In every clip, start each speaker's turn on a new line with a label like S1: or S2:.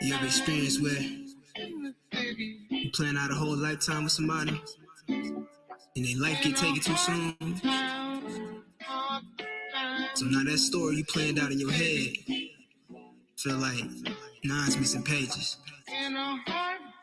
S1: You ever experienced where you plan out a whole lifetime with somebody and their life get taken too soon? So now that story you planned out in your head feel like 9 missing pages.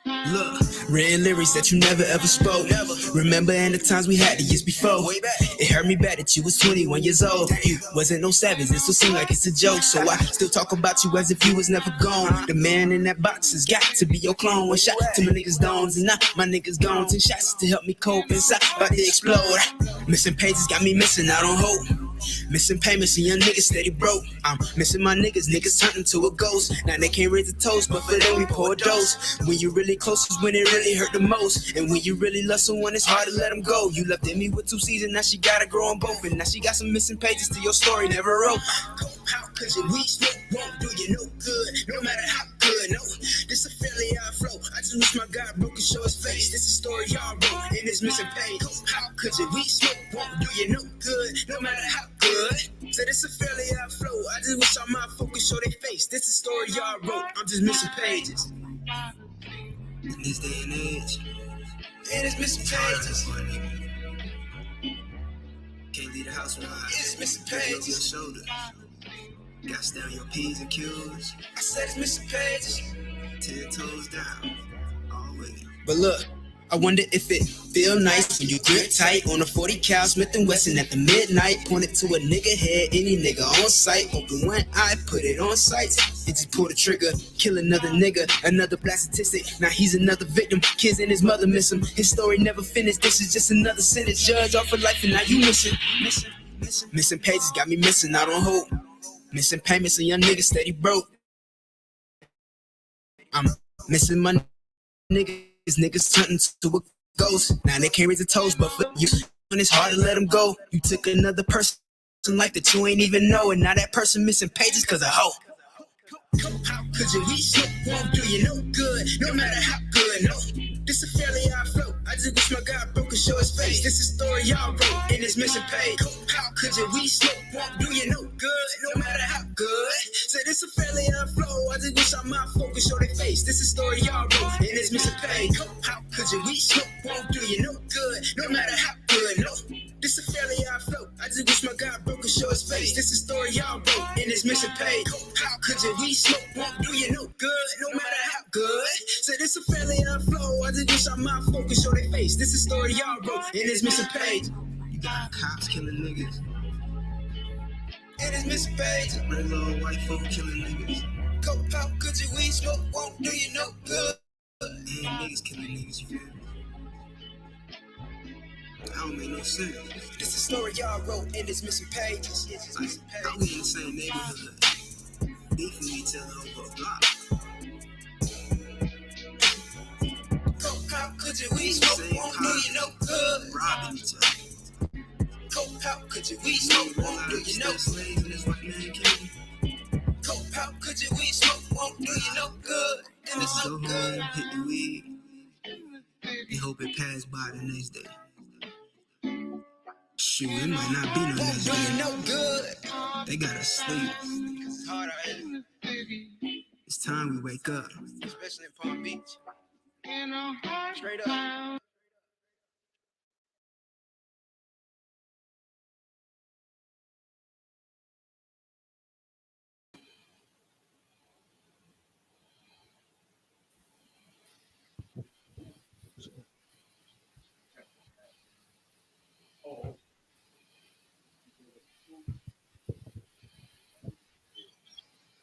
S1: Look, written lyrics that you never ever spoke. Remembering the times we had the years before. It hurt me bad that you was 21 years old. You wasn't no savage, it still seem like it's a joke. So I still talk about you as if you was never gone. The man in that box has got to be your clone. One shot to my niggas' domes, and now my niggas gone. 10 shots to help me cope inside, about to explode. Missing pages got me missing out on hope. Missing payments and young niggas steady broke. I'm missing my niggas turned into a ghost. Now they can't raise a toast, but for them we pour a dose. When you really close is when it really hurt the most. And when you really love someone, it's hard to let them go. You left in me with 2 seasons, now she gotta grow on both. And now she got some missing pages to your story never wrote. How could you weed smoke won't do you no good, no matter how good. No, this a fairly odd flow. I just wish my God broke and show his face. This is a story y'all wrote in this missing page. How could you weed smoke won't do you no good, no matter how good. So this a fairly odd flow. I just wish all my focus show their face. This is a story y'all wrote. I'm just missing pages. In this day and age, it is missing pages. Can't leave the house without it's missing pages. Your shoulder. Got to stay on your P's and Q's. I said it's missing pages. 10 toes down. Always. But look, I wonder if it feel nice when you grip tight on a 40 cal Smith & Wesson at the midnight. Point it to a nigga head, any nigga on sight. Open one eye, put it on sight. It just pull the trigger, kill another nigga, another black statistic. Now he's another victim. Kids and his mother miss him. His story never finished. This is just another sentence. Judge off for life, and now you missing. Missing pages got me missing out on hope. Missing payments and young niggas steady broke. I'm missing my niggas turning to a ghost. Now they can't raise a toast, but for you, when it's hard to let them go. You took another person life that you ain't even know, and now that person missing pages cause of hoe. How could you weed smoke won't do you no good, no matter how good. No, this a fairly odd flow. I just wish my God broke and show his face. This is a story y'all wrote in this missing page. How could you weed smoke won't do you no good, no matter how good. Say this a fairly odd flow. I just wish all my focus show their face. This is a story y'all wrote in this missing page. How could you weed smoke won't do you no good, no matter how good. No, this a fairly odd flow. I just wish my God broke and show his face. This is a story y'all wrote in this missing page. How could you weed smoke won't do you no good, no matter how good. Say this a fairly odd flow. I just wish all my focus show their face. This is a story y'all wrote in this missing page. You got cops killing niggas. In this missing page. Regular white folk killing niggas. How could you weed smoke won't do you no good. And niggas killing niggas, you feel me? That don't make no sense. This is a story y'all wrote in this missing pages. Like, how we in the same neighborhood? Beefing each other over a block. How could you weed smoke won't do you no good. Robbing each other. How could you weed smoke won't do you no good. How could you weed smoke won't do you no good. And it's no good. Hit the weed and hope it pass by the next day. Shoot, it might not be no next day. No good. They gotta sleep. It's time we wake up. Especially in Palm Beach. Straight up.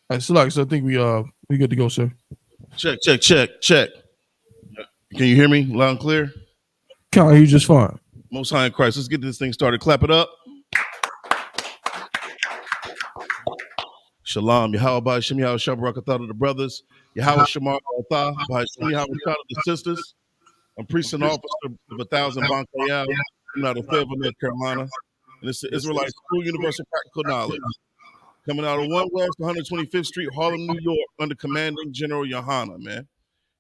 S2: All right, so I think we good to go, sir.
S3: Check. Can you hear me loud and clear?
S2: Can't hear you just fine.
S3: Most High in Christ. Let's get this thing started. Clap it up. Shalom. Yahweh Shem Yahweh Shabbarakatah to the brothers. Yahweh Shamar Altah. Yahweh Shah to the sisters. I'm priest and officer of 1,000 Bankayal. I'm out of Fayetteville, North Carolina. And it's the Israelite School Universal Practical Knowledge. Coming out of 1 West 125th Street, Harlem, New York, under Commanding General YAHANNA, man.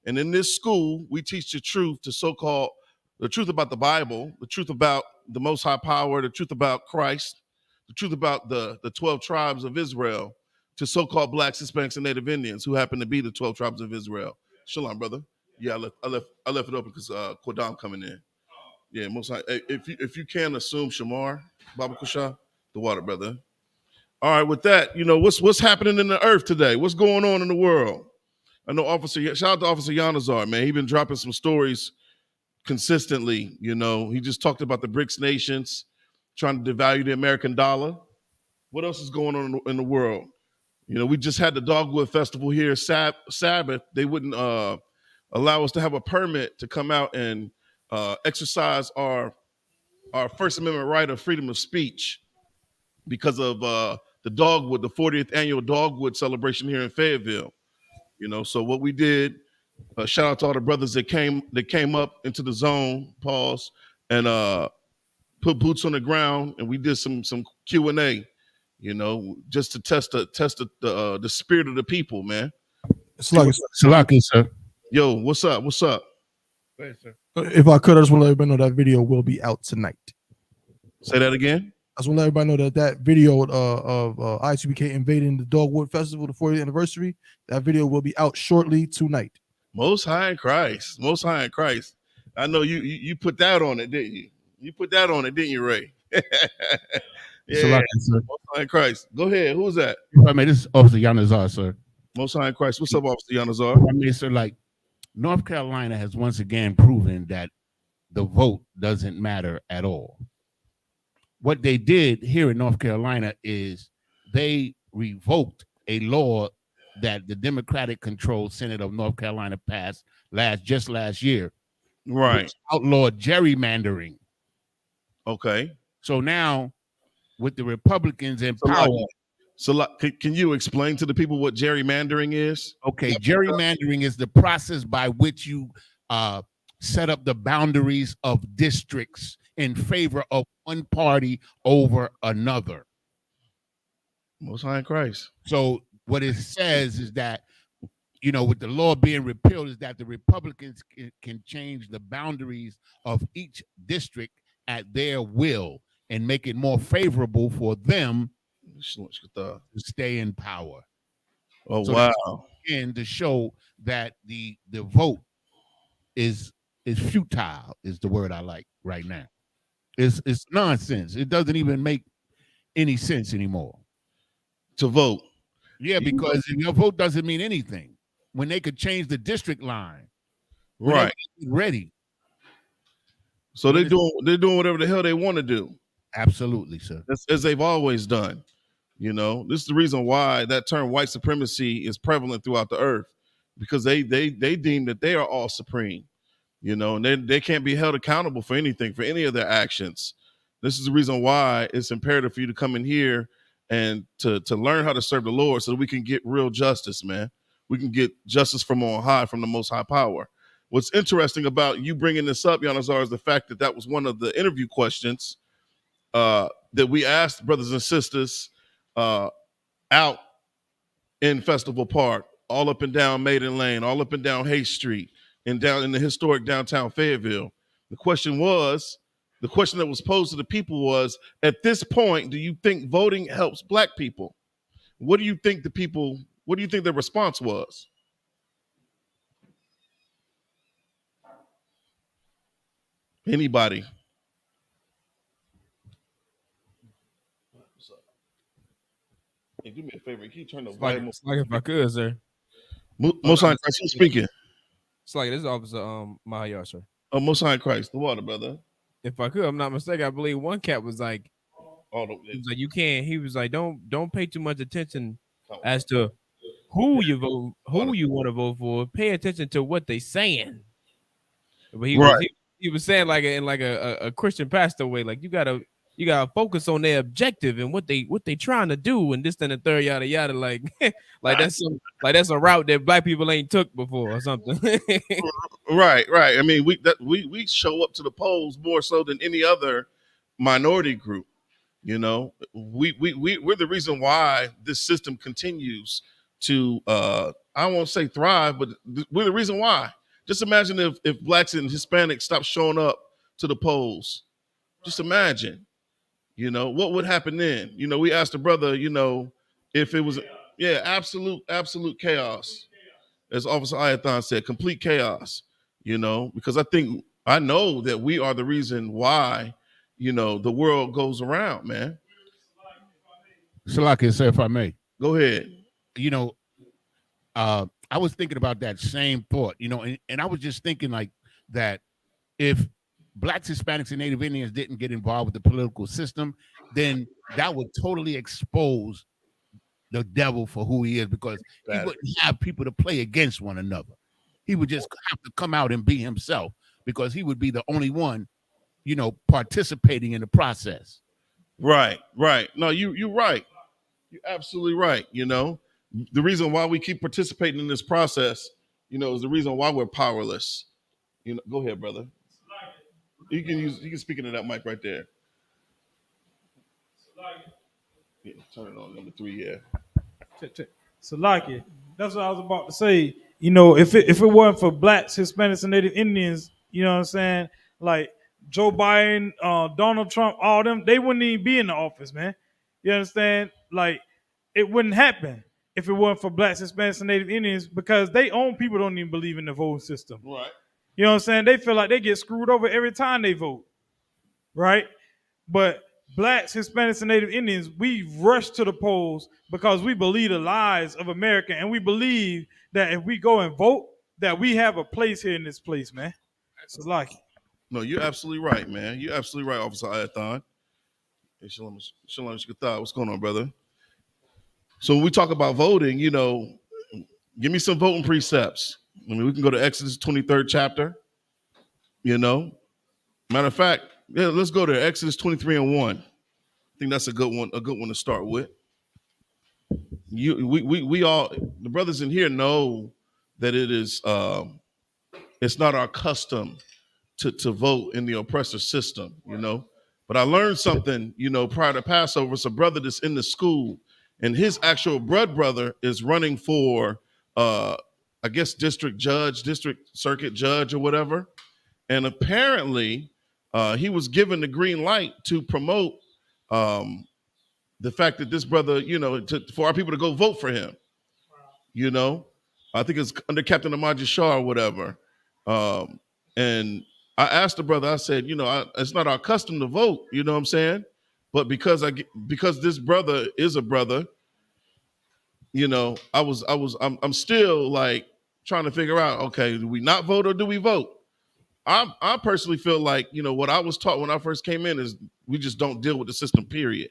S3: And in this school, we teach the truth the truth about the Bible, the truth about the Most High Power, the truth about Christ, the truth about the 12 tribes of Israel, to so-called blacks, Hispanics, and Native Indians who happen to be the 12 tribes of Israel. Shalom, brother. Yeah, I left it open because Kodam coming in. Yeah, most high. If you can assume Shamar, Baba Kusha, the water, brother. All right, with that, what's happening in the earth today? What's going on in the world? I know shout out to Officer Yanazar, man. He been dropping some stories consistently. He just talked about the BRICS nations trying to devalue the American dollar. What else is going on in the world? We just had the Dogwood Festival here, Sabbath. They wouldn't allow us to have a permit to come out and exercise our First Amendment right of freedom of speech because of the 40th annual Dogwood celebration here in Fayetteville. So what we did, shout out to all the brothers that came up into the zone, pause, and put boots on the ground, and we did some Q&A, just to test the spirit of the people, man.
S2: Salaki, sir.
S3: Yo, what's up? What's up?
S2: Hey, sir. If I could, I just want to let everybody know that video will be out tonight.
S3: Say that again.
S2: I just want to let everybody know that video of I.S.U.P.K invading the Dogwood Festival, the 40th anniversary, that video will be out shortly tonight.
S3: Most High in Christ. Most High in Christ. I know you put that on it, didn't you? You put that on it, didn't you, Ray? Yeah. Most High in Christ. Go ahead. Who's that?
S4: I mean, this is Officer Yanazar, sir.
S3: Most High in Christ. What's up, Officer Yanazar?
S4: I mean, sir, North Carolina has once again proven that the vote doesn't matter at all. What they did here in North Carolina is they revoked a law that the Democratic-controlled Senate of North Carolina passed just last year.
S3: Right.
S4: Which outlawed gerrymandering.
S3: Okay.
S4: So now, with the Republicans in power.
S3: So can you explain to the people what gerrymandering is?
S4: Okay, gerrymandering is the process by which you set up the boundaries of districts in favor of one party over another.
S3: Most High in Christ.
S4: So what it says is that, with the law being repealed, is that the Republicans can change the boundaries of each district at their will and make it more favorable for them to stay in power.
S3: Oh,
S4: so
S3: wow.
S4: And to show that the vote is futile is the word I like right now. It's nonsense. It doesn't even make any sense anymore.
S3: To vote.
S4: Yeah, because your vote doesn't mean anything when they could change the district line.
S3: Right.
S4: Ready.
S3: So they're doing whatever the hell they want to do.
S4: Absolutely, sir.
S3: As they've always done. This is the reason why that term white supremacy is prevalent throughout the earth, because they deem that they are all supreme, and they can't be held accountable for anything, for any of their actions. This is the reason why it's imperative for you to come in here and to learn how to serve the Lord so that we can get real justice, man. We can get justice from on high, from the most high power. What's interesting about you bringing this up, Yanazar, is the fact that was one of the interview questions that we asked brothers and sisters out in Festival Park, all up and down Maiden Lane, all up and down Hay Street, and down in the historic downtown Fayetteville. The question that was posed to the people was, at this point, do you think voting helps black people? What do you think the response was? Anybody? Hey, do me a favor. Can you turn the volume up?
S5: Like if I could, sir.
S3: Most High Christ, who's speaking?
S5: It's like this is Officer Mahayar, sir.
S3: Oh, Most High Christ, the water, brother.
S5: If I could, I'm not mistaken. I believe one cat was like, he was like, you can't. He was like, don't pay too much attention as to who you vote, who you want to vote for. Pay attention to what they saying. But he was saying like in a Christian pastor way, like you gotta focus on their objective and what they trying to do, and this and the third, yada yada, like that's a route that black people ain't took before or something.
S3: Right. I mean, we show up to the polls more so than any other minority group. We're the reason why this system continues to I won't say thrive, but we're the reason why. Just imagine if blacks and Hispanics stopped showing up to the polls. Just imagine. What would happen then? We asked the brother, if it was, Yeah, absolute chaos. As Officer Ayathon said, complete chaos. Because I know that we are the reason why, the world goes around, man.
S4: Shalaki, sir, if I may.
S3: Go ahead.
S4: I was thinking about that same thought, and I was just thinking like that if Blacks, Hispanics, and Native Indians didn't get involved with the political system, then that would totally expose the devil for who he is, because he wouldn't have people to play against one another. He would just have to come out and be himself, because he would be the only one, participating in the process.
S3: Right. No, you're right. You're absolutely right. The reason why we keep participating in this process, is the reason why we're powerless. Go ahead, brother. You can speak into that mic right there. Yeah, turn it on, number 3, yeah.
S6: Salaki, that's what I was about to say. If it weren't for Blacks, Hispanics, and Native Indians, you know what I'm saying? Like Joe Biden, Donald Trump, all them, they wouldn't even be in the office, man. You understand? Like, it wouldn't happen if it weren't for Blacks, Hispanics, and Native Indians, because they own people don't even believe in the voting system.
S3: Right.
S6: You know what I'm saying? They feel like they get screwed over every time they vote. Right? But Blacks, Hispanics, and Native Indians, we rush to the polls because we believe the lies of America, and we believe that if we go and vote, that we have a place here in this place, man. So like,
S3: no, you're absolutely right, man. You're absolutely right, Officer Ayathon. Hey, Shalom, what's going on, brother? So when we talk about voting, give me some voting precepts. I mean, we can go to Exodus 23rd chapter. Matter of fact, yeah, let's go to Exodus 23:1. I think that's a good one to start with. We all, the brothers in here, know that it is it's not our custom to vote in the oppressor system, But I learned something, prior to Passover. It's a brother that's in the school, and his actual blood brother is running for I guess district circuit judge or whatever. And apparently he was given the green light to promote the fact that this brother, for our people to go vote for him. I think it's under Captain Amaji Shah or whatever. And I asked the brother, I said, it's not our custom to vote, you know what I'm saying? But because this brother is a brother, I'm still like trying to figure out, okay, do we not vote or do we vote? I personally feel like, what I was taught when I first came in is we just don't deal with the system, period.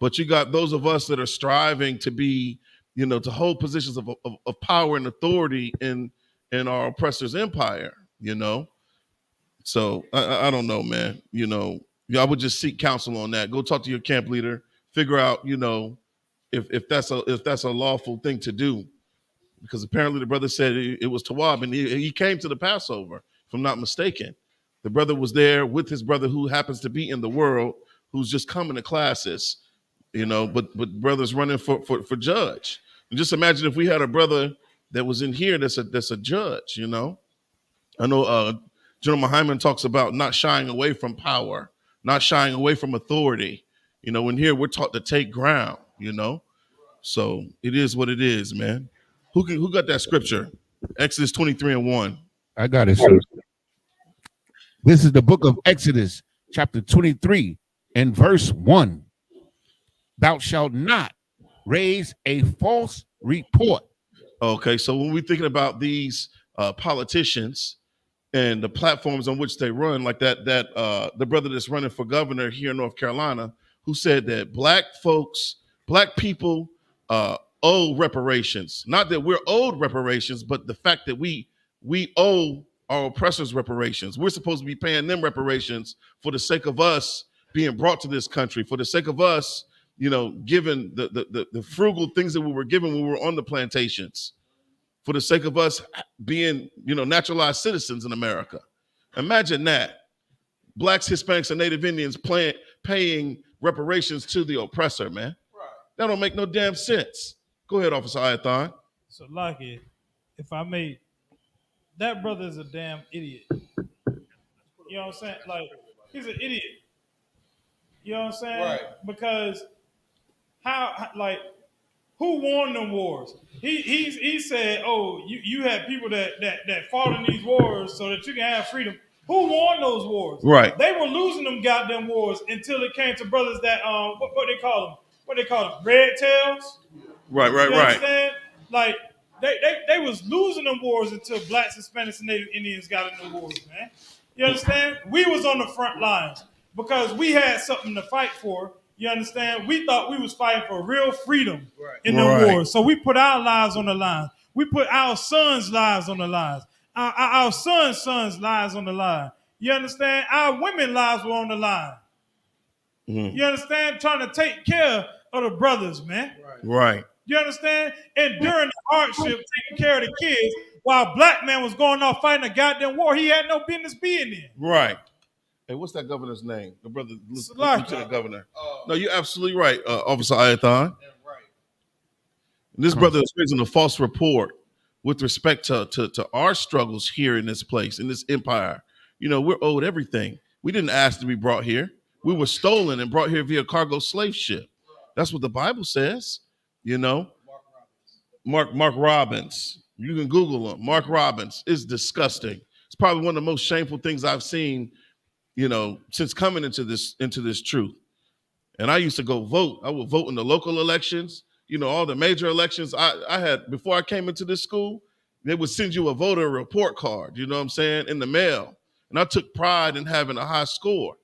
S3: But you got those of us that are striving to be, to hold positions of power and authority in our oppressor's empire, So I don't know, man. I would just seek counsel on that. Go talk to your camp leader, figure out, if that's a lawful thing to do. Because apparently the brother said it was Tawab, and he came to the Passover, if I'm not mistaken. The brother was there with his brother who happens to be in the world, who's just coming to classes, but brother's running for judge. And just imagine if we had a brother that was in here that's a judge, I know General Hyman talks about not shying away from power, not shying away from authority. In here we're taught to take ground, So it is what it is, man. Who got that scripture? Exodus 23:1.
S4: I got it, sir. This is the book of Exodus, chapter 23, and verse 1. Thou shalt not raise a false report.
S3: Okay, so when we're thinking about these politicians and the platforms on which they run, like that the brother that's running for governor here in North Carolina, who said that black people owe reparations. Not that we're owed reparations, but the fact that we owe our oppressors reparations. We're supposed to be paying them reparations for the sake of us being brought to this country, for the sake of us, given the frugal things that we were given when we were on the plantations, for the sake of us being, naturalized citizens in America. Imagine that. Blacks, Hispanics, and Native Indians paying reparations to the oppressor, man. Right. That don't make no damn sense. Go ahead, Officer Ayathon.
S6: So Lucky, if I may, that brother is a damn idiot. You know what I'm saying? Like, he's an idiot. You know what I'm saying?
S3: Right.
S6: Because who won them wars? He said, oh, you had people that fought in these wars so that you can have freedom. Who won those wars?
S3: Right.
S6: They were losing them goddamn wars until it came to brothers that what they call them? What they call them? Red tails.
S3: Right.
S6: You understand? Like they was losing them wars until blacks, Hispanics, and Native Indians got in the wars, man. You understand? We was on the front lines because we had something to fight for. You understand? We thought we was fighting for real freedom in the wars. So we put our lives on the line. We put our sons' lives on the line. Our sons' lives on the line. You understand? Our women's lives were on the line. Mm-hmm. You understand? Trying to take care of the brothers, man.
S3: Right.
S6: You understand? And during the hardship, taking care of the kids, while black man was going off fighting a goddamn war, he had no business being there.
S3: Right. Hey, what's that governor's name? The brother, Lieutenant Governor. No, you're absolutely right, Officer Ayathon. Yeah, right. This brother is raising a false report with respect to our struggles here in this place, in this empire. You know, we're owed everything. We didn't ask to be brought here. We were stolen and brought here via cargo slave ship. That's what the Bible says. You know, Mark Robbins. You can Google him. Mark Robbins is disgusting. It's probably one of the most shameful things I've seen, you know, since coming into this truth. And I used to go vote. I would vote in the local elections, you know, all the major elections. I had, before I came into this school, they would send you a voter report card, you know what I'm saying, in the mail. And I took pride in having a high score.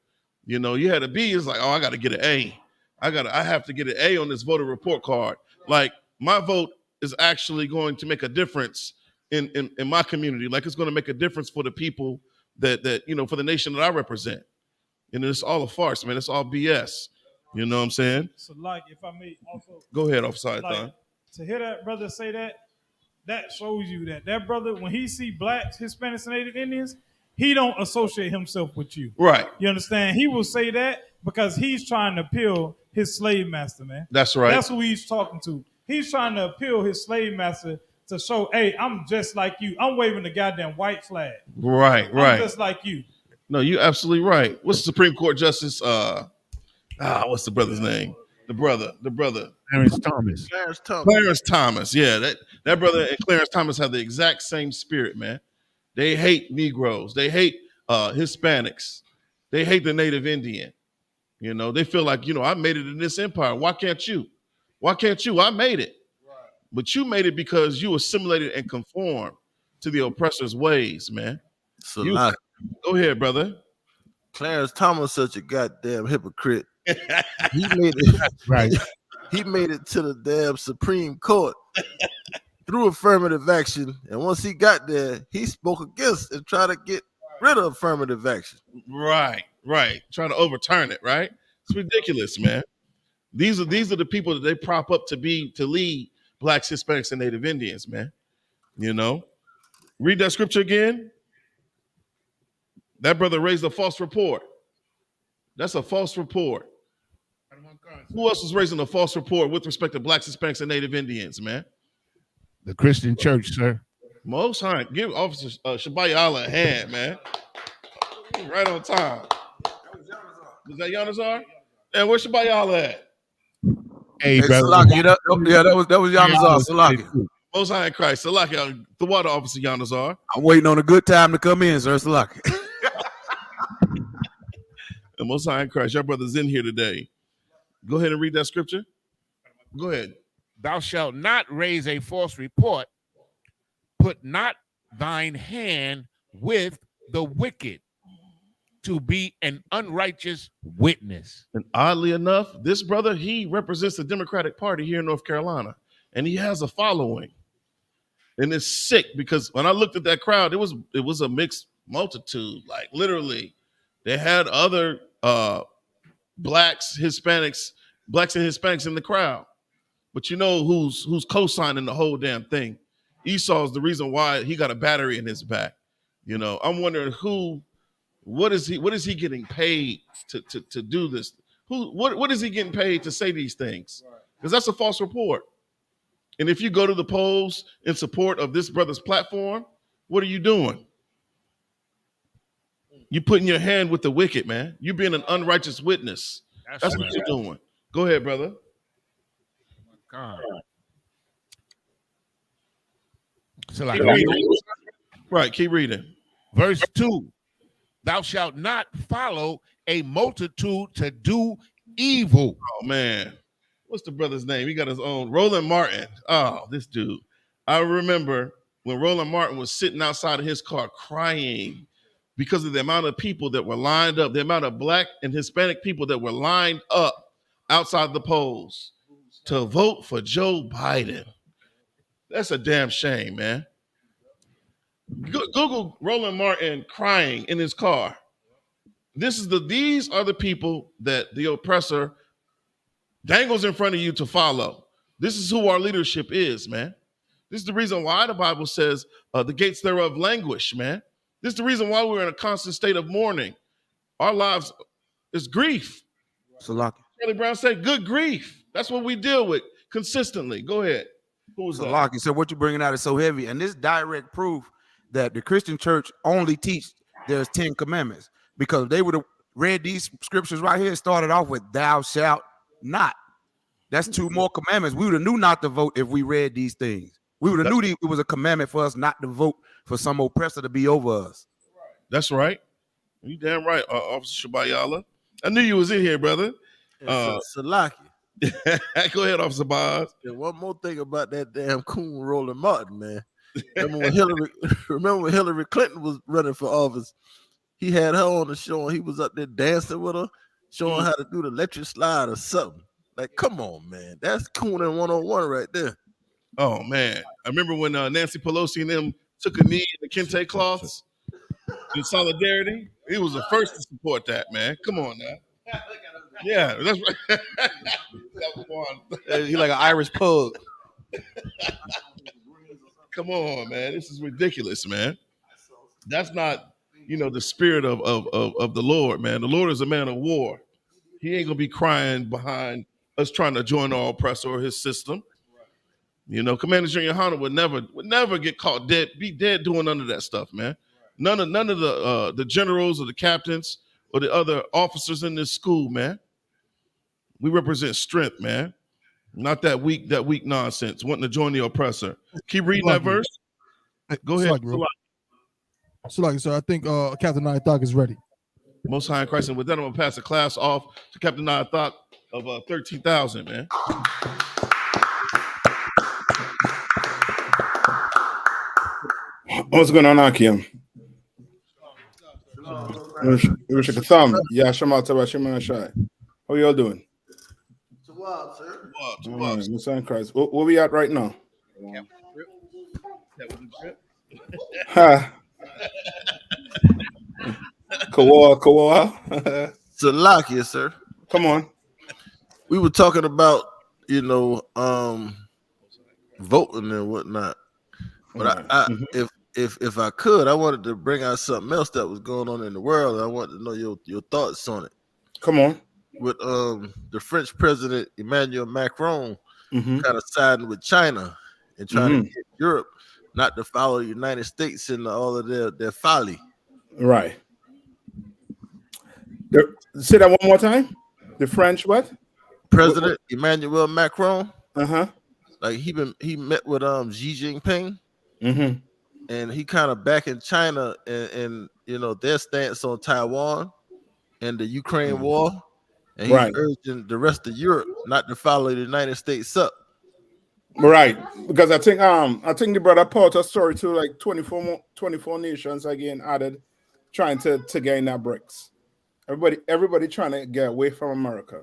S3: You know, you had a B, it's like, oh, I got to get an A. I have to get an A on this voter report card. Like, my vote is actually going to make a difference in my community. Like, it's going to make a difference for the people that you know, for the nation that I represent. And it's all a farce, man. It's all BS. You know what I'm saying?
S6: So, like, if I may also
S3: go ahead, Officer.
S6: Like, to hear that brother say that shows you that brother, when he see blacks, Hispanics, and Native Indians, he don't associate himself with you.
S3: Right.
S6: You understand? He will say that because he's trying to appeal his slave master, man.
S3: That's right.
S6: That's who he's talking to. He's trying to appeal his slave master to show, hey, I'm just like you. I'm waving the goddamn white flag.
S3: Right.
S6: I'm just like you.
S3: No, you're absolutely right. What's the Supreme Court Justice? What's the brother's name? The brother.
S4: Clarence Thomas.
S3: Clarence Thomas. Yeah, that brother and Clarence Thomas have the exact same spirit, man. They hate Negroes. They hate Hispanics. They hate the Native Indian. You know, they feel like, you know, I made it in this empire. Why can't you? Why can't you? I made it. Right. But you made it because you assimilated and conformed to the oppressor's ways, man.
S7: So
S3: go ahead, brother.
S7: Clarence Thomas such a goddamn hypocrite. He made it
S4: right.
S7: He made it to the damn Supreme Court through affirmative action, and once he got there, he spoke against and tried to get rid of affirmative action.
S3: Right. Trying to overturn it. Right. It's ridiculous, man. These are the people that they prop up to lead blacks, Hispanics, and Native Indians, man. You know, read that scripture again. That brother raised a false report. That's a false report. Who else is raising a false report with respect to blacks, Hispanics, and Native Indians, man?
S4: The Christian church, sir.
S3: Most High. Give Officer Shabayala a hand, man. Right on time. Was that Yanazar? And where's Shabayala at?
S4: Hey, brother.
S7: Salaki, that was Yanazar. Salaki.
S3: Most High in Christ. Salaki, the water officer Yanazar.
S7: I'm waiting on a good time to come in, sir. Salaki.
S3: And Most High in Christ, your brother's in here today. Go ahead and read that scripture. Go ahead.
S4: Thou shalt not raise a false report. Put not thine hand with the wicked to be an unrighteous witness.
S3: And oddly enough, this brother, he represents the Democratic Party here in North Carolina, and he has a following. And it's sick because when I looked at that crowd, it was a mixed multitude. Like literally, they had other blacks and Hispanics in the crowd. But you know who's co-signing the whole damn thing? Esau is the reason why he got a battery in his back. You know, I'm wondering what is he getting paid to do this? What is he getting paid to say these things? Because that's a false report. And if you go to the polls in support of this brother's platform, what are you doing? You putting your hand with the wicked, man. You being an unrighteous witness. That's what you're doing. Go ahead, brother.
S4: God. So like read
S3: Right, keep reading.
S4: verse 2. Thou shalt not follow a multitude to do evil.
S3: Oh man, what's the brother's name? He got his own Roland Martin. Oh, this dude. I remember when Roland Martin was sitting outside of his car crying because of the amount of people that were lined up, the amount of black and Hispanic people that were lined up outside the polls to vote for Joe Biden. That's a damn shame, man. Google Roland Martin crying in his car. These are the people that the oppressor dangles in front of you to follow. This is who our leadership is, man. This is the reason why the Bible says the gates thereof languish, man. This is the reason why we're in a constant state of mourning. Our lives is grief.
S8: Salaki.
S3: Charlie Brown said, good grief. That's what we deal with consistently. Go ahead. Who was that?
S8: Salaki. So what you're bringing out is so heavy. And this direct proof that the Christian church only teach there's 10 commandments. Because if they would have read these scriptures right here, started off with thou shalt not. That's 2 more commandments. We would have knew not to vote if we read these things. We would have knew it was a commandment for us not to vote for some oppressor to be over us.
S3: That's right. You damn right, Officer Shabayala. I knew you was in here, brother.
S7: Salaki.
S3: Go ahead, Officer Boz.
S7: And one more thing about that damn coon Roland Martin, man. Remember when Hillary Clinton was running for office? He had her on the show and he was up there dancing with her, showing how to do the electric slide or something. Like, come on, man. That's cooning 101 right there.
S3: Oh, man. I remember when Nancy Pelosi and them took a knee in the kente cloths in solidarity. He was the first to support that, man. Come on now. Yeah, that's right. That was one.
S8: He like an Irish pug.
S3: Come on, man. This is ridiculous, man. That's not, the spirit of the Lord, man. The Lord is a man of war. He ain't gonna be crying behind us trying to join our oppressor or his system. Commander General YAHANNA would never get caught dead, be dead doing none of that stuff, man. None of the generals or the captains or the other officers in this school, man. We represent strength, man. Not that weak nonsense, wanting to join the oppressor. Keep reading that verse. Go ahead.
S2: So I think Captain I.S.U.P.K is ready.
S3: Most High in Christ. And with that, I'm going to pass the class off to Captain I.S.U.P.K of 13,000, man.
S9: What's going on, Akim? Wish a thumb. Yeah, Shema Shema Shai. How y'all doing? Most High in Christ. Where we at right now? Ha. Kawa.
S7: Salakia, sir.
S9: Come on.
S7: We were talking about, voting and whatnot. But if I could, I wanted to bring out something else that was going on in the world. I wanted to know your thoughts on it.
S9: Come on.
S7: With the French president Emmanuel Macron
S9: Mm-hmm.
S7: kind of siding with China and trying to get Europe not to follow the United States in all of their folly.
S9: Right. Say that one more time. The French what?
S7: President Emmanuel Macron.
S9: Like
S7: he met with Xi Jinping.
S9: Mm-hmm.
S7: And he kind of backing China and their stance on Taiwan and the Ukraine war. And he's urging the rest of Europe not to follow the United States up.
S9: Right. Because I think the brother Paul a story to like 24 nations again added trying to gain that BRICS. Everybody trying to get away from America.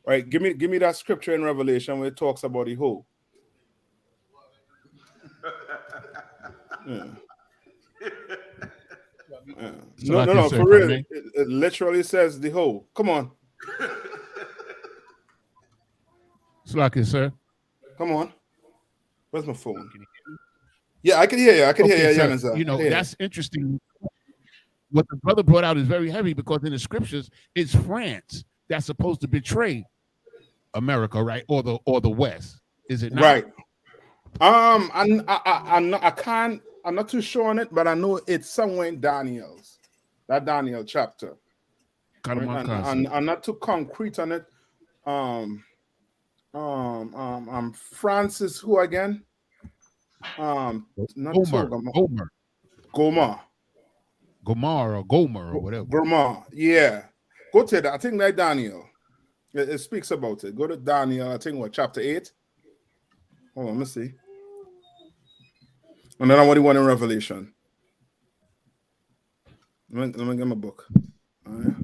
S9: Right? Give me that scripture in Revelation where it talks about the whole. Yeah. No, for real. It literally says the whole. Come on.
S4: Slacky, sir.
S9: Come on. Where's my phone? Yeah, I can hear you. I can hear you.
S4: That's interesting. What the brother brought out is very heavy because in the scriptures, it's France that's supposed to betray America, right? Or the West. Is it not?
S9: Right. I'm not too sure on it, but I know it's somewhere in that Daniel chapter. I'm not too concrete on it. France is who again? Not
S4: Gomer,
S9: Togarmah. Gomar.
S4: Gomer or whatever.
S9: Gomar. Yeah. Go to that. I think like Daniel. It speaks about it. Go to Daniel, I think chapter 8. Hold on, let me see. And then I want the one in Revelation. Let me get my book. All right.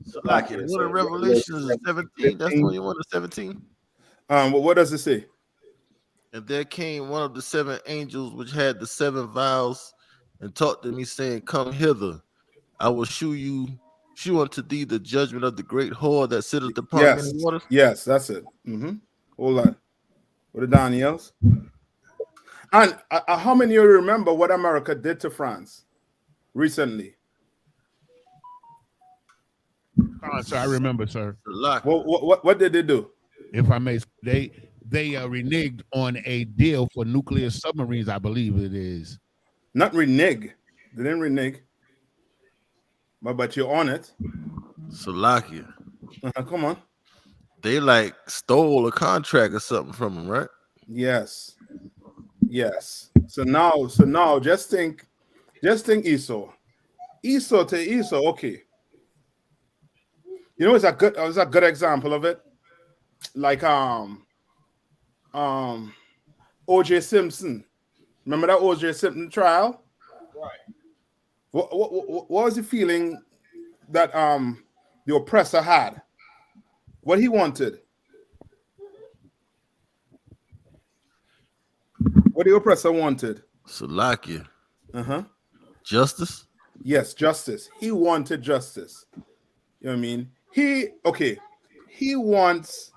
S7: So like it. What in Revelation is 17? That's the one you wanted, 17?
S9: What does it say?
S7: And there came one of the 7 angels which had the 7 vials and taught to me, saying, Come hither, I will shew unto thee the judgment of the great whore that sitteth upon many waters.
S9: Yes, that's it. Hold on. What are Daniels? And how many of you remember what America did to France recently?
S4: Sir, I remember, sir.
S9: What did they do?
S4: If I may, they reneged on a deal for nuclear submarines, I believe it is.
S9: Not renege. They didn't renege. But you're on it.
S7: Salakia.
S9: Come on.
S7: They like stole a contract or something from them, right?
S9: Yes. So now just think Esau. Esau to Esau, okay. You know, it's a good example of it. Like O.J. Simpson. Remember that O.J. Simpson trial? Right. What was the feeling that the oppressor had? What he wanted? What the oppressor wanted?
S7: Salakia.
S9: Justice? Yes, justice. He wanted justice. You know what I mean? He wants,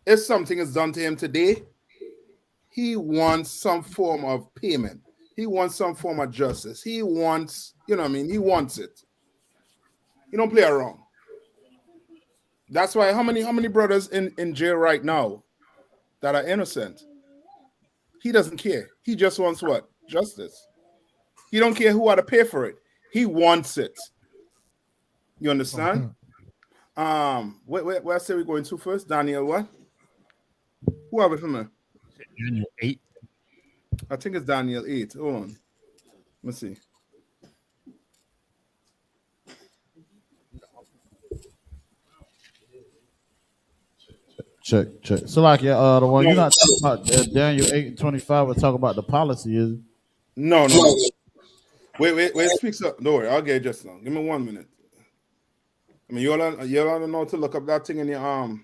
S9: if something is done to him today, he wants some form of payment. He wants some form of justice. He wants, you know what I mean? He wants it. He don't play around. That's why how many brothers in jail right now that are innocent? He doesn't care. He just wants what? Justice. He don't care who ought to pay for it. He wants it. You understand? Where say we going to first? Daniel what? Who have it from there?
S4: Daniel 8.
S9: I think it's Daniel 8. Hold on. Let's see.
S10: Check. So like the one you're not talking about Daniel 8 and 25, we're talking about the policy, is it?
S9: No. Wait, speak up. Don't worry, I'll get it just now. Give me 1 minute. I mean, you all know to look up that thing in your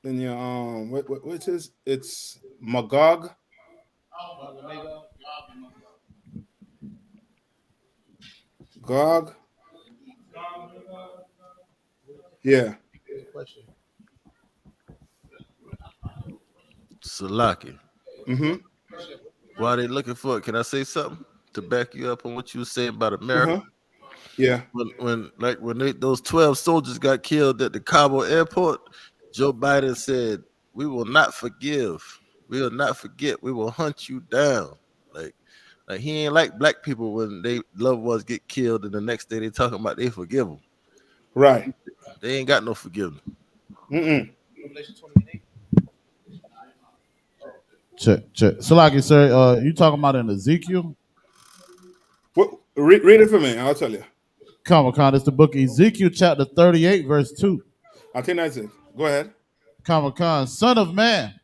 S9: which is it's Magog. Gog. Yeah.
S7: Salaki. While they looking for it, can I say something to back you up on what you were saying about America?
S9: Yeah.
S7: When those 12 soldiers got killed at the Kabul airport, Joe Biden said, "We will not forgive. We will not forget. We will hunt you down." Like he ain't like black people when they loved ones get killed, and the next day they talking about they forgive them.
S9: Right.
S7: They ain't got no forgiveness.
S10: Check. So like you sir, you talking about in Ezekiel?
S9: What? Read it for me. I'll tell you.
S10: Comic-Con, it's the book Ezekiel chapter 38, verse 2.
S9: I think that's it. Go ahead.
S10: Comic-Con, son of man,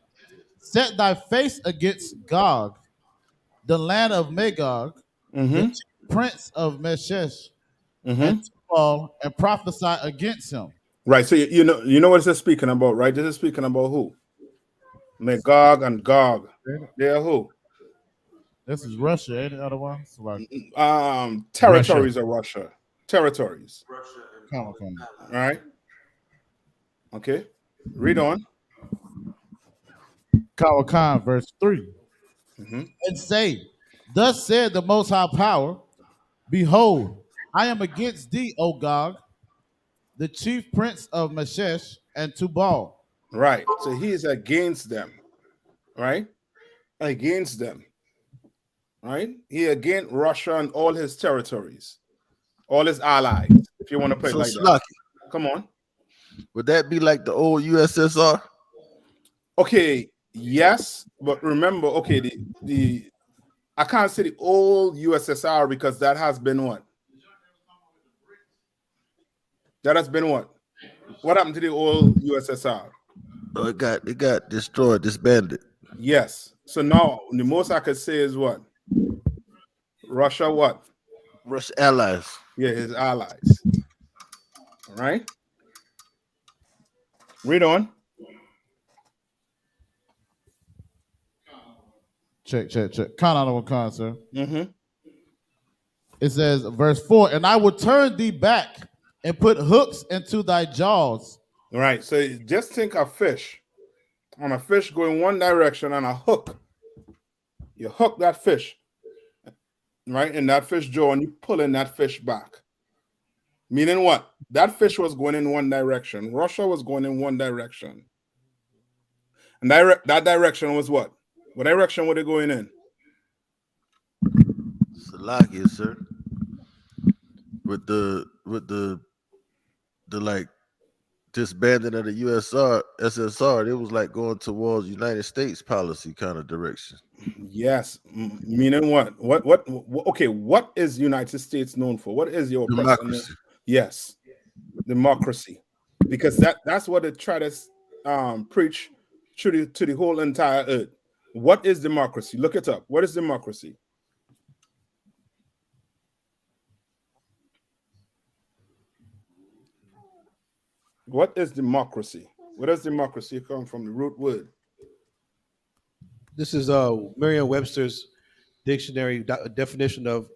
S10: set thy face against Gog, the land of Magog, the prince of Meshesh, and Tubal, and prophesy against him.
S9: Right. So you know what this is speaking about, right? This is speaking about who? Magog and Gog. They're who?
S10: This is Russia, ain't it? Otherwise, like
S9: territories of Russia. Territories.
S10: Comic-Con.
S9: All right. Okay. Read on.
S10: Comic-Con, verse 3. And say, thus said the Most High Power, behold, I am against thee, O Gog, the chief prince of Meshesh and Tubal.
S9: Right. So he is against them. Right? Against them. Right? He against Russia and all his territories. All his allies, if you want to put it like that. Come on.
S7: Would that be like the old USSR?
S9: Okay. Yes, but remember, okay, the I can't say the old USSR because that has been what? That has been what? What happened to the old USSR?
S7: Oh, it got destroyed, disbanded.
S9: Yes. So now the most I could say is what? Russia what?
S7: Russia allies.
S9: Yeah, his allies. All right. Read on.
S10: Check. Count out on con, sir.
S9: Mm-hmm.
S10: It says, verse 4, and I will turn thee back and put hooks into thy jaws.
S9: All right. So just think of fish. And a fish going one direction and a hook. You hook that fish, right, in that fish jaw, and you pulling that fish back. Meaning what? That fish was going in one direction. Russia was going in one direction. And that direction was what? What direction were they going in?
S7: Slovakia, sir. With the like disbanding of the SSR, it was like going towards United States policy kind of direction.
S9: Yes. Meaning what? Okay, what is United States known for? What is your
S7: democracy?
S9: Yes. Democracy. Because that's what they try to preach to the whole entire earth. What is democracy? Look it up. What is democracy? What is democracy? Where does democracy come from? The root word.
S11: This is Merriam-Webster's dictionary definition of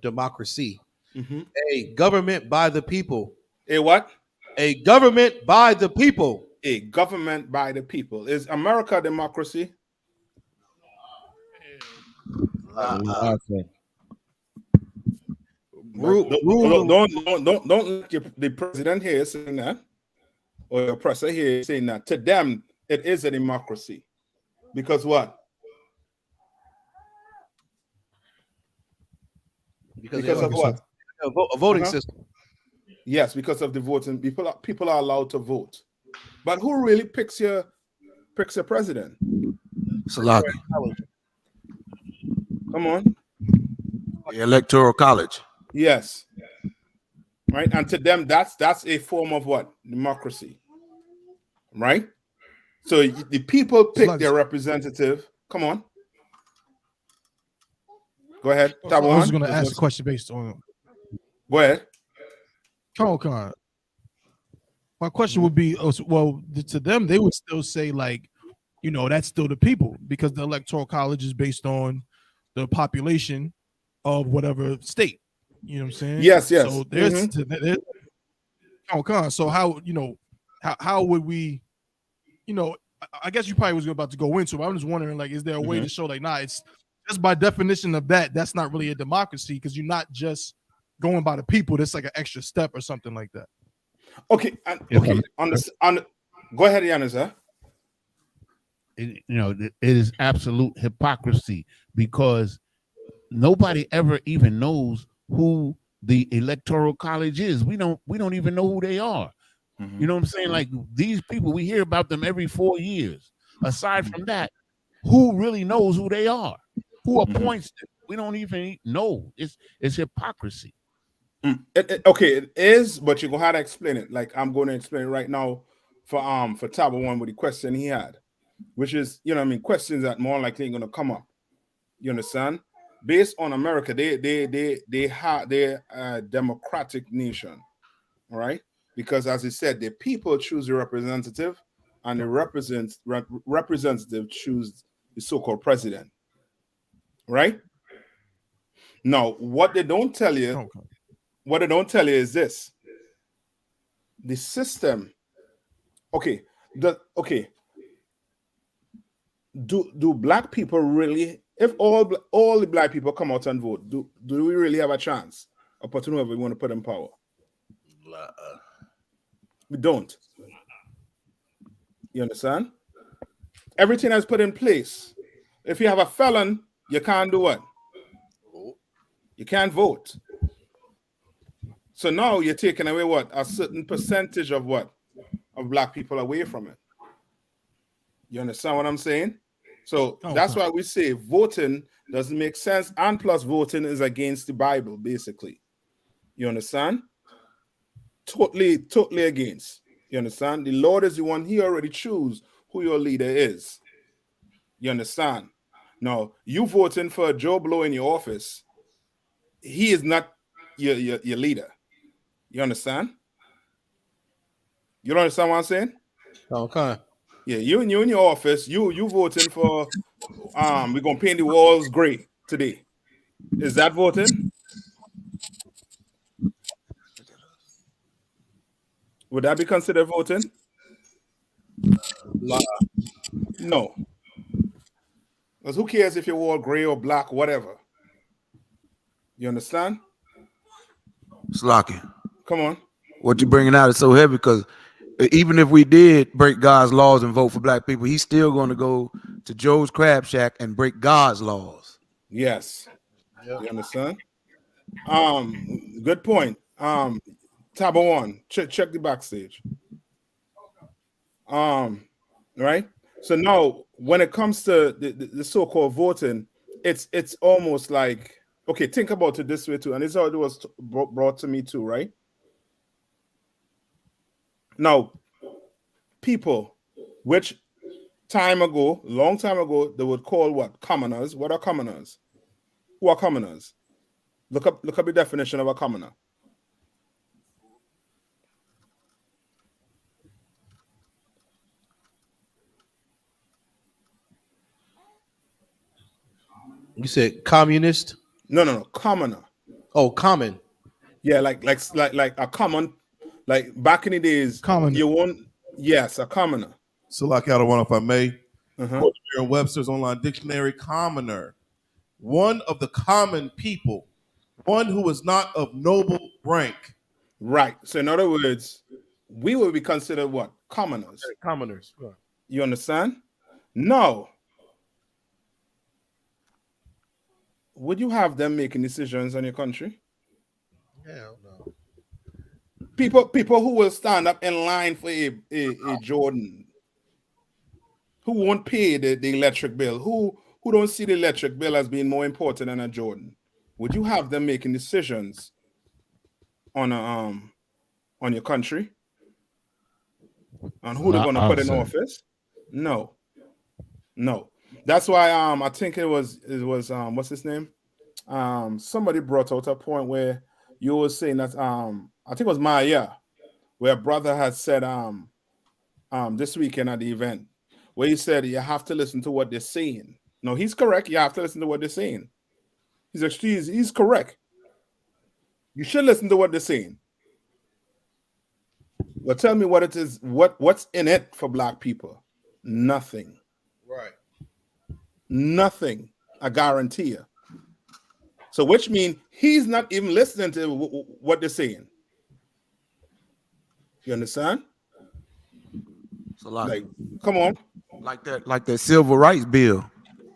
S11: democracy.
S9: Mm-hmm.
S11: A government by the people.
S9: A what?
S11: A government by the people.
S9: A government by the people. Is America a democracy? Don't let the president here saying that, or your oppressor here saying that. To them, it is a democracy. Because what? Because of what?
S11: A voting system.
S9: Yes, because of the voting. People are allowed to vote. But who really picks your president?
S8: Salaki.
S9: Come on.
S8: The Electoral College.
S9: Yes. Right. And to them, that's a form of what? Democracy. Right? So the people pick their representative. Come on. Go ahead.
S2: I was going to ask a question based on.
S9: Go ahead.
S2: Con. My question would be, well, to them, they would still say, like, you know, that's still the people, because the Electoral College is based on the population of whatever state. You know what I'm saying?
S9: Yes.
S2: So there's so how, you know, how would we, you know, I guess you probably was about to go into, but I'm just wondering, like, is there a way to show, like, nah, it's just by definition of that's not really a democracy, because you're not just going by the people. That's like an extra step or something like that.
S9: Okay. Okay. Go ahead, Yannis.
S4: You know, it is absolute hypocrisy, because nobody ever even knows who the Electoral College is. We don't even know who they are. You know what I'm saying? Like, these people, we hear about them every 4 years. Aside from that, who really knows who they are? Who appoints them? We don't even know. It's hypocrisy.
S9: Okay, it is, but you're gonna have to explain it. Like, I'm going to explain it right now for Taba One with the question he had, which is, you know what I mean, questions that more likely ain't gonna come up. You understand? Based on America, they're a democratic nation, all right? Because as he said, the people choose the representative, and the representative choose the so-called president, right? Now, what they don't tell you is this: the system. Okay, do black people really? If all the black people come out and vote, do we really have a chance of putting whoever we want to put in power? We don't. You understand? Everything is put in place. If you have a felon, you can't do what? You can't vote. So now you're taking away what? A certain percentage of what? Of black people away from it. You understand what I'm saying? So that's why we say voting doesn't make sense, and plus voting is against the Bible, basically. You understand? Totally against. You understand? The Lord is the one, he already choose who your leader is. You understand? Now, you voting for Joe Blow in your office, he is not your leader. You understand? You don't understand what I'm saying?
S11: Okay.
S9: Yeah, you in your office, you voting for we're gonna paint the walls gray today. Is that voting? Would that be considered voting? No. Because who cares if you wore gray or black, whatever? You understand?
S8: Slocky.
S9: Come on.
S8: What you bringing out is so heavy because even if we did break God's laws and vote for black people, he's still going to go to Joe's Crab Shack and break God's laws.
S9: Yes. You understand? Good point. Tabo one, check the backstage. Right. So now, when it comes to the so-called voting, it's almost like, okay, think about it this way too, and this is how it was brought to me too, right? Now, people, which long time ago, they would call what? Commoners. What are commoners? Who are commoners? Look up the definition of a commoner.
S11: You said communist?
S9: No, commoner.
S11: Oh, common.
S9: Yeah, like a common, like back in the days,
S2: Common.
S9: you won't. Yes, a commoner.
S3: So, like out of one, if I may,
S9: Uh-huh.
S3: Webster's online dictionary, commoner, one of the common people, one who is not of noble rank.
S9: Right. So, in other words, we will be considered what? Commoners.
S3: Commoners.
S9: You understand? No. Would you have them making decisions on your country?
S11: Hell no.
S9: People who will stand up in line for a Jordan, who won't pay the electric bill, who don't see the electric bill as being more important than a Jordan. Would you have them making decisions on your country? On who they're gonna put in office? No. That's why I think it was what's his name? Somebody brought out a point where you were saying that I think it was Maya, where a brother had said this weekend at the event, where he said you have to listen to what they're saying. No, he's correct. You have to listen to what they're saying. He's correct. You should listen to what they're saying. But tell me what it is, what's in it for black people? Nothing.
S11: Right.
S9: Nothing. I guarantee you. So which means he's not even listening to what they're saying. You understand?
S8: So
S9: like, come on.
S8: Like that civil rights bill.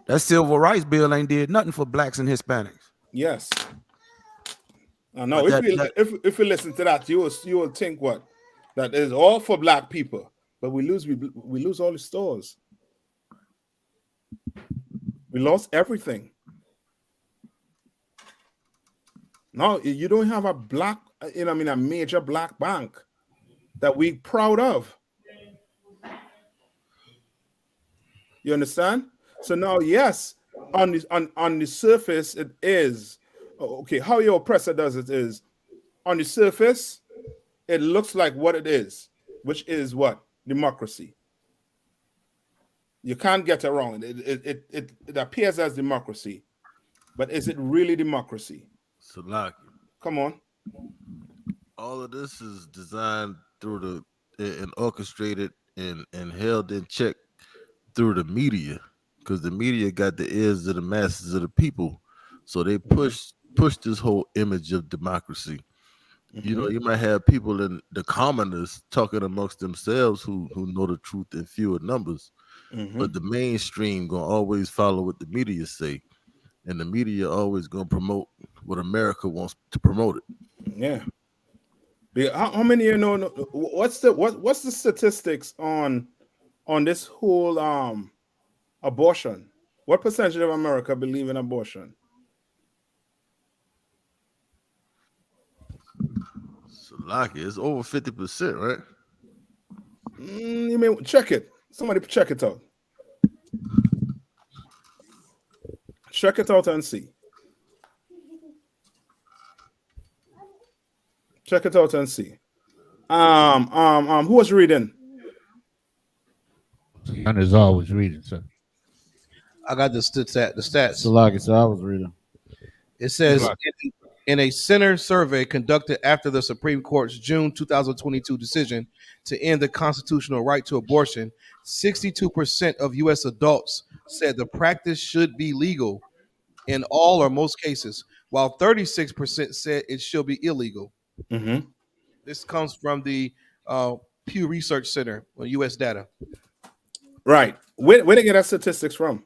S8: That civil rights bill ain't did nothing for blacks and Hispanics.
S9: Yes. I know. If you listen to that, you will think what? That is all for black people. But we lose all the stores. We lost everything. No, you don't have a a major black bank that we proud of. You understand? So now, yes, on the surface, it is okay. How your oppressor does it is on the surface, it looks like what it is, which is what? Democracy. You can't get it wrong. It appears as democracy, but is it really democracy?
S7: Salaki.
S9: Come on.
S7: All of this is designed through and orchestrated and held in check through the media, because the media got the ears of the masses of the people, so they push this whole image of democracy. You know, you might have people in the commoners talking amongst themselves who know the truth in fewer numbers, but the mainstream gonna always follow what the media say, and the media always gonna promote what America wants to promote it.
S9: Yeah. How many what's the statistics on on this whole abortion? What percentage of America believe in abortion?
S7: Salaki, it's over 50%, right?
S9: You may check it. Somebody check it out. Check it out and see. Check it out and see. Who was reading?
S4: Is always reading, sir.
S11: I got the stats.
S10: Salaki, so I was reading.
S11: It says in a Center survey conducted after the Supreme Court's June 2022 decision to end the constitutional right to abortion, 62% of U.S. adults said the practice should be legal in all or most cases, while 36% said it should be illegal.
S9: Mm-hmm.
S11: This comes from the Pew Research Center on U.S. data.
S9: Right. Where they get that statistics from?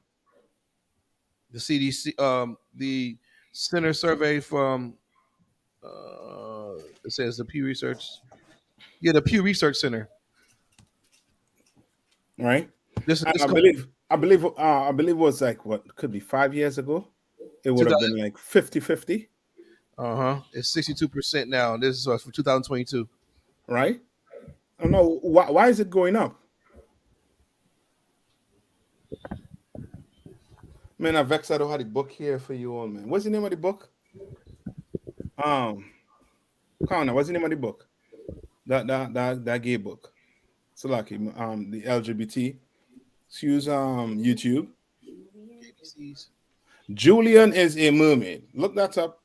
S11: The CDC, the Center survey from, it says the Pew Research. Yeah, the Pew Research Center.
S9: Right. I believe it was like what could be 5 years ago. It would have been like 50-50.
S11: It's 62% now. This is for 2022.
S9: Right. I don't know why is it going up? Man, I vexed. I don't have the book here for you all, man. What's the name of the book? Connor, what's the name of the book? That gay book. So lucky. The LGBT. Use YouTube. ABCs. Julian is a mermaid. Look that up.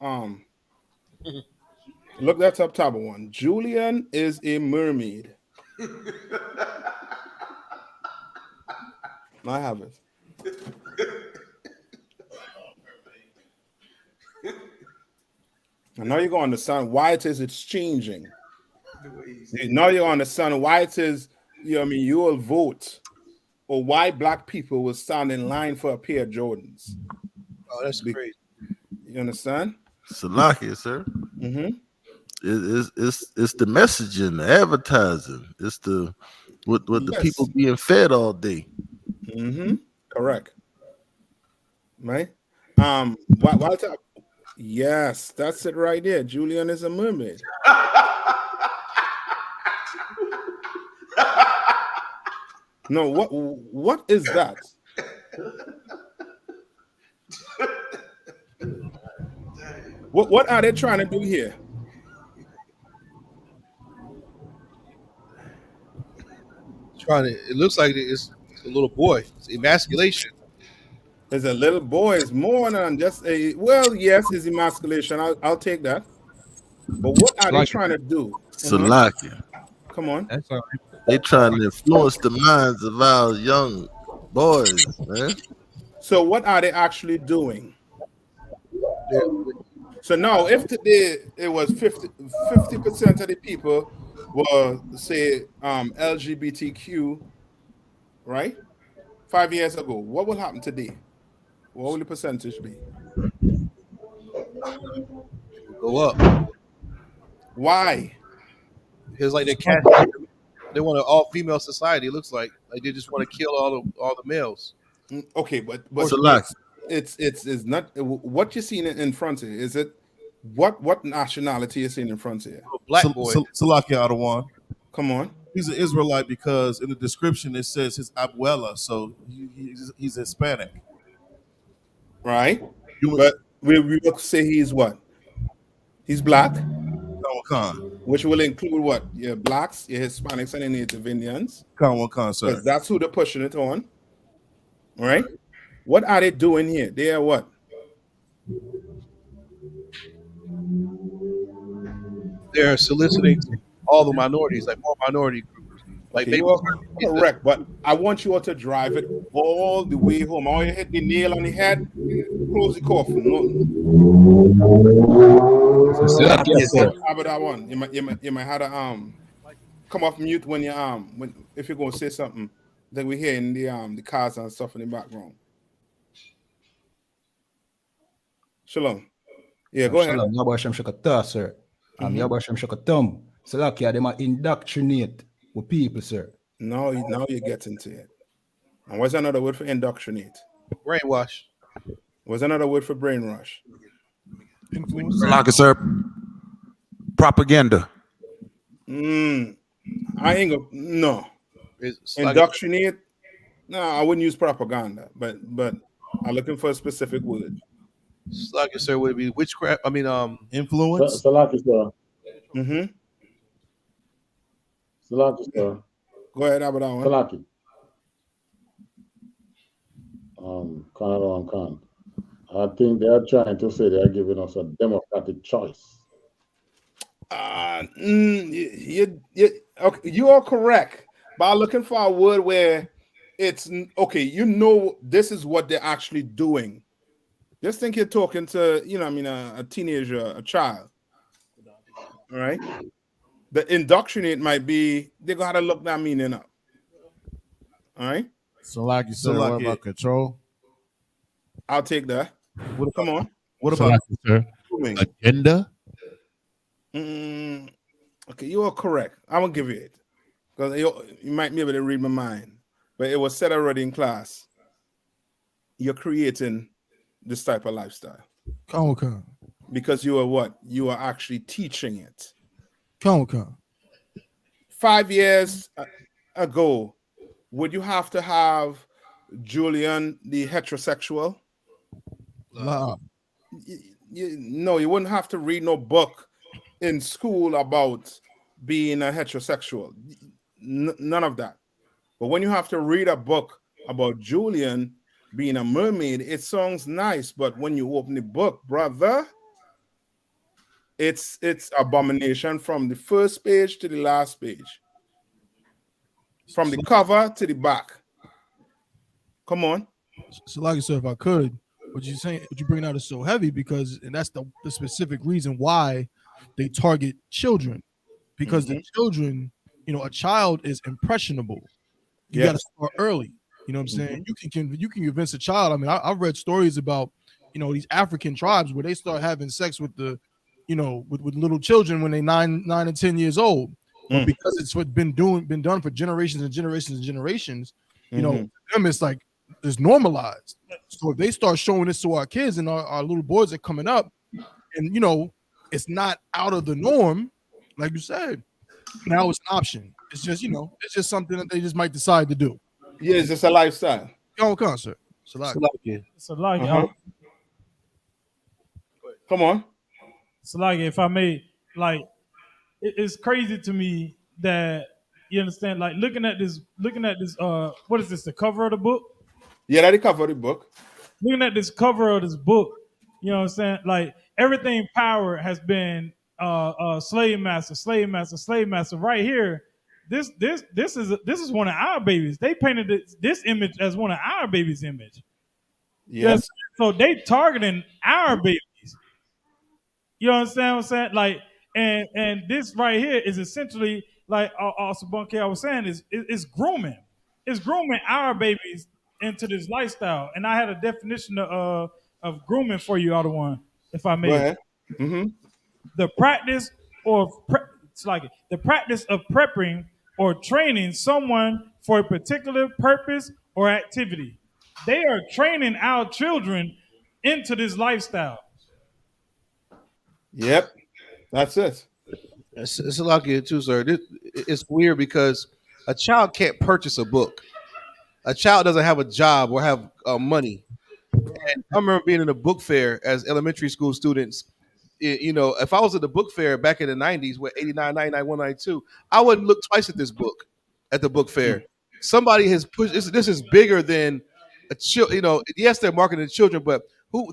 S9: Look that up, Taba One. Julian is a mermaid. I have it. And now you're going to understand why it is it's changing. Now you understand why it is, you will vote, or why black people will stand in line for a pair of Jordans.
S11: Oh, that's crazy.
S9: You understand?
S7: Salaki, sir.
S9: Mm-hmm.
S7: It's the messaging, the advertising. It's the what the people being fed all day.
S9: Mm-hmm. Correct. Right? Why yes, that's it right there. Julian is a mermaid. No, what is that? What are they trying to do here?
S11: It looks like it's a little boy. It's emasculation.
S9: There's a little boy. It's more than just a. Well, yes, it's emasculation. I'll take that. But what are they trying to do?
S7: Salaki.
S9: Come on.
S7: They trying to influence the minds of our young boys, man.
S9: So what are they actually doing? So now, if today it was 50% of the people were, say, LGBTQ, right? 5 years ago, what will happen today? What will the percentage be?
S11: Go up.
S9: Why?
S11: Because like they want an all-female society. It looks like they just want to kill all the males.
S9: Okay, but it's not what you're seeing in front of you. Is it what nationality you're seeing in front of you?
S3: Black boy. Salaki Adawan.
S9: Come on.
S3: He's an Israelite because in the description it says his abuela, so he's Hispanic.
S9: Right. But we will say he's what? He's black. Which will include what? Your blacks, your Hispanics, and your Native Indians.
S3: Sir.
S9: That's who they're pushing it on. All right. What are they doing here? They are what?
S11: They're soliciting all the minorities, like more minority groups. Like
S9: okay, correct, but I want you all to drive it all the way home. I want you to hit the nail on the head, close the coffin. That one. You might have to come off mute when you if you're gonna say something that we hear in the cars and stuff in the background. Shalom. Yeah, go ahead.
S12: Shalom. Yahweh Hashem Shekatah, sir. Yahweh Hashem Shekatum. Salakia, they might indoctrinate with people, sir.
S9: Now you're getting to it. And what's another word for indoctrinate?
S11: Brainwash.
S9: What's another word for brainwash?
S2: Influence.
S8: Like it, sir. Propaganda.
S9: I ain't gonna no.
S11: It's
S9: Indoctrinate. No, I wouldn't use propaganda, but I'm looking for a specific word.
S11: like sir, would it be witchcraft? I mean,
S2: Influence.
S12: Salaki, sir.
S9: Mm-hmm.
S12: Salaki, sir.
S9: Go ahead, about that one.
S12: Salaki. Canada and Khan. I think they are trying to say they are giving us a democratic choice.
S9: Okay, you are correct, but I'm looking for a word where it's okay. You know, this is what they're actually doing. Just think you're talking to, a teenager, a child. All right. The indoctrinate might be they gotta look that meaning up. All right.
S10: Salaki, sir. What about control?
S9: I'll take that. Come on.
S4: What about sir? Agenda?
S9: Okay, you are correct. I'm gonna give you it because you might be able to read my mind, but it was said already in class. You're creating this type of lifestyle.
S2: Okay.
S9: Because you are what? You are actually teaching it.
S2: Okay.
S9: 5 years ago, would you have to have Julian the heterosexual?
S2: Nah.
S9: No, you wouldn't have to read no book in school about being a heterosexual. None of that. But when you have to read a book about Julian being a mermaid, it sounds nice. But when you open the book, brother, it's abomination from the first page to the last page. From the cover to the back. Come on.
S2: So like I said, if I could, what you bring out is so heavy because, and that's the specific reason why they target children, because the children, a child is impressionable. You got to start early. You know what I'm saying? You can convince a child. I mean, I've read stories about, these African tribes where they start having sex with the, with little children when they're 9 and 10 years old. But because it's been done for generations and generations and generations, them it's like it's normalized. So if they start showing this to our kids and our little boys that are coming up, and it's not out of the norm, like you said, now it's an option. It's just it's just something that they just might decide to do.
S9: Yeah, it's just a lifestyle.
S2: Go concert. It's
S6: a like
S9: Come on.
S6: So like if I may, like it's crazy to me that you understand, like looking at this what is this, the cover of the book?
S9: Yeah, that the cover of the book.
S6: Looking at this cover of this book, you know what I'm saying? Like everything power has been slave master. Right here, this is one of our babies. They painted this image as one of our babies' image.
S9: Yes.
S6: So they targeting our babies. You understand what I'm saying? Like, and this right here is essentially like I was saying is grooming. It's grooming our babies into this lifestyle. And I had a definition of grooming for you, other one, if I may.
S9: Go ahead.
S6: The practice the practice of prepping or training someone for a particular purpose or activity. They are training our children into this lifestyle.
S9: Yep, that's it.
S11: It's a lot here too, sir. It's weird because a child can't purchase a book. A child doesn't have a job or have money. And I remember being in a book fair as elementary school students. If I was at the book fair back in the 90s, where 89, 99, 192, I wouldn't look twice at this book at the book fair. Somebody has pushed this is bigger than a child. Yes, they're marketing to children, but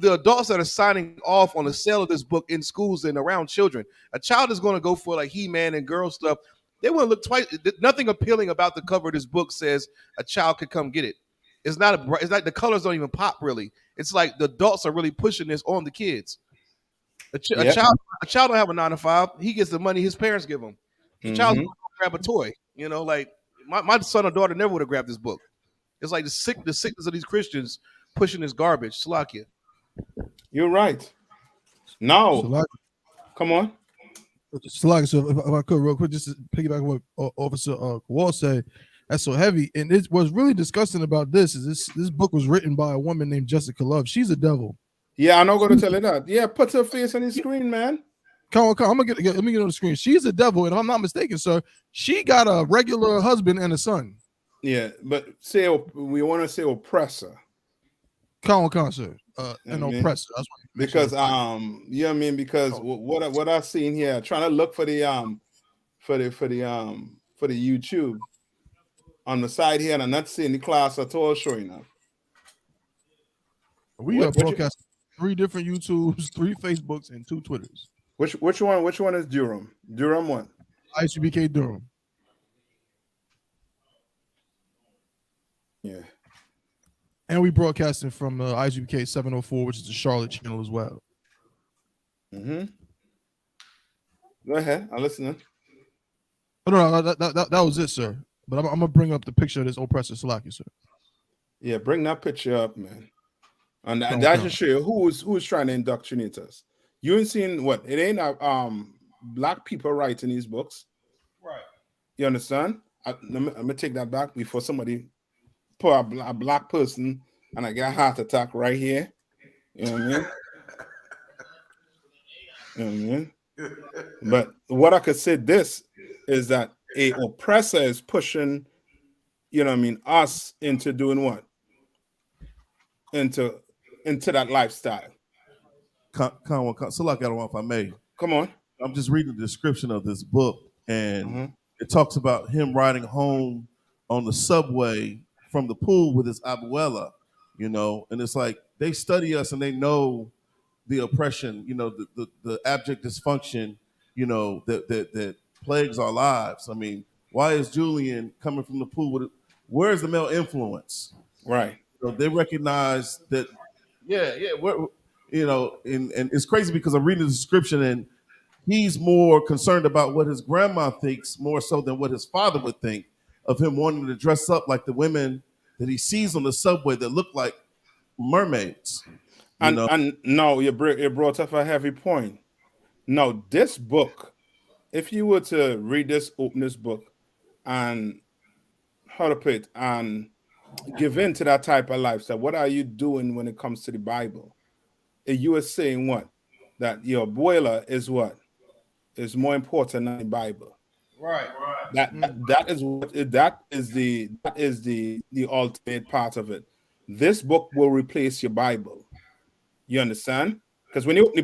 S11: the adults that are signing off on the sale of this book in schools and around children. A child is going to go for like He-Man and girl stuff. They wouldn't look twice. Nothing appealing about the cover of this book says a child could come get it. It's like the colors don't even pop really. It's like the adults are really pushing this on the kids. A child don't have a 9 to 5. He gets the money his parents give him. The child's going to grab a toy. Like my son or daughter never would have grabbed this book. It's like the sickness of these Christians pushing this garbage. Salakia.
S9: You're right. Now, come on.
S2: So if I could real quick, just to piggyback on what Officer Wall said, That's so heavy. And it what's really disgusting about this is this book was written by a woman named Jessica Love. She's a devil.
S9: Yeah, I'm not going to tell you that. Yeah, put her face on the screen, man.
S2: Come on, I'm gonna let me get on the screen. She's a devil, and if I'm not mistaken, sir, she got a regular husband and a son.
S9: Yeah, but we want to say oppressor.
S2: Come on, sir. An oppressor. That's what
S9: because you know what I mean? Because what I've seen here, trying to look for the YouTube on the side here, and I'm not seeing the class at all showing up.
S2: We are broadcasting 3 different YouTubes, 3 Facebooks, and 2 Twitters.
S9: Which one is Durham? Durham one?
S2: I.S.U.P.K. Durham.
S9: Yeah.
S2: And we broadcasting from I.S.U.P.K. 704, which is the Charlotte channel as well.
S9: Mm-hmm. Go ahead. I'm listening.
S2: Oh, no, that was it, sir. But I'm going to bring up the picture of this oppressor Salaki, sir.
S9: Yeah, bring that picture up, man. And that should show you who's trying to indoctrinate us. You ain't seen what? It ain't black people writing these books.
S6: Right.
S9: You understand? I'm gonna take that back before somebody put a black person and I get a heart attack right here. You know what I mean? You know what I mean? But what I could say this is that a oppressor is pushing, you know what I mean, us into doing what? Into that lifestyle.
S3: So like I don't know if I may.
S9: Come on.
S3: I'm just reading the description of this book, and it talks about him riding home on the subway from the pool with his abuela, you know, and it's like they study us and they know the oppression, you know, the abject dysfunction, you know, that plagues our lives. I mean, why is Julian coming from the pool with it? Where's the male influence?
S9: Right.
S3: So they recognize that, you know, and it's crazy because I'm reading the description and he's more concerned about what his grandma thinks more so than what his father would think of him wanting to dress up like the women that he sees on the subway that look like mermaids.
S9: And no, you brought up a heavy point. Now, this book, if you were to open this book and how to put it, and give in to that type of lifestyle, what are you doing when it comes to the Bible? You are saying what? That your boiler is what? Is more important than the Bible.
S6: Right.
S9: That is the ultimate part of it. This book will replace your Bible. You understand? Because when you open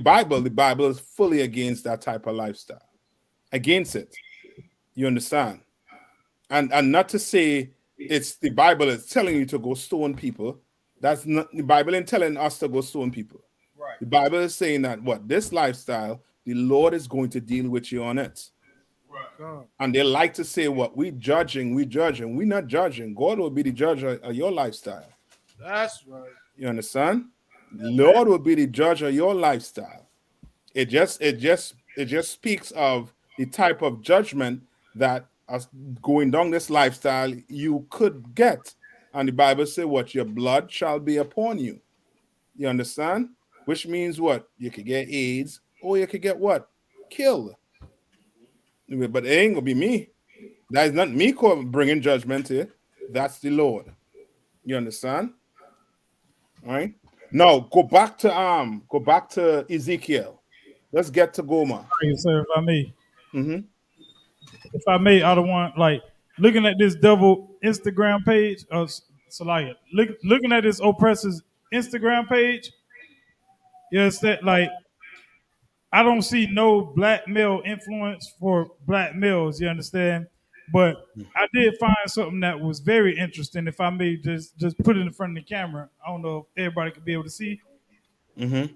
S9: the Bible is fully against that type of lifestyle. Against it. You understand? And not to say it's the Bible is telling you to go stone people. That's not the Bible ain't telling us to go stone people.
S6: Right.
S9: The Bible is saying that this lifestyle, the Lord is going to deal with you on it.
S6: Right.
S9: And they like to say, we judging. We're not judging. God will be the judge of your lifestyle.
S6: That's right.
S9: You understand? Lord will be the judge of your lifestyle. It just speaks of the type of judgment that as going down this lifestyle you could get. And the Bible says what? Your blood shall be upon you. You understand? Which means what? You could get AIDS or you could get what? Killed. But it ain't gonna be me. That is not me bringing judgment here. That's the Lord. You understand? All right. Now go back to Ezekiel. Let's get to Gomer.
S6: Sir, if I may.
S9: Mm-hmm.
S6: If I may, I don't want like looking at this double Instagram page. Looking at this oppressor's Instagram page. You understand? Like, I don't see no black male influence for black males. You understand? But I did find something that was very interesting. If I may just put it in front of the camera. I don't know if everybody could be able to see.
S9: Mm-hmm.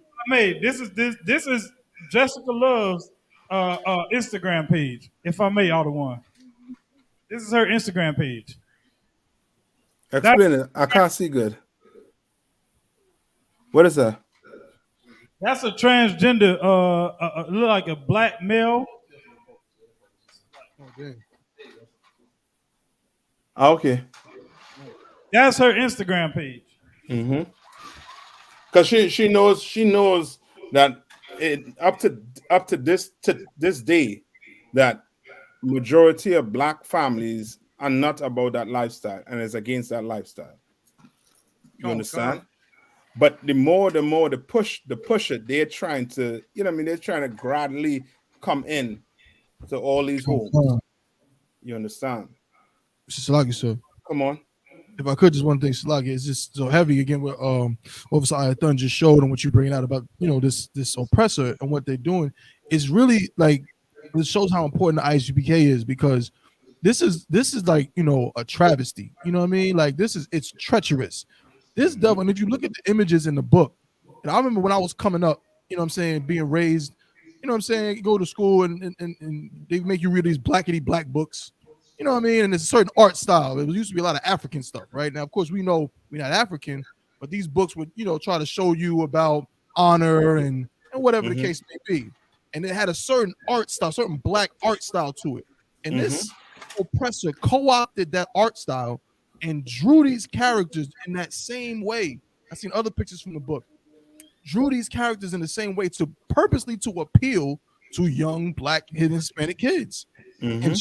S6: This is Jessica Love's Instagram page. If I may, all the one. This is her Instagram page.
S9: Explain it. I can't see good. What is that?
S6: That's a transgender, look like a black male.
S9: Okay.
S6: That's her Instagram page.
S9: Mm-hmm. Because she knows that up to this day that majority of black families are not about that lifestyle and is against that lifestyle. You understand? But the more they push it, they're trying to, they're trying to gradually come in to all these homes. You understand?
S2: Salaki, sir.
S9: Come on.
S2: If I could, just one thing, Salaki, is just so heavy again with Officer Ayathan just showed and what you're bringing out about this oppressor and what they're doing is really like it shows how important the I.S.U.P.K is, because this is like a travesty. You know what I mean? Like it's treacherous. This devil, and if you look at the images in the book, and I remember when I was coming up, being raised, you go to school and they make you read these blackety black books. You know what I mean? And it's a certain art style. It used to be a lot of African stuff, right? Now, of course, we know we're not African, but these books would, try to show you about honor and whatever the case may be. And it had a certain art style, certain black art style to it. And this oppressor co-opted that art style and drew these characters in that same way. I've seen other pictures from the book. Drew these characters in the same way to purposely to appeal to young black and Hispanic kids. And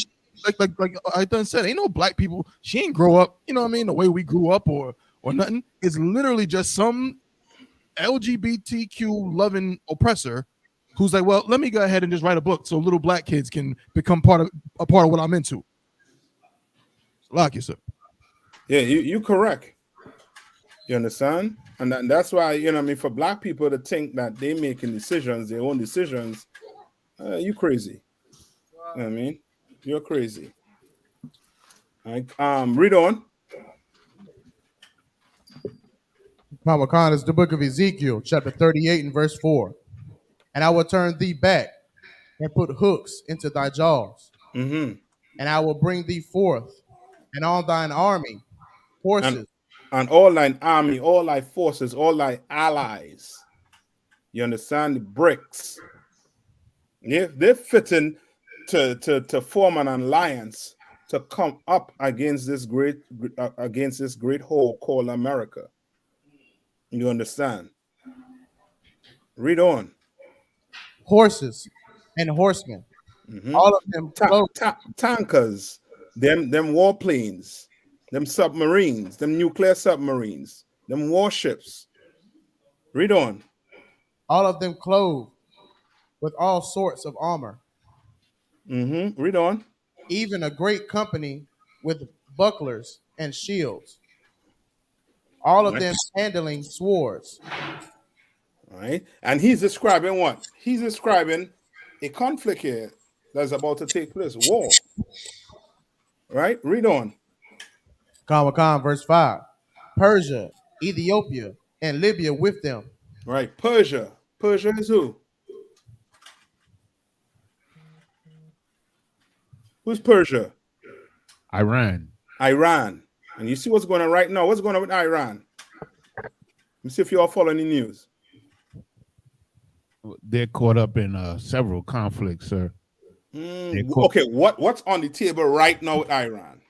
S2: like I done said, ain't no black people. She ain't grow up, the way we grew up or nothing. It's literally just some LGBTQ loving oppressor who's like, well, let me go ahead and just write a book so little black kids can become part of what I'm into. Like you said.
S9: Yeah, you correct. You understand? And that's why, for black people to think that they making decisions, their own decisions, you crazy. You know what I mean? You're crazy. All right. Read on.
S10: Mama Khan is the book of Ezekiel, chapter 38 and verse 4. And I will turn thee back and put hooks into thy jaws. And I will bring thee forth, and all thine army, horses.
S9: And all thine army, all thy forces, all thy allies. You understand? The bricks. Yeah, they're fitting to form an alliance to come up against this great whole called America. You understand? Read on.
S10: Horses and horsemen. All of them
S9: tankers, them warplanes, them submarines, them nuclear submarines, them warships. Read on.
S10: All of them clothed with all sorts of armor.
S9: Read on.
S10: Even a great company with bucklers and shields. All of them handling swords.
S9: All right. And he's describing what? He's describing a conflict here that's about to take place. War. Right? Read on.
S10: Khan, verse 5. Persia, Ethiopia, and Libya with them.
S9: Right. Persia. Persia is who? Who's Persia?
S4: Iran.
S9: Iran. And you see what's going on right now. What's going on with Iran? Let me see if you all following the news.
S4: They're caught up in several conflicts, sir.
S9: Okay, what's on the table right now with Iran?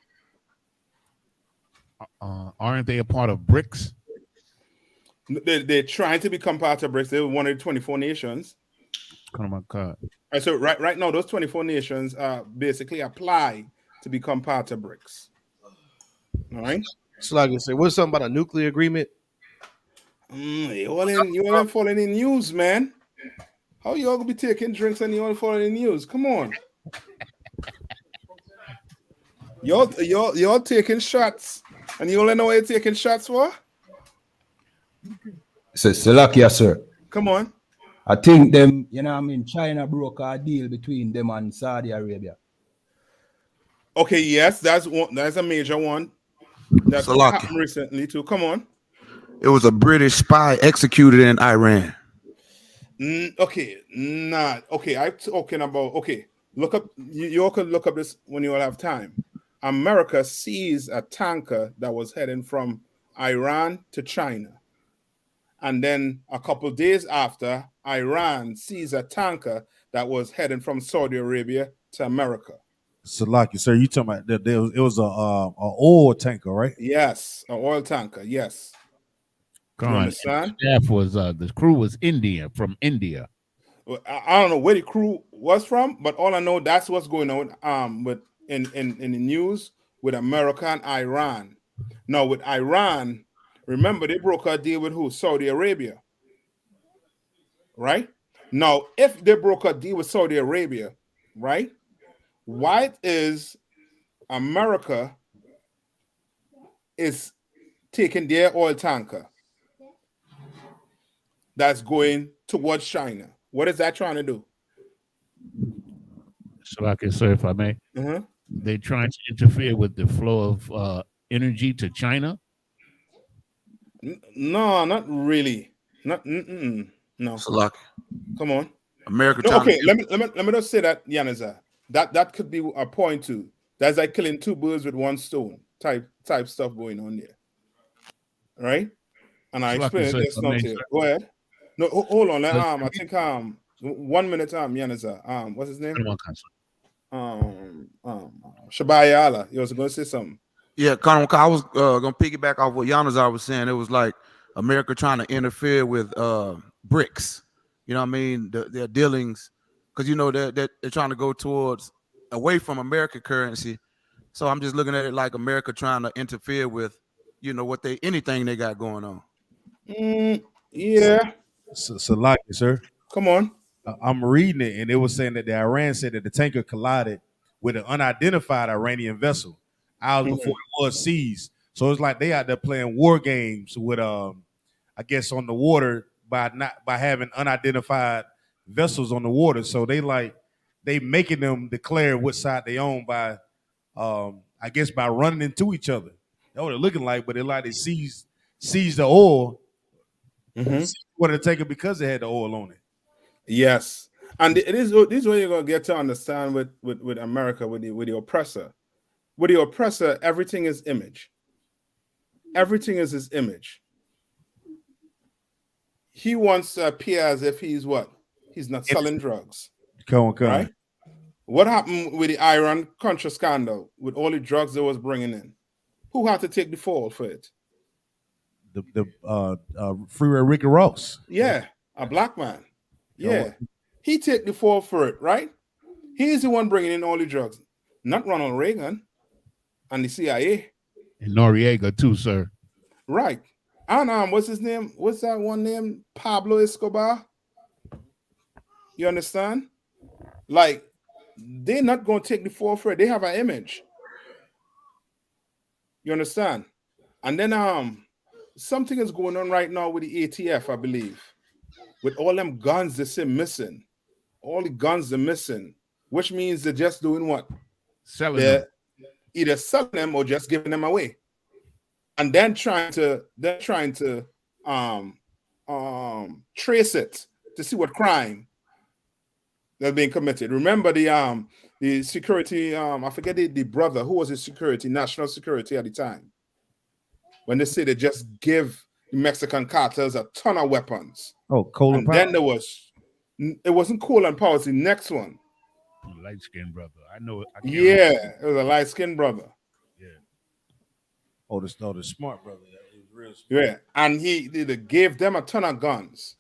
S4: Aren't they a part of BRICS?
S9: They're trying to become part of BRICS. They're one of the 24 nations.
S4: Oh my God.
S9: And so right now, those 24 nations basically apply to become part of BRICS. All right.
S11: So like I said, what's something about a nuclear agreement?
S9: You all following the news, man. How you all gonna be taking drinks and you all following the news? Come on. Y'all taking shots, and you only know what you're taking shots for?
S13: Salakia, sir.
S9: Come on.
S13: I think them, China broke a deal between them and Saudi Arabia.
S9: Okay, yes, that's a major one. That's happened recently too. Come on.
S8: It was a British spy executed in Iran.
S9: Okay, I'm talking about. Okay, look up. You all can look up this when you all have time. America seized a tanker that was heading from Iran to China, and then a couple days after, Iran seized a tanker that was heading from Saudi Arabia to America.
S6: Salaki, sir, you talking about that? It was a oil tanker, right?
S9: Yes, an oil tanker. Yes.
S4: You understand? The crew was from India.
S9: Well, I don't know where the crew was from, but all I know that's what's going on. But in the news with America and Iran. Now, with Iran, remember they broke a deal with who? Saudi Arabia. Right? Now, if they broke a deal with Saudi Arabia, right? Why is America is taking their oil tanker that's going towards China? What is that trying to do?
S4: So I can say, if I may, they're trying to interfere with the flow of energy to China.
S9: No, not really. Not no. Come on,
S8: America.
S9: No, okay, let me just say that, Yanaza. That could be a point too. That's like killing two birds with one stone type stuff going on there, right? And I explained it just now to you. Go ahead. No, hold on. I think 1 minute. Yanaza. What's his name? Shabayala. You was going to say something.
S8: Yeah, Colin, I was gonna piggyback off what Yanazar was saying. It was like America trying to interfere with BRICS. You know what I mean? Their dealings, because you know they're trying to go towards away from American currency. So I'm just looking at it like America trying to interfere with, you know, anything they got going on.
S9: Yeah.
S14: Salaki, sir.
S9: Come on.
S14: I'm reading it, and it was saying that the Iran said that the tanker collided with an unidentified Iranian vessel hours before it was seized. So it's like they out there playing war games with, I guess, on the water by having unidentified vessels on the water. So they making them declare what side they own by, I guess, by running into each other. That's what they're looking like, but they seized the oil. What it taken because they had the oil on it.
S9: Yes, and this is what you're gonna get to understand with America, with the oppressor. With the oppressor, everything is image. Everything is his image. He wants to appear as if he's what? He's not selling drugs. Right? What happened with the Iran-Contra scandal, with all the drugs they was bringing in? Who had to take the fall for it?
S14: The Freeway Ricky Ross.
S9: Yeah, a black man. Yeah, he take the fall for it, right? He's the one bringing in all the drugs, not Ronald Reagan and the CIA.
S4: And Noriega too, sir.
S9: Right. And what's his name? What's that one name? Pablo Escobar. You understand? Like, they're not going to take the fall for it. They have an image. You understand? And then something is going on right now with the ATF, I believe. With all them guns they say missing. All the guns are missing, which means they're just doing what?
S4: Selling them.
S9: Either selling them or just giving them away. And then trying to trace it to see what crime that's being committed. Remember the security, I forget the brother who was his security, national security at the time. When they say they just give the Mexican cartels a ton of weapons.
S14: Oh, Colin Powell.
S9: Then it wasn't Colin Powell, it's the next one.
S4: Light skinned brother. I know it.
S9: It was a light skinned brother.
S14: Yeah. Oh, the smart brother. He was real smart.
S9: Yeah, and he gave them a ton of guns.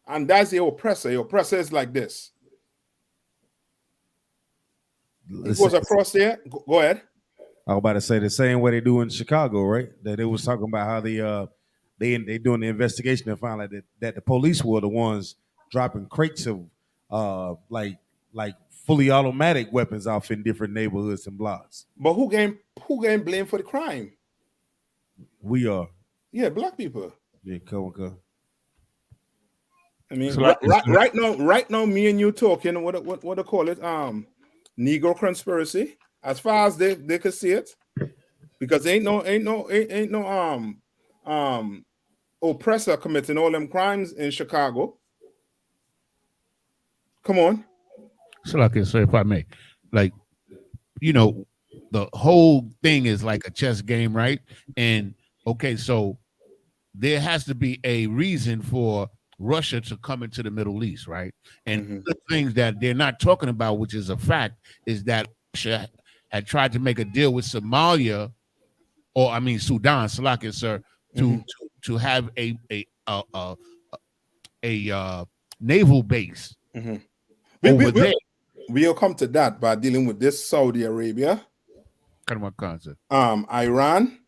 S9: And that's the oppressor. The oppressor is like this. It was across there. Go ahead.
S14: I was about to say the same way they do in Chicago, right? That they was talking about how they doing the investigation and found out that the police were the ones dropping crates of like fully automatic weapons off in different neighborhoods and blocks.
S9: But who getting blamed for the crime?
S14: We are.
S9: Yeah, black people.
S14: Yeah, come.
S9: I mean, so right now, me and you talking. What do call it? Negro conspiracy. As far as they could see it, because ain't no oppressor committing all them crimes in Chicago. Come on.
S4: So like I say, if I may, like, you know, the whole thing is like a chess game, right? And okay, so there has to be a reason for Russia to come into the Middle East, right? And the things that they're not talking about, which is a fact, is that Russia had tried to make a deal with Somalia, or I mean Sudan, Salakia, sir, to have a naval base over there.
S9: We'll come to that by dealing with this Saudi Arabia. Iran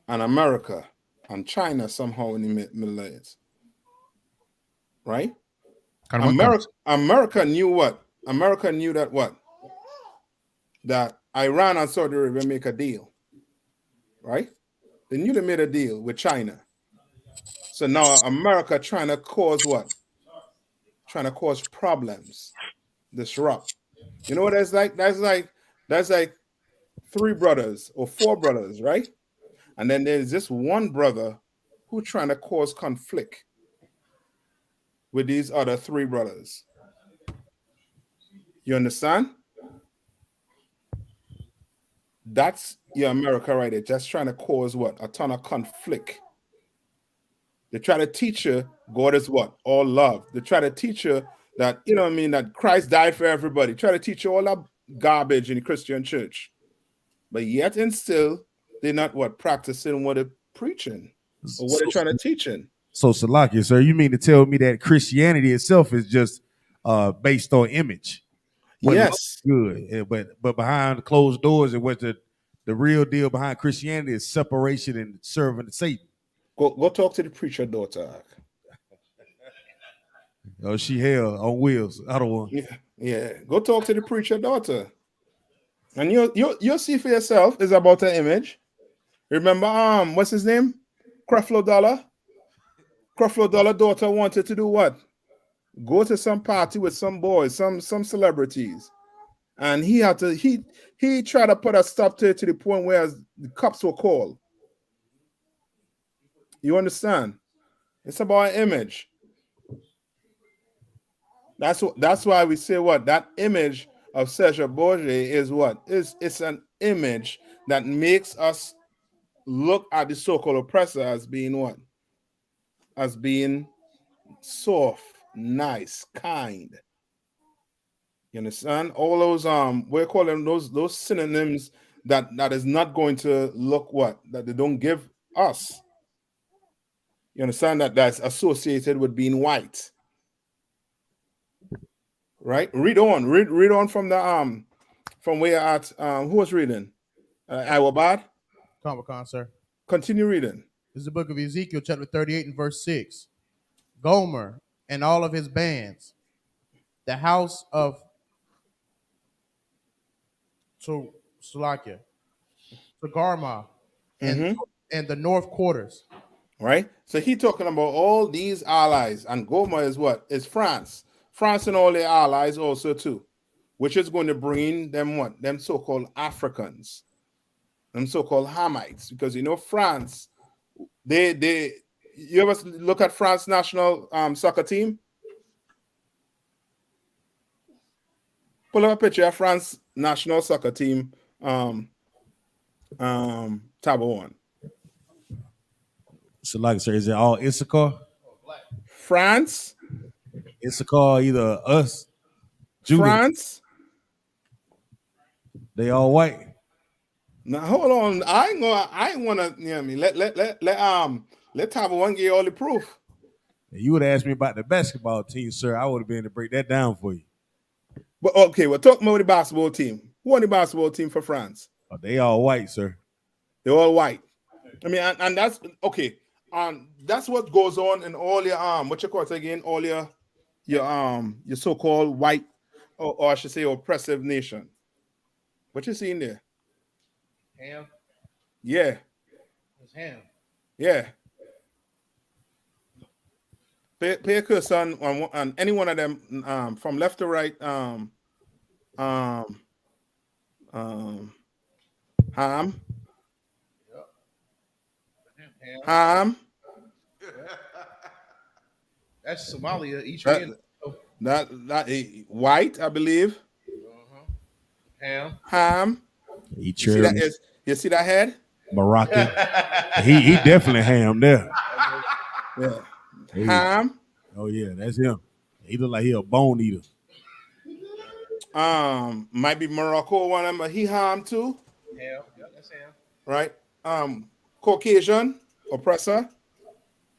S9: and America and China somehow in the Middle East. Right? America knew what? America knew that what? That Iran and Saudi Arabia make a deal. Right? They knew they made a deal with China. So now America trying to cause what? Trying to cause problems, disrupt. You know what that's like? That's like 3 brothers or 4 brothers, right? And then there's this one brother who trying to cause conflict with these other 3 brothers. You understand? That's your America right there, just trying to cause what? A ton of conflict. They try to teach you God is what? All love. They try to teach you that, you know what I mean, that Christ died for everybody. Try to teach you all that garbage in the Christian church. But yet and still, they're not what? Practicing what they're preaching or what they're trying to teach in.
S14: So Salakia, sir, you mean to tell me that Christianity itself is just based on image?
S9: Yes.
S14: Good. But behind closed doors, and what the real deal behind Christianity is separation and serving Satan.
S9: Go talk to the preacher daughter.
S14: Oh, she hell on wheels. I don't want.
S9: Yeah. Go talk to the preacher daughter. And you'll see for yourself it's about an image. Remember, what's his name? Creflo Dollar. Creflo Dollar daughter wanted to do what? Go to some party with some boys, some celebrities. And he had to, he tried to put a stop to it to the point where the cops were called. You understand? It's about an image. That's why we say what? That image of Serge Borge is what? It's an image that makes us look at the so-called oppressor as being what? As being soft, nice, kind. You understand? All those we're calling those synonyms that is not going to look what? That they don't give us. You understand that that's associated with being white. Right? Read on from the from where at who was reading? Iwabad?
S10: Comic-Con, sir.
S9: Continue reading.
S10: This is the book of Ezekiel, chapter 38 and verse 6. Gomer and all of his bands, the house of Salakia, Tagarma, and the north quarters.
S9: Right? So he talking about all these allies, and Gomer is what? Is France. France and all their allies also too, which is going to bring them what? Them so-called Africans, them so-called Hamites, because you know France, they you ever look at France national soccer team? Pull up a picture of France national soccer team tab 1.
S14: So like I said, is it all Issachar?
S9: France?
S14: Issachar, either us, Judah.
S9: France?
S14: They all white.
S9: Now hold on. I ain't wanna, you know what I mean. Let tab 1 give you all the proof.
S14: You would have asked me about the basketball team, sir. I would have been able to break that down for you.
S9: But okay, we're talking about the basketball team. Who on the basketball team for France?
S14: Oh, they all white, sir.
S9: They're all white. I mean, and that's okay. That's what goes on in all your what you call it again? All your so-called white, or I should say oppressive nation. What you seeing there?
S10: Ham.
S9: Yeah.
S10: It's ham.
S9: Yeah. Pay a curse on any one of them from left to right. Ham. Ham.
S10: That's Somalia. Each
S9: That white, I believe. Ham. You see that head?
S14: Moroccan. he definitely ham there.
S9: Yeah.
S14: Hey.
S9: Ham.
S14: Oh yeah, that's him. He look like he a bone eater.
S9: Might be Morocco one of them, but he ham too.
S10: Yeah, that's ham.
S9: Right? Caucasian, oppressor,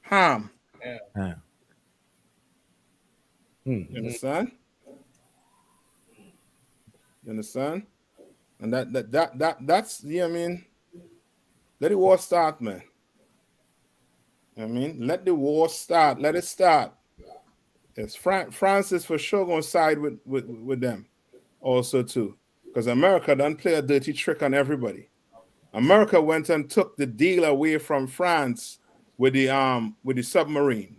S9: ham.
S10: Yeah.
S14: Ham.
S9: You understand? You understand? And that's I mean, let the war start, man. I mean, let the war start. Let it start. Yes, France is for sure gonna side with them, also too, because America done play a dirty trick on everybody. America went and took the deal away from France with the submarine.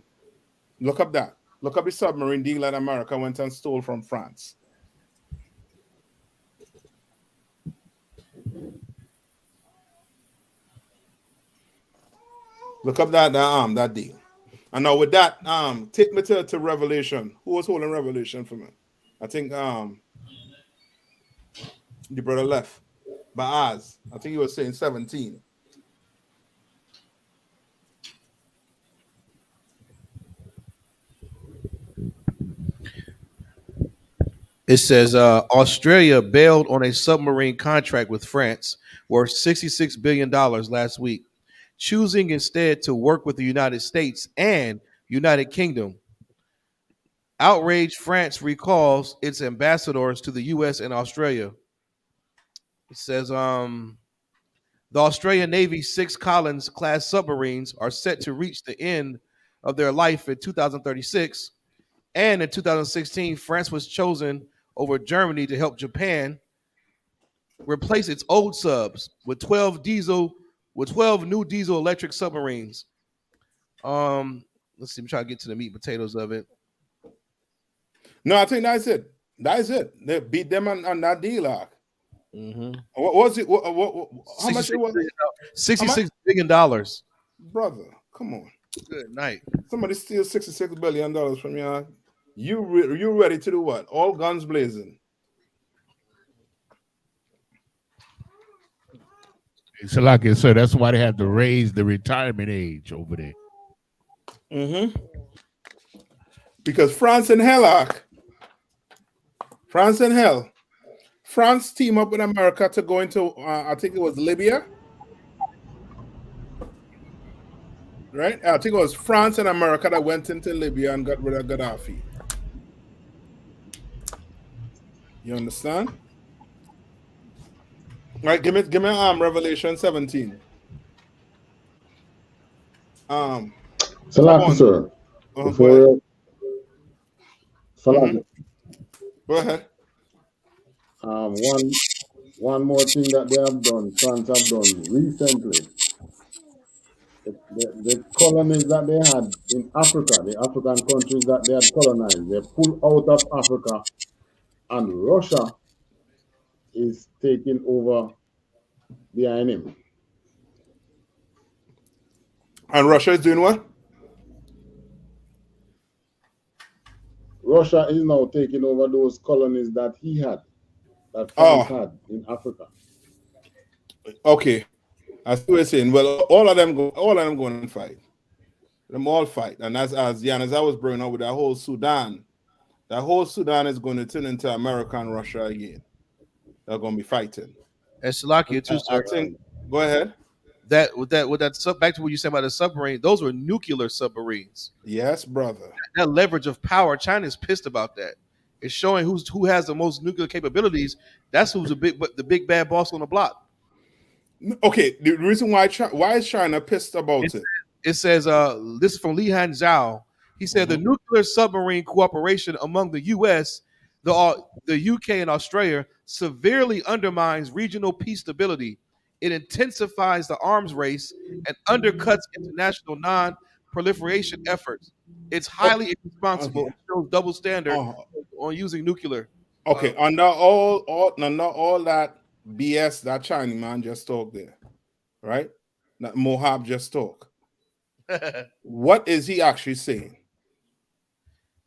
S9: Look up that. Look up the submarine deal that America went and stole from France. Look up that deal. And now with that, take me to Revelation. Who was holding Revelation for me? I think the brother left. Baaz. I think he was saying 17.
S11: It says Australia bailed on a submarine contract with France worth $66 billion last week, choosing instead to work with the United States and United Kingdom. Outraged France recalls its ambassadors to the U.S. and Australia. It says the Australian Navy's 6 Collins-class submarines are set to reach the end of their life in 2036. And in 2016, France was chosen over Germany to help Japan replace its old subs with 12 new diesel electric submarines. Let's see, I'm trying to get to the meat and potatoes of it.
S9: No, I think that's it. That's it. They beat them on that deal.
S11: Mm-hmm.
S9: What was it? How much it was?
S11: $66 billion.
S9: Brother, come on.
S11: Good night.
S9: Somebody steals $66 billion from you. You ready to do what? All guns blazing.
S4: It's like it, sir. That's why they have to raise the retirement age over there.
S9: Mm-hmm. Because France and hell, France team up with America to go into, I think it was Libya. Right? I think it was France and America that went into Libya and got rid of Gaddafi. You understand? Right, give me Revelation 17.
S12: Salaki, sir. Before Salaki.
S9: Go ahead.
S12: One more thing that they have done, France have done recently. The colonies that they had in Africa, the African countries that they had colonized, they pulled out of Africa, and Russia is taking over behind him.
S9: And Russia is doing what?
S12: Russia is now taking over those colonies that he had, that France had in Africa.
S9: Okay. I see what you're saying. Well, all of them going to fight. Them all fight. And as I was bringing up with that whole Sudan is going to turn into America and Russia again. They're going to be fighting.
S11: And Salakia too, sir.
S9: I think, go ahead.
S11: Back to what you said about the submarine, those were nuclear submarines.
S9: Yes, brother.
S11: That leverage of power, China's pissed about that. It's showing who has the most nuclear capabilities. That's who's the big bad boss on the block.
S9: Okay, the reason why is China pissed about it?
S11: It says this is from Lihan Zhao. He said the nuclear submarine cooperation among the U.S., the U.K. and Australia severely undermines regional peace stability. It intensifies the arms race and undercuts international non-proliferation efforts. It's highly irresponsible and shows double standard on using nuclear.
S9: Okay, under all that BS that Chinese man just talked there, right? That Mohab just talk. What is he actually saying?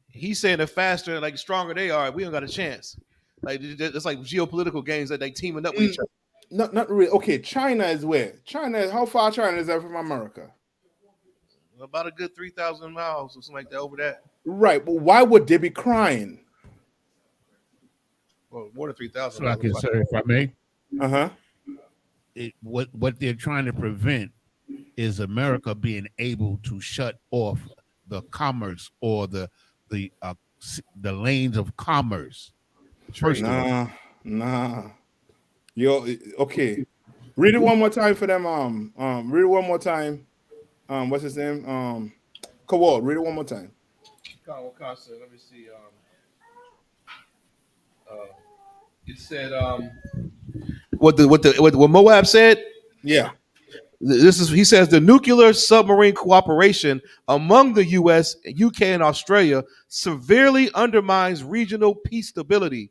S11: He's saying the faster, like stronger they are, we don't got a chance. Like it's like geopolitical games that they teaming up with each other.
S9: Not really. Okay, China is where? How far China is that from America?
S11: About a good 3,000 miles or something like that over that.
S9: Right, but why would they be crying?
S11: Well, more than 3,000.
S4: Sir, if I may.
S9: Uh-huh.
S4: What they're trying to prevent is America being able to shut off the commerce or the lanes of commerce.
S9: Nah. Yo, okay. Read it one more time for them. Read it one more time. What's his name? Kowal. Read it one more time.
S11: Let me see. It said what Moab said.
S9: Yeah.
S11: This is he says the nuclear submarine cooperation among the U.S., UK, and Australia severely undermines regional peace stability.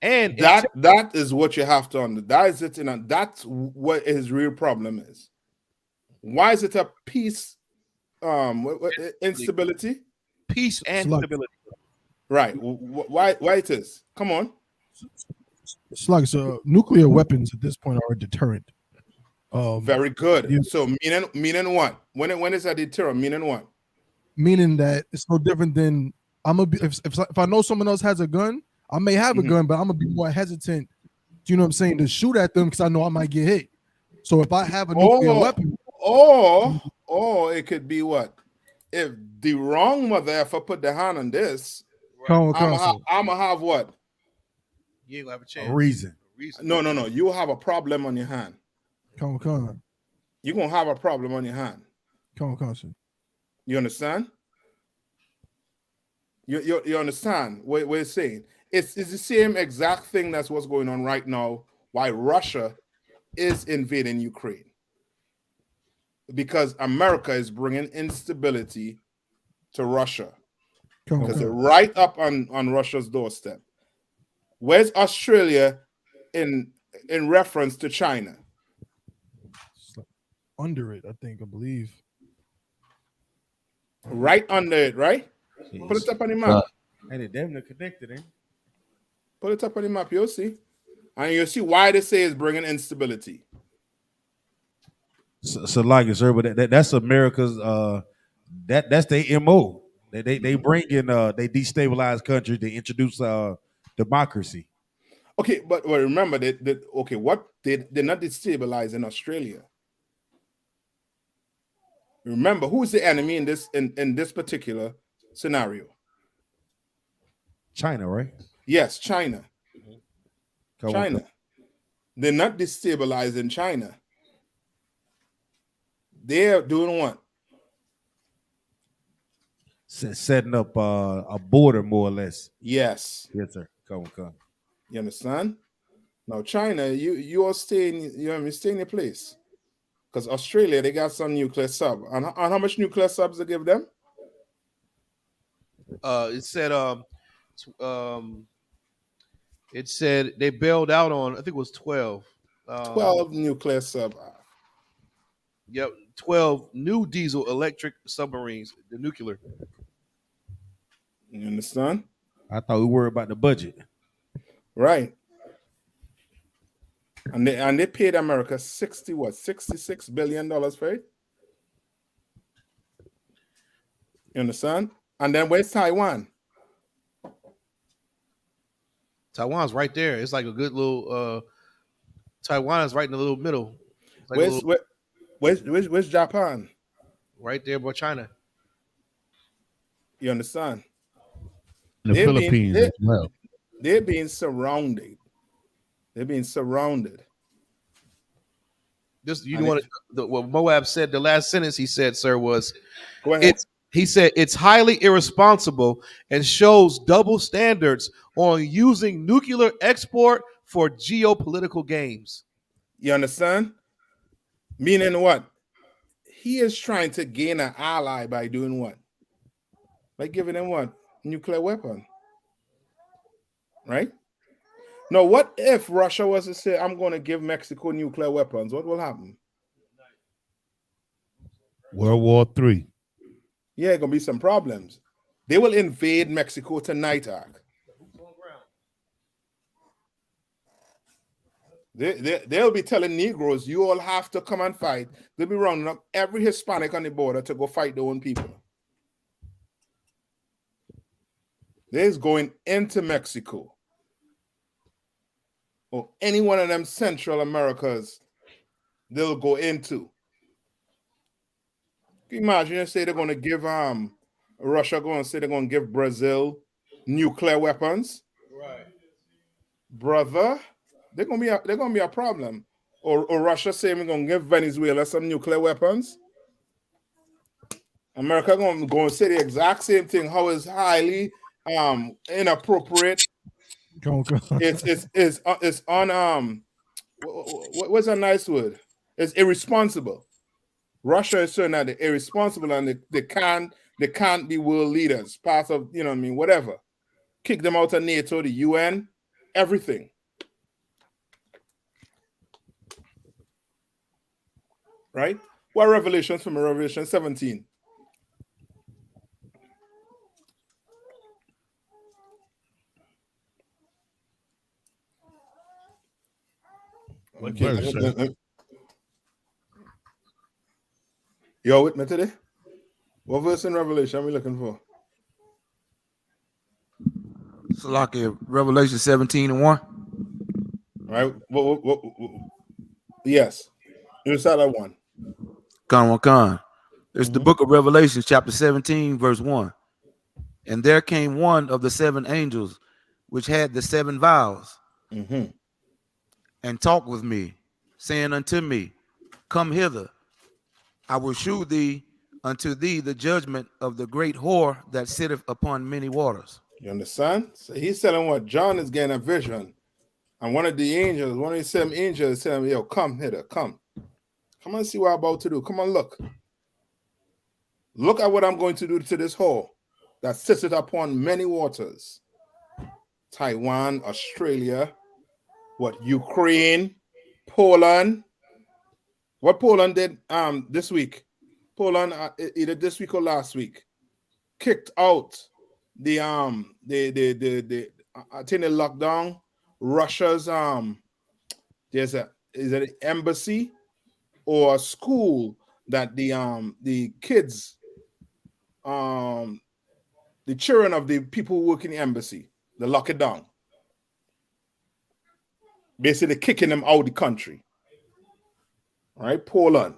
S11: And
S9: that is what you have to understand. That is it, and that's what his real problem is. Why is it a peace instability?
S11: Peace and stability.
S9: Right. Why it is? Come on.
S2: It's like nuclear weapons at this point are a deterrent.
S9: Very good. So meaning what? When is a deterrent? Meaning what?
S2: Meaning that it's no different than I'm gonna be if I know someone else has a gun, I may have a gun, but I'm gonna be more hesitant. You know what I'm saying? To shoot at them because I know I might get hit. So if I have a nuclear weapon,
S9: or it could be what? If the wrong mother ever put the hand on this, I'm gonna have what?
S11: You ain't gonna have a chance.
S14: A reason.
S9: No. You have a problem on your hand. You're gonna have a problem on your hand. You understand? You understand what we're saying? It's the same exact thing that's what's going on right now. Why Russia is invading Ukraine? Because America is bringing instability to Russia. Because they're right up on Russia's doorstep. Where's Australia in reference to China?
S2: Under it, I believe.
S9: Right under it, right?
S14: Jeez.
S9: Put it up on the map.
S14: And it damn near connected, eh?
S9: Put it up on the map, you'll see. And you'll see why they say it's bringing instability.
S14: So like, sir, but that's America's that's their MO. They bring in they destabilize countries, they introduce democracy.
S9: Okay, but remember what they're not destabilizing Australia. Remember, who's the enemy in this particular scenario?
S14: China, right?
S9: Yes, China. China. They're not destabilizing China. They're doing what?
S14: Setting up a border, more or less.
S9: Yes.
S14: Yes, sir. Come.
S9: You understand? Now, China, you are staying. You stay in your place. Because Australia, they got some nuclear sub. And how much nuclear subs they give them?
S11: It said they bailed out on, I think it was 12.
S9: 12 nuclear sub.
S11: Yep, 12 new diesel electric submarines, the nuclear.
S9: You understand?
S14: I thought we were about the budget.
S9: Right. And they paid America $66 billion for it. You understand? And then where's Taiwan?
S11: Taiwan's right there. It's like a good little Taiwan is right in the little middle. Like
S9: where's Japan?
S11: Right there by China.
S9: You understand?
S4: The Philippines as well.
S9: They're being surrounded. They're being surrounded.
S11: This, you know what Moab said, the last sentence he said, sir, was
S9: Go ahead.
S11: He said it's highly irresponsible and shows double standards on using nuclear export for geopolitical gains.
S9: You understand? Meaning what? He is trying to gain an ally by doing what? By giving them what? Nuclear weapon. Right? Now, what if Russia was to say, I'm going to give Mexico nuclear weapons? What will happen?
S4: World War III.
S9: Yeah, going to be some problems. They will invade Mexico tonight, They'll be telling Negroes, you all have to come and fight. They'll be rounding up every Hispanic on the border to go fight their own people. They're going into Mexico. Or any one of them Central Americas they'll go into. Can you imagine you say they're going to give Russia going to say they're going to give Brazil nuclear weapons?
S11: Right.
S9: Brother, they're gonna be a problem. Or Russia saying we're gonna give Venezuela some nuclear weapons. America gonna say the exact same thing. How is highly inappropriate. It's on what's a nice word? It's irresponsible. Russia is saying that they're irresponsible and they can't be world leaders, part of, you know what I mean, whatever. Kick them out of NATO, the UN, everything. Right? What revelations from Revelation 17?
S4: What
S9: Okay.
S4: verse?
S9: You're with me today? What verse in Revelation are we looking for?
S8: Salakia, Revelation 17:1.
S9: Right? Yes. You start at 1.
S8: Khan. It's the book of Revelation, chapter 17, verse 1. And there came one of the 7 angels which had the 7 vials, and talked with me, saying unto me, Come hither, I will shew thee unto thee the judgment of the great whore that sitteth upon many waters.
S9: You understand? So he's telling what John is getting a vision. And one of the 7 angels is telling him, yo, come hither, come. Come and see what I'm about to do. Come on, look. Look at what I'm going to do to this whore that sits upon many waters. Taiwan, Australia, Ukraine, Poland. What Poland did this week? Poland either this week or last week kicked out the I think they locked down Russia's is it an embassy or a school that the kids the children of the people who work in the embassy, they lock it down. Basically kicking them out of the country. Right? Poland.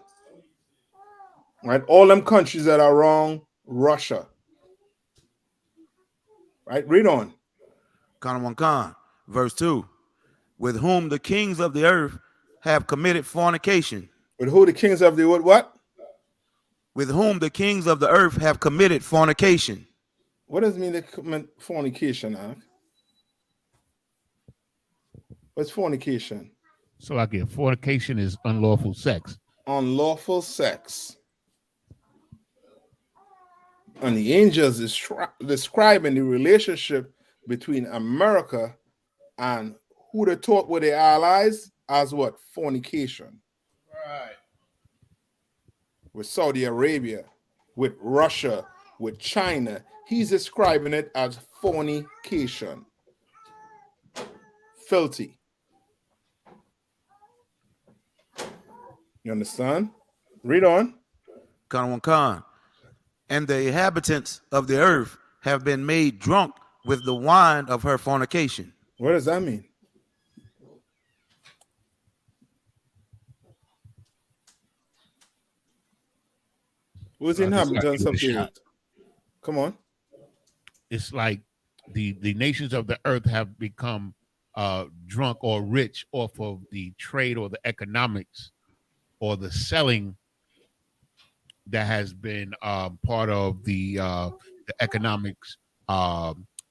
S9: Right? All them countries that are wrong, Russia. Right? Read on.
S8: Khan, verse 2. With whom the kings of the earth have committed fornication.
S9: With who the kings of the what?
S8: With whom the kings of the earth have committed fornication.
S9: What does it mean they commit fornication, Alec? What's fornication?
S4: So again, fornication is unlawful sex.
S9: Unlawful sex. And the angels is describing the relationship between America and who they thought were their allies as what? Fornication.
S3: Right.
S9: With Saudi Arabia, with Russia, with China. He's describing it as fornication. Filthy. You understand? Read on.
S8: Khan. And the inhabitants of the earth have been made drunk with the wine of her fornication.
S9: What does that mean? Who's the inhabitants of the earth? Come on.
S4: It's like the nations of the earth have become drunk or rich off of the trade or the economics or the selling that has been part of the economics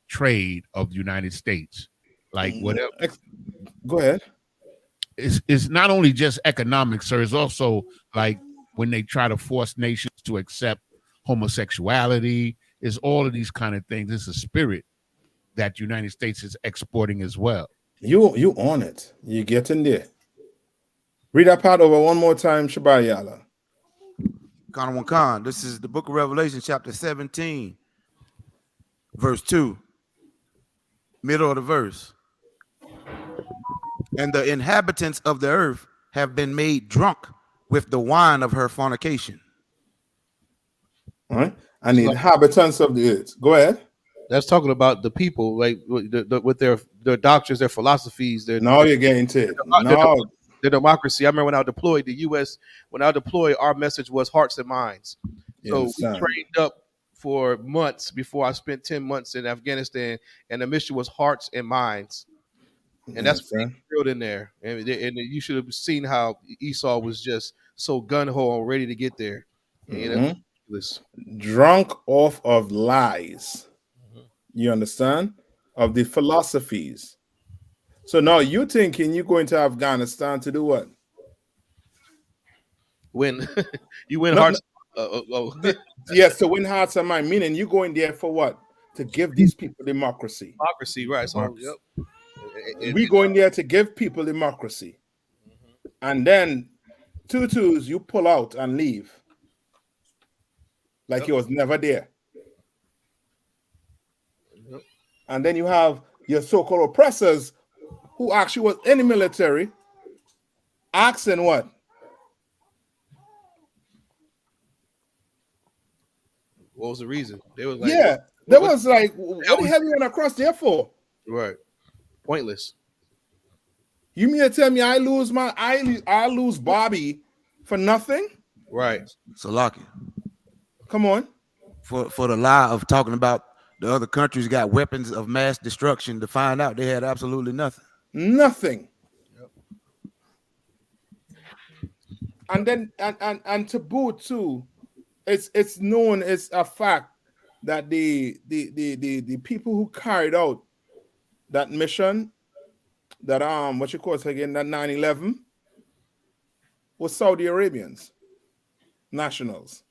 S4: trade of the United States. Like whatever.
S9: Go ahead.
S4: It's not only just economics, sir. It's also like when they try to force nations to accept homosexuality. It's all of these kind of things. It's a spirit that the United States is exporting as well.
S9: You on it. You get in there. Read that part over one more time, Shabayala.
S8: Khan. This is the book of Revelation, chapter 17, verse 2. Middle of the verse. And the inhabitants of the earth have been made drunk with the wine of her fornication.
S9: All right. And the inhabitants of the earth. Go ahead.
S11: That's talking about the people, like with their doctrines, their philosophies.
S9: Now you're getting to it.
S11: The democracy. I remember when I deployed the U.S. When I deployed, our message was hearts and minds. So we trained up for months before I spent 10 months in Afghanistan, and the mission was hearts and minds. And that's what they drilled in there. And you should have seen how Esau was just so gun ho and ready to get there.
S9: Drunk off of lies. You understand? Of the philosophies. So now you're thinking you're going to Afghanistan to do what?
S11: Win. You win hearts.
S9: Yes, to win hearts and mind. Meaning you going there for what? To give these people democracy.
S11: Democracy, right. So,
S9: we going there to give people democracy. And then Tutus, you pull out and leave. Like you was never there. And then you have your so-called oppressors who actually was in the military asking what?
S11: What was the reason? They was like,
S9: what the hell you went across there for?
S11: Right. Pointless.
S9: You mean to tell me I lose Bobby for nothing?
S11: Right.
S8: So Lucky.
S9: Come on.
S8: For the lie of talking about the other countries got weapons of mass destruction to find out they had absolutely nothing.
S9: Nothing. Yep. And then and to boot too, it's known as a fact that the people who carried out that mission, that what you call it again, that 9/11, was Saudi Arabians, nationals.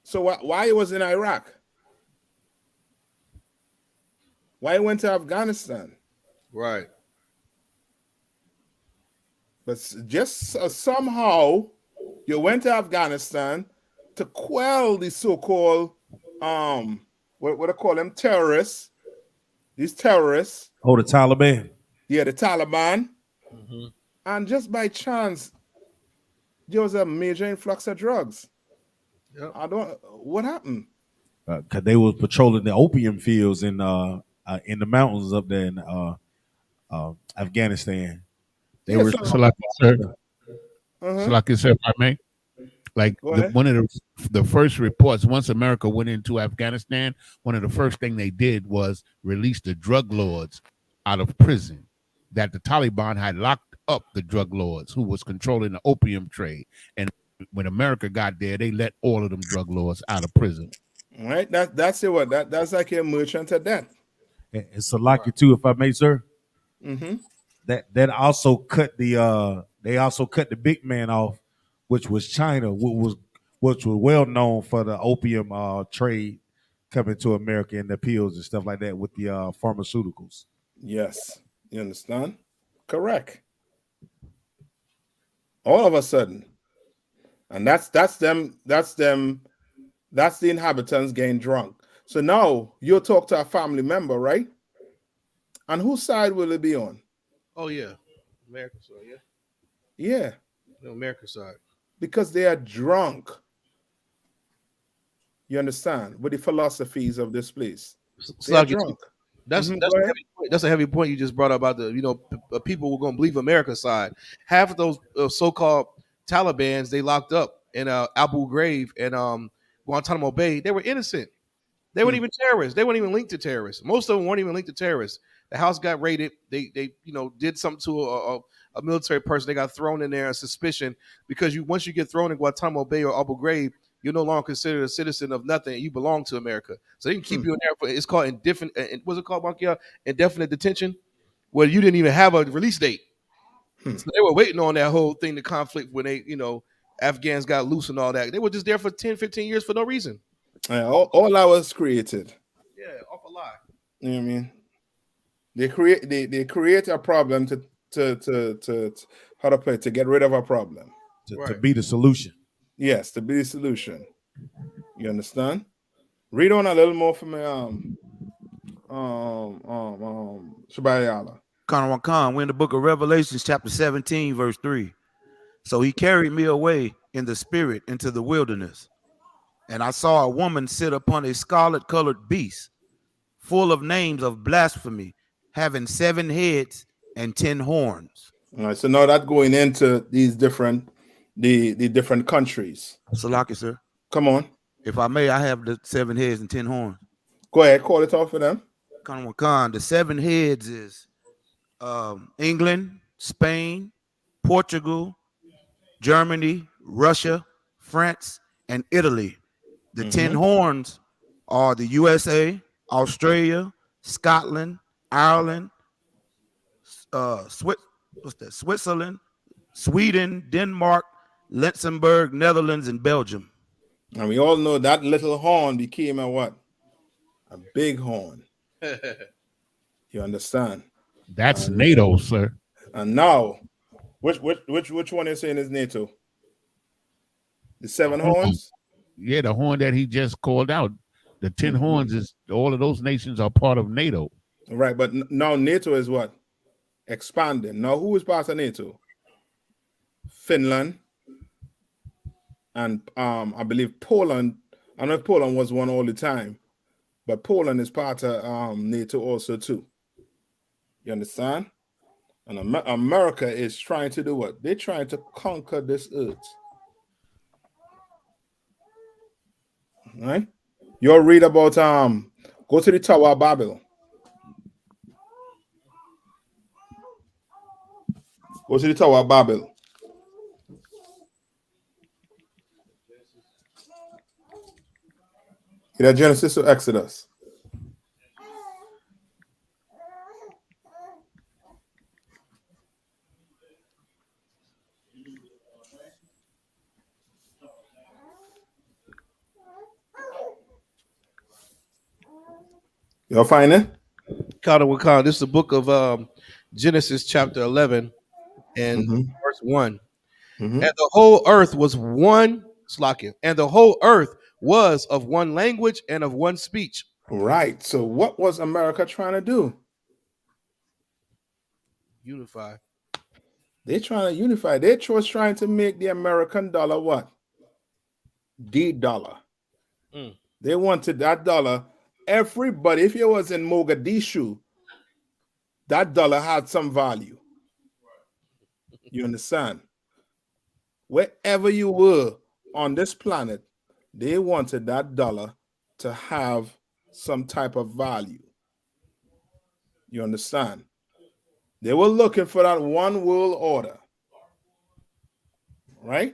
S9: So why it was in Iraq? Why it went to Afghanistan?
S11: Right.
S9: But just somehow you went to Afghanistan to quell the so-called what I call them, terrorists. These terrorists.
S14: Oh, the Taliban.
S9: Yeah, the Taliban. And just by chance, there was a major influx of drugs. Yep. What happened?
S14: Because they were patrolling the opium fields in the mountains up there in Afghanistan. They were
S5: so like I said, if I may, like one of the first reports, once America went into Afghanistan, one of the first thing they did was release the drug lords out of prison. That the Taliban had locked up the drug lords who was controlling the opium trade, and when America got there, they let all of them drug lords out of prison.
S9: Right. That's like a merchant of death.
S14: And Salaki too, if I may, sir.
S9: Mm-hmm.
S14: That also cut the big man off, which was China, which was well known for the opium trade coming to America and the pills and stuff like that with the pharmaceuticals.
S9: Yes, you understand? Correct. All of a sudden, and that's the inhabitants getting drunk. So now you'll talk to a family member, right? And whose side will it be on?
S11: Oh yeah, American side.
S9: Yeah.
S11: No, American side.
S9: Because they are drunk. You understand? With the philosophies of this place. They are drunk.
S11: That's a heavy point you just brought up about the people who are going to believe America's side. Half of those so-called Talibans they locked up in Abu Ghraib and Guantanamo Bay. They were innocent. They weren't even terrorists. They weren't even linked to terrorists. Most of them weren't even linked to terrorists. The house got raided. They did something to a military person. They got thrown in there on suspicion because once you get thrown in Guantanamo Bay or Abu Ghraib, you're no longer considered a citizen of nothing. You belong to America. So they can keep you in there for, it's called indefinite. What's it called, Markia? Indefinite detention, where you didn't even have a release date. So they were waiting on that whole thing, the conflict when they, Afghans got loose and all that. They were just there for 10, 15 years for no reason.
S9: All that was created.
S11: Yeah, off a lie.
S9: You know what I mean? They create a problem to how to play it, to get rid of a problem.
S14: To be the solution.
S9: Yes, to be the solution. You understand? Read on a little more for me, Shabayala.
S8: We're in the book of Revelations, chapter 17, verse 3. So he carried me away in the spirit into the wilderness, and I saw a woman sit upon a scarlet-colored beast, full of names of blasphemy, having 7 heads and 10 horns.
S9: All right, so now that going into these different the different countries.
S8: Salaki, sir.
S9: Come on.
S8: If I may, I have the 7 heads and 10 horns.
S9: Go ahead, call it off for them.
S8: Khan, the 7 heads is England, Spain, Portugal, Germany, Russia, France, and Italy. The 10 horns are the USA, Australia, Scotland, Ireland, Switzerland, Sweden, Denmark, Luxembourg, Netherlands, and Belgium.
S9: And we all know that little horn became a what? A big horn. You understand?
S4: That's NATO, sir.
S9: And now, which one is saying is NATO? The 7 horns?
S4: Yeah, the horn that he just called out. The 10 horns is all of those nations are part of NATO.
S9: Right, but now NATO is what? Expanding. Now, who is part of NATO? Finland and I believe Poland. I don't know if Poland was one all the time, but Poland is part of NATO also too. You understand? And America is trying to do what? They're trying to conquer this earth. Right? You'll read about go to the Tower of Babel. Go to the Tower of Babel. Either Genesis or Exodus. You'll find it?
S11: This is the book of Genesis chapter 11 and verse 1. And the whole earth was one, and the whole earth was of one language and of one speech.
S9: Right. So what was America trying to do?
S11: Unify.
S9: They're trying to unify. They're just trying to make the American dollar what? The dollar. They wanted that dollar. Everybody, if you was in Mogadishu, that dollar had some value. You understand? Wherever you were on this planet, they wanted that dollar to have some type of value. You understand? They were looking for that one world order. Right?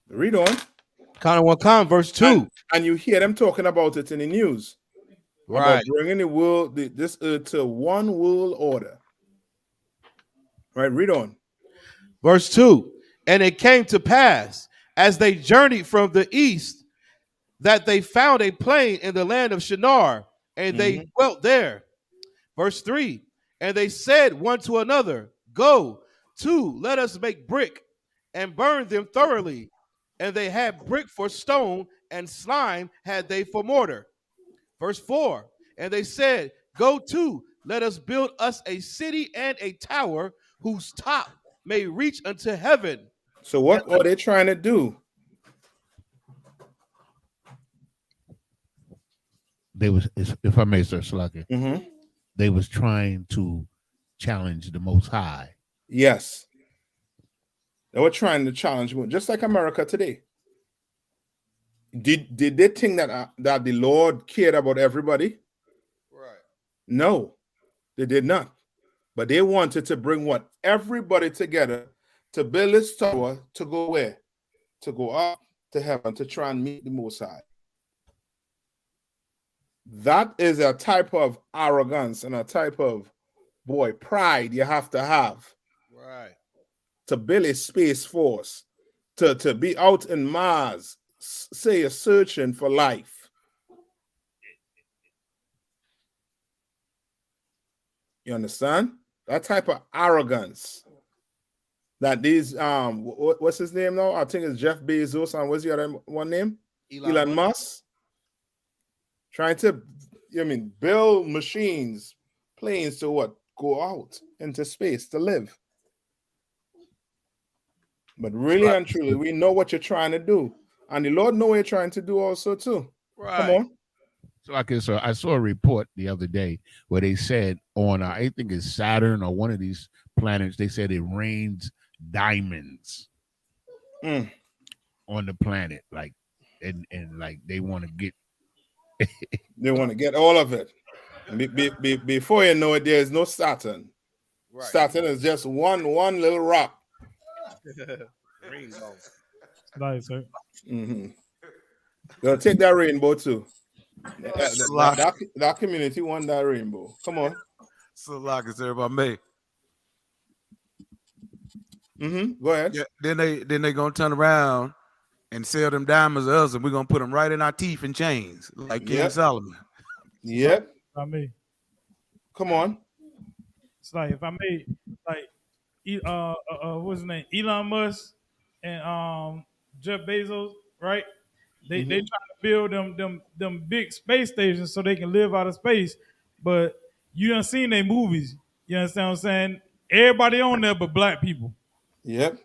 S9: Read on.
S11: Verse 2.
S9: And you hear them talking about it in the news.
S11: Right.
S9: About bringing the world, this earth to one world order. Right? Read on.
S11: Verse 2. And it came to pass, as they journeyed from the east, that they found a plain in the land of Shinar, and they dwelt there. Verse 3. And they said one to another, Go to, let us make brick, and burn them thoroughly. And they had brick for stone, and slime had they for mortar. Verse 4. And they said, Go to, let us build us a city and a tower, whose top may reach unto heaven.
S9: So what are they trying to do?
S4: They was, if I may, sir, Slugger, they was trying to challenge the Most High.
S9: Yes. They were trying to challenge him, just like America today. Did they think that the Lord cared about everybody?
S11: Right.
S9: No, they did not. But they wanted to bring what? Everybody together to build this tower to go where? To go up to heaven to try and meet the Most High. That is a type of arrogance and a type of, pride you have to have.
S11: Right.
S9: To build a space force, to be out in Mars, say you're searching for life. You understand? That type of arrogance that these what's his name now? I think it's Jeff Bezos, and what's the other one name? Elon Musk. Trying to, build machines, planes to what? Go out into space to live. But really and truly, we know what you're trying to do. And the Lord knows what you're trying to do also too. Right. Come on.
S4: So I saw a report the other day where they said on, I think it's Saturn or one of these planets, they said it rains diamonds on the planet. And like they want to get
S9: they want to get all of it. Before you know it, there's no Saturn. Right. Saturn is just one little rock.
S11: Rainbow.
S6: Nice, sir.
S9: Mm-hmm. They'll take that rainbow too. That community want that rainbow. Come on.
S8: So like it's everybody May.
S9: Go ahead.
S8: Yeah, then they gonna turn around and sell them diamonds to us, and we're gonna put them right in our teeth and chains, like King Solomon.
S9: Yep.
S6: I mean,
S9: come on.
S6: It's like if I made what's his name, Elon Musk and Jeff Bezos, right? They trying to build them big space stations so they can live out of space, but you done seen their movies. You understand what I'm saying? Everybody on there but black people.
S9: Yep.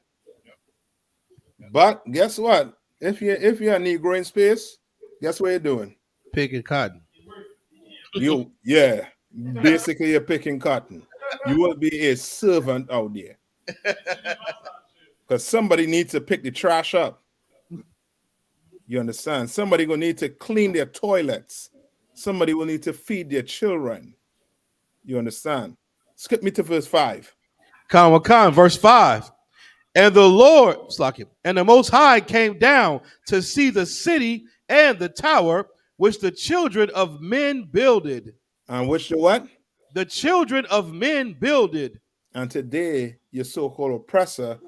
S9: But guess what? If you're a Negro in space, guess what you're doing?
S11: Picking cotton.
S9: Basically you're picking cotton. You will be a servant out there. Because somebody needs to pick the trash up. You understand? Somebody will need to clean their toilets. Somebody will need to feed their children. You understand? Skip me to verse 5.
S11: Verse 5. And the Lord, and the Most High came down to see the city and the tower which the children of men builded.
S9: And which the what?
S11: The children of men builded.
S9: And today, your so-called oppressor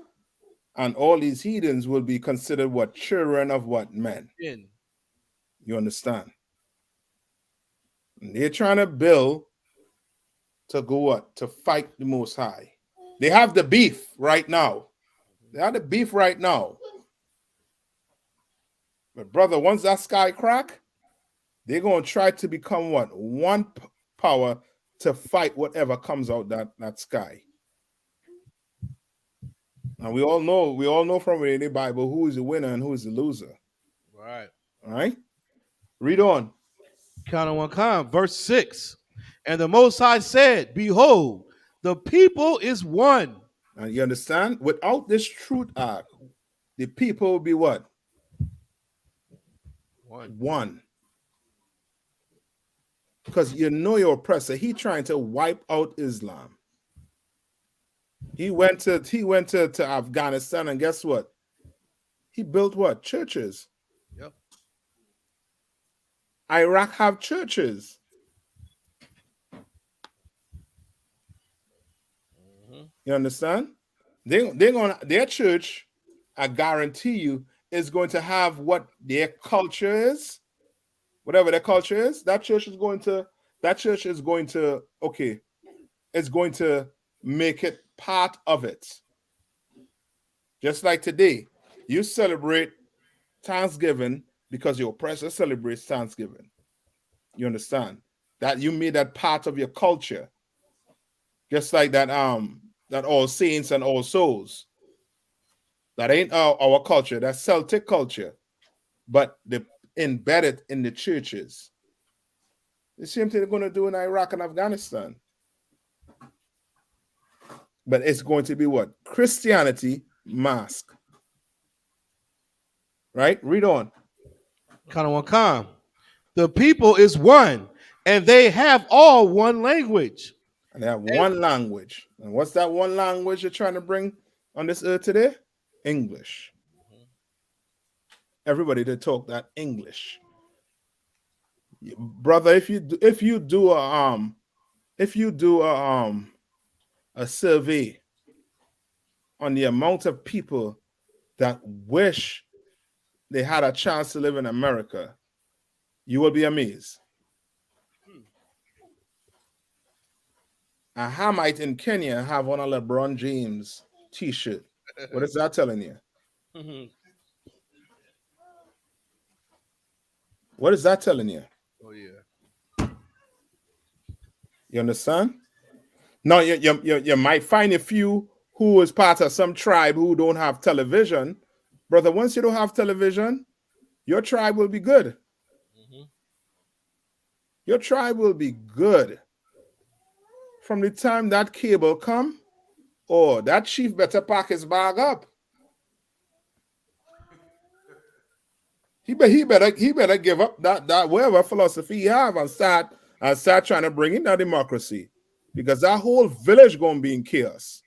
S9: and all these heathens will be considered what? Children of what? Men.
S11: Men.
S9: You understand? And they're trying to build to go what? To fight the Most High. They have the beef right now. But brother, once that sky crack, they're going to try to become what? One power to fight whatever comes out that sky. And we all know from reading the Bible who is the winner and who is the loser.
S11: Right.
S9: All right. Read on.
S11: Verse 6. And the Most High said, behold, the people is one.
S9: And you understand? Without this truth arc, the people will be what? One. Because you know your oppressor. He trying to wipe out Islam. He went to Afghanistan, and guess what? He built what? Churches.
S11: Yep.
S9: Iraq have churches. You understand? Their church, I guarantee you, is going to have what their culture is. Whatever their culture is, that church is going to make it part of it. Just like today, you celebrate Thanksgiving because your oppressor celebrates Thanksgiving. You understand? That you made that part of your culture. Just like that All Saints and All Souls. That ain't our culture. That's Celtic culture. But they embedded in the churches. The same thing they're going to do in Iraq and Afghanistan. But it's going to be what? Christianity mask. Right? Read on.
S11: The people is one, and they have all one language.
S9: And they have one language. And what's that one language you're trying to bring on this earth today? English. Everybody to talk that English. Brother, if you do a survey on the amount of people that wish they had a chance to live in America, you will be amazed. A Hamite in Kenya have on a LeBron James t-shirt. What is that telling you? What is that telling you?
S11: Oh, yeah.
S9: You understand? Now, you might find a few who is part of some tribe who don't have television. Brother, once you don't have television, your tribe will be good. Your tribe will be good. From the time that cable come, that chief better pack his bag up. He better give up that whatever philosophy he have and start and start trying to bring in that democracy, because that whole village gonna be in chaos.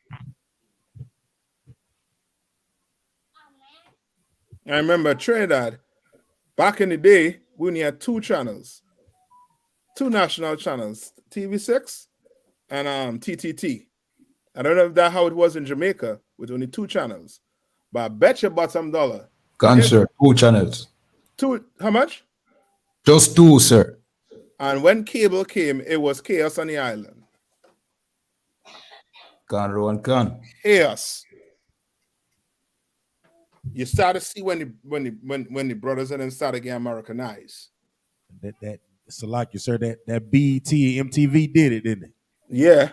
S9: I remember Trinidad, back in the day, we only had 2 channels, 2 national channels, TV6 and TTT. I don't know if that's how it was in Jamaica with only 2 channels, but I bet you bottom dollar.
S13: Sir, 2 channels.
S9: 2, how much?
S13: Just 2, sir.
S9: And when cable came, it was chaos on the island. Chaos. You start to see when the brothers and them started getting Americanized.
S14: That Salaki, sir, that BET MTV did it, didn't it?
S9: Yeah.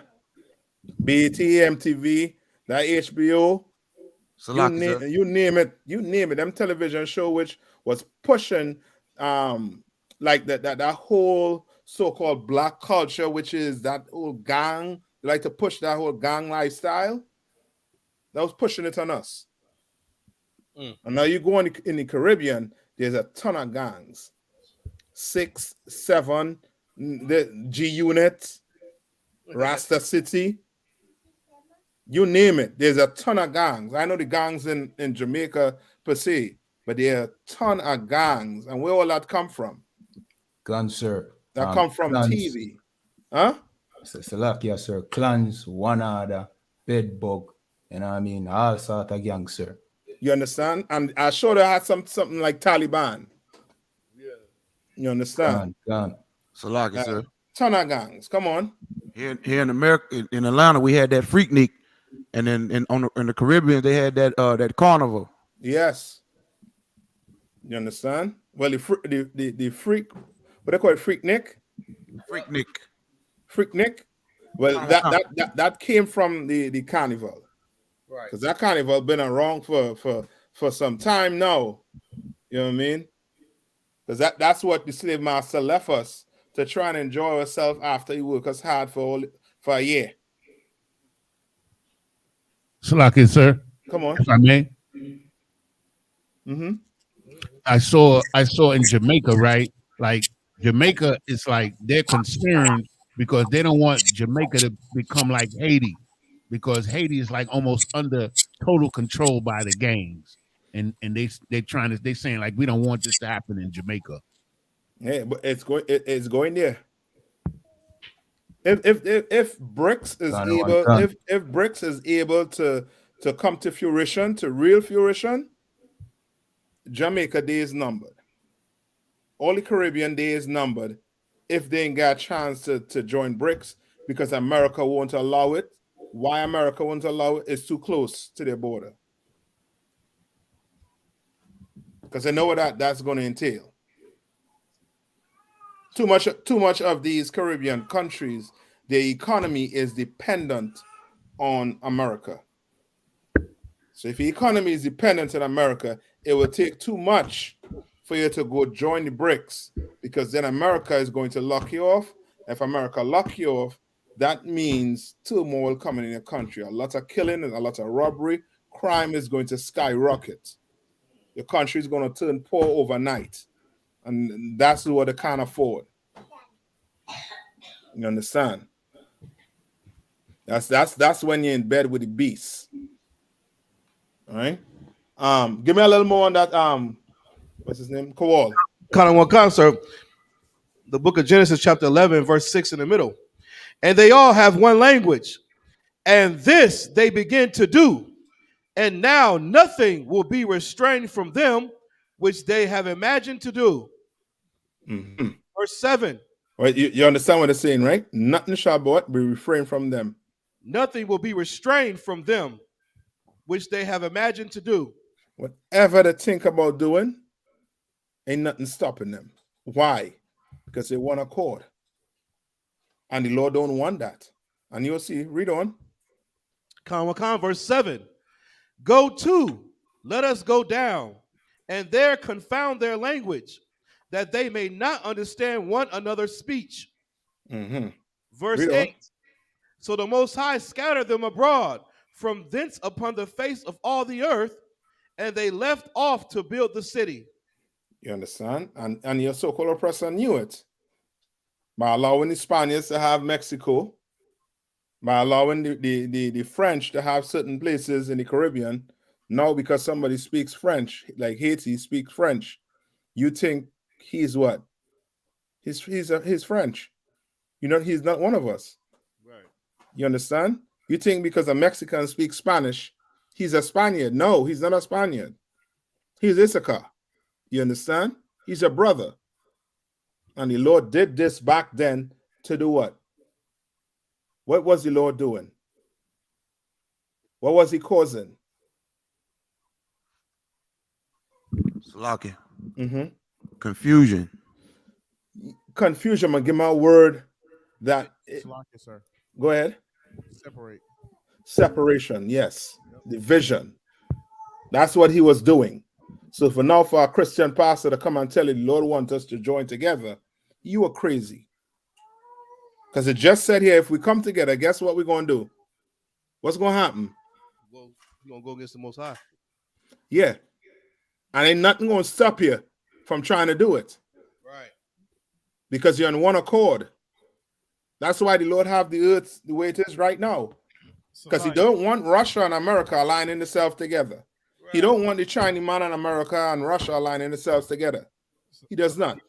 S9: BET, MTV, that HBO.
S8: Salaki,
S9: you name it. Them television show which was pushing like that whole so-called black culture, which is that whole gang, they like to push that whole gang lifestyle. That was pushing it on us. And now you go in the Caribbean, there's a ton of gangs. 6, 7, the G Unit, Rasta City. You name it. There's a ton of gangs. I know the gangs in Jamaica per se, but there are a ton of gangs. And where all that come from?
S13: Clans, sir.
S9: That come from TV. Huh?
S13: Salakia, sir. Clans, one other, bedbug, you know what I mean? All sort of gangs, sir.
S9: You understand? And I sure they had something like Taliban. Yeah. You understand?
S8: Salaki, sir.
S9: Ton of gangs. Come on.
S8: Here in America, in Atlanta, we had that Freaknik, and then in the Caribbean, they had that Carnival.
S9: Yes. You understand? Well, the freak, what they call it, Freaknik? Freaknik. Well, that came from the carnival. Right. Because that carnival been around for some time now. You know what I mean? Because that's what the slave master left us, to try and enjoy ourselves after he worked us hard for a year.
S4: Salaki, sir.
S9: Come on.
S4: If I may.
S9: Mm-hmm.
S4: I saw in Jamaica, right? Like Jamaica is like they're concerned because they don't want Jamaica to become like Haiti, because Haiti is like almost under total control by the gangs, and they're saying like we don't want this to happen in Jamaica.
S9: Yeah, but it's going there. If BRICS is able to come to fruition, to real fruition, Jamaica day is numbered. All the Caribbean day is numbered if they ain't got a chance to join BRICS, because America won't allow it. Why America won't allow it? It's too close to their border. Because they know what that's going to entail. Too much of these Caribbean countries, their economy is dependent on America. So if the economy is dependent on America, it will take too much for you to go join the BRICS, because then America is going to lock you off. If America lock you off, that means turmoil coming in your country. A lot of killing and a lot of robbery. Crime is going to skyrocket. Your country is going to turn poor overnight. And that's what they can't afford. You understand? That's when you're in bed with the beast. All right. Give me a little more on that. What's his name? Kowal.
S11: Sir. The book of Genesis, chapter 11, verse 6 in the middle. And they all have one language, and this they begin to do. And now nothing will be restrained from them which they have imagined to do.
S9: Mm-hmm.
S11: Verse 7.
S9: Right, you understand what they're saying, right? Nothing shall be refrained from them.
S11: Nothing will be restrained from them which they have imagined to do.
S9: Whatever they think about doing, ain't nothing stopping them. Why? Because they want accord. And the Lord don't want that. And you'll see, read on.
S11: Verse 7. Go to, let us go down, and there confound their language, that they may not understand one another's speech.
S9: Mm-hmm.
S11: Verse 8. So the Most High scattered them abroad from thence upon the face of all the earth, and they left off to build the city.
S9: You understand? And your so-called oppressor knew it. by allowing the Spaniards to have Mexico, by allowing the French to have certain places in the Caribbean. Now, because somebody speaks French, like Haiti speaks French, you think he's what? He's French. You know, he's not one of us.
S3: Right.
S9: You understand? You think because a Mexican speaks Spanish, he's a Spaniard. No, he's not a Spaniard. He's Isupk. You understand? He's a brother. And the Lord did this back then to do what? What was the Lord doing? What was he causing?
S8: Salaki.
S9: Mm-hmm.
S8: Confusion.
S9: Confusion. I'm going to give my word that...
S2: Salaki, sir.
S9: Go ahead.
S2: Separate.
S9: Separation, yes. Division. That's what he was doing. So for now, for a Christian pastor to come and tell you the Lord wants us to join together, you are crazy. Because it just said here, if we come together, guess what we're going to do? What's going to happen?
S11: Well, you're going to go against the Most High.
S9: Yeah. And ain't nothing going to stop you from trying to do it.
S11: Right.
S9: Because you're on one accord. That's why the Lord have the earth the way it is right now. Because he don't want Russia and America aligning themselves together. Right. He don't want the Chinese man and America and Russia aligning themselves together. He does not.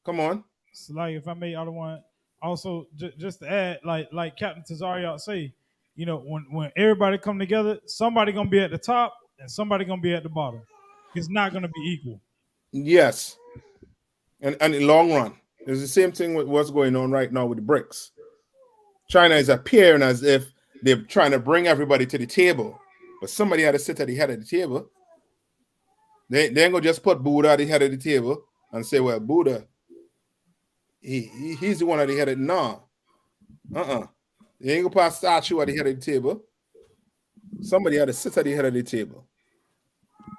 S9: Come on.
S6: So like, if I may, I don't want also just to add, like Captain Tazariot say, you know, when everybody come together, somebody gonna be at the top and somebody gonna be at the bottom. It's not gonna be equal.
S9: Yes. And in the long run, there's the same thing with what's going on right now with the BRICS. China is appearing as if they're trying to bring everybody to the table, but somebody had to sit at the head of the table. They ain't gonna just put Buddha at the head of the table and say, well, Buddha, he's the one at the head of the... No. They ain't gonna put a statue at the head of the table. Somebody had to sit at the head of the table.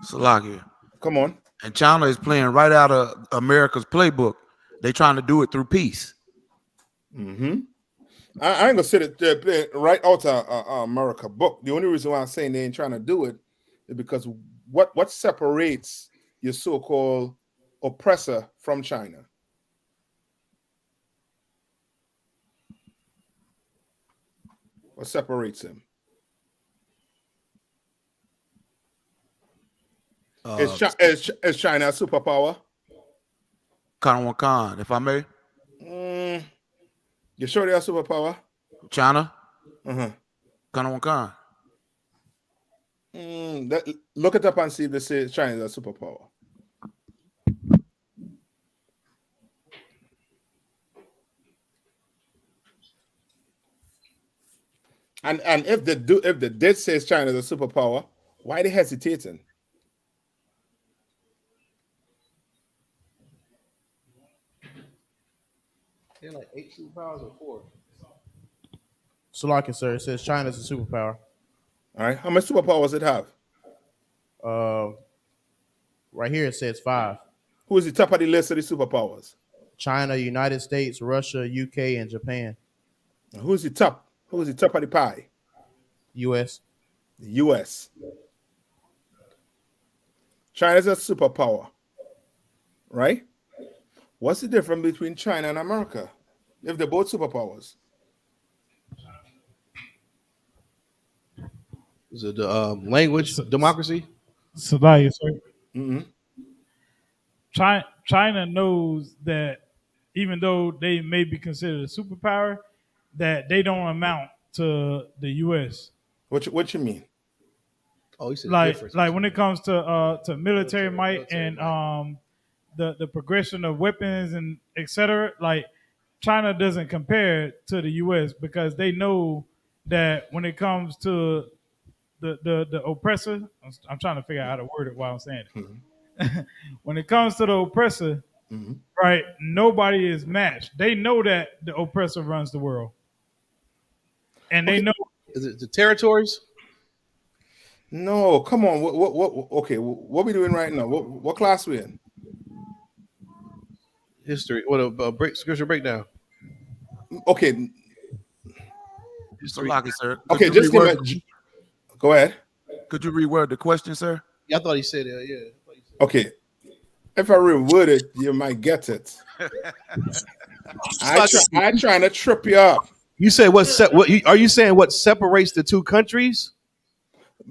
S8: Salaki.
S9: Come on.
S8: And China is playing right out of America's playbook. They trying to do it through peace.
S9: Mm-hmm. I ain't gonna sit it right out of America book. The only reason why I'm saying they ain't trying to do it is because what separates your so-called oppressor from China? What separates him? Is China a superpower?
S8: Khan, if I may.
S9: You sure they're a superpower?
S8: China?
S9: Uh-huh.
S8: Khan.
S9: Look it up and see if they say China is a superpower. And if they did say China is a superpower, why are they hesitating?
S11: They're like 8 superpowers or 4.
S2: Salaki, sir. It says China's a superpower.
S9: All right. How many superpowers it have?
S2: Right here it says 5.
S9: Who is the top of the list of the superpowers?
S2: China, United States, Russia, UK, and Japan.
S9: And who's the top? Who's the top of the pie?
S2: US.
S9: The US. China's a superpower, right? What's the difference between China and America if they're both superpowers?
S11: Is it language, democracy?
S6: So like,
S9: Mm-hmm.
S6: China knows that even though they may be considered a superpower, that they don't amount to the U.S.
S9: What you mean?
S11: Oh, you said
S6: like when it comes to military might and the progression of weapons and etc. Like China doesn't compare to the U.S. because they know that when it comes to the oppressor, I'm trying to figure out how to word it while I'm saying it.
S9: Mm-hmm.
S6: When it comes to the oppressor,
S9: mm-hmm.
S6: right, nobody is matched. They know that the oppressor runs the world. And they know.
S11: Is it the territories?
S9: No, come on. What we doing right now? What class we in?
S11: History. What a scripture breakdown.
S9: Okay.
S8: History. Lucky, sir.
S9: Okay, just go ahead.
S8: Could you reword the question, sir?
S11: Yeah, I thought he said it. Yeah.
S9: Okay. if I reword it, you might get it. I trying to trip you up.
S11: You said are you saying what separates the two countries?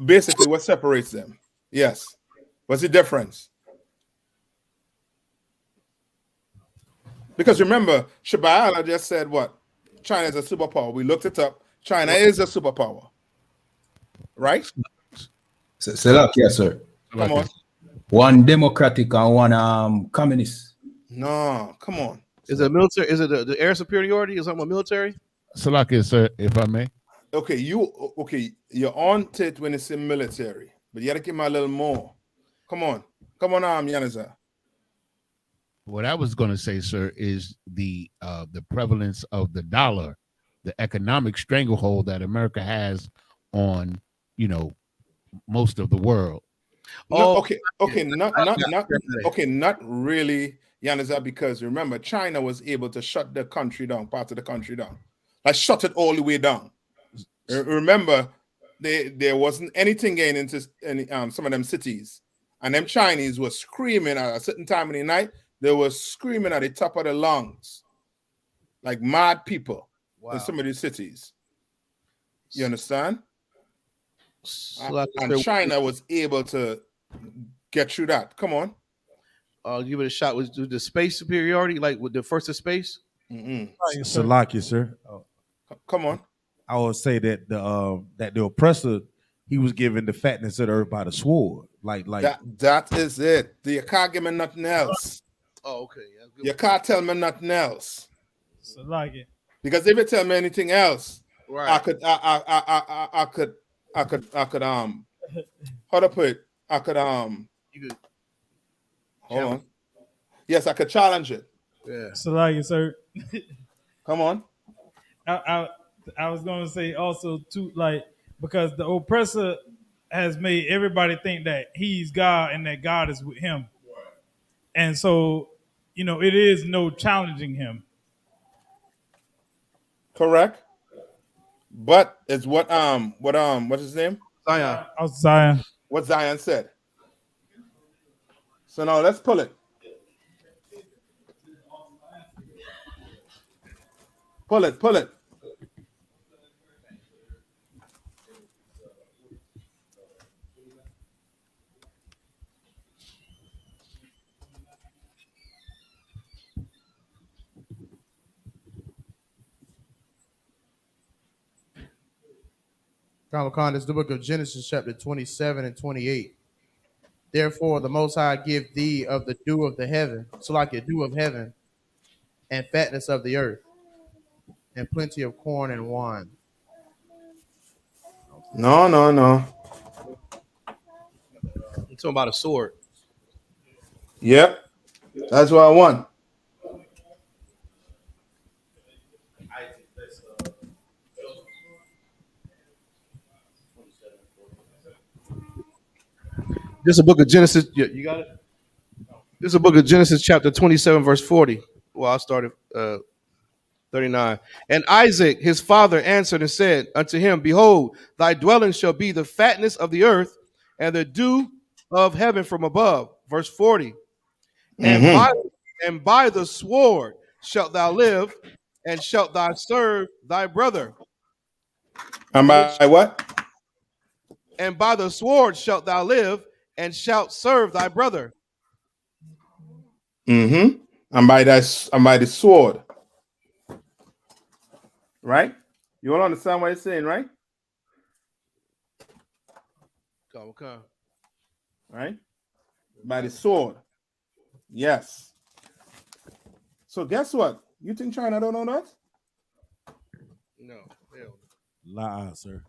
S9: Basically, what separates them? Yes. What's the difference? Because remember, Shabbat just said what? China is a superpower. We looked it up. China is a superpower. Right?
S13: Yes, sir.
S9: Come on.
S13: One democratic and one communist.
S9: No, come on.
S11: Is it military? Is it the air superiority? Is it military?
S4: Salakia, sir, if I may.
S9: Okay, you're on it when it's in military, but you gotta give me a little more. Come on, Yaniza.
S4: What I was going to say, sir, is the prevalence of the dollar, the economic stranglehold that America has on, most of the world.
S9: No, not really, Yaniza, because remember, China was able to shut the country down, part of the country down, like shut it all the way down. Remember, there wasn't anything getting into some of them cities, and them Chinese were screaming at a certain time of the night. They were screaming at the top of their lungs, like mad people in some of these cities. You understand? And China was able to get through that. Come on.
S11: Give it a shot. Was the space superiority, like with the first of space?
S14: Salakia, sir.
S9: Come on.
S14: I would say that the oppressor, he was given the fatness of the earth by the sword. Like
S9: that is it. You can't give me nothing else.
S11: Oh, okay.
S9: You can't tell me nothing else.
S6: So like it.
S9: Because if you tell me anything else,
S11: right.
S9: I could how to put it? I could
S11: you could
S9: hold on. Yes, I could challenge it.
S11: Yeah.
S6: So like it, sir.
S9: Come on.
S6: I was gonna say also too, like, because the oppressor has made everybody think that he's God and that God is with him. And so, it is no challenging him.
S9: Correct. But it's what's his name?
S11: Zion.
S6: Zion.
S9: What Zion said. So now let's pull it. Pull it.
S15: Khan, this is the book of Genesis, chapter 27 and 28. Therefore, the Most High give thee of the dew of the heaven, so like a dew of heaven, and fatness of the earth, and plenty of corn and wine.
S9: No.
S11: I'm talking about a sword.
S9: Yep. That's what I want.
S11: This is a book of Genesis. You got it? This is a book of Genesis, chapter 27, verse 40. Well, I started 39. And Isaac, his father, answered and said unto him, Behold, thy dwelling shall be the fatness of the earth and the dew of heaven from above. Verse 40. And by the sword shalt thou live, and shalt thou serve thy brother.
S9: And by what?
S11: And by the sword shalt thou live, and shalt serve thy brother.
S9: And by the sword. Right? You all understand what he's saying, right?
S11: Okay.
S9: Right? By the sword. Yes. So guess what? You think China don't know that?
S11: No.
S14: Lie, sir.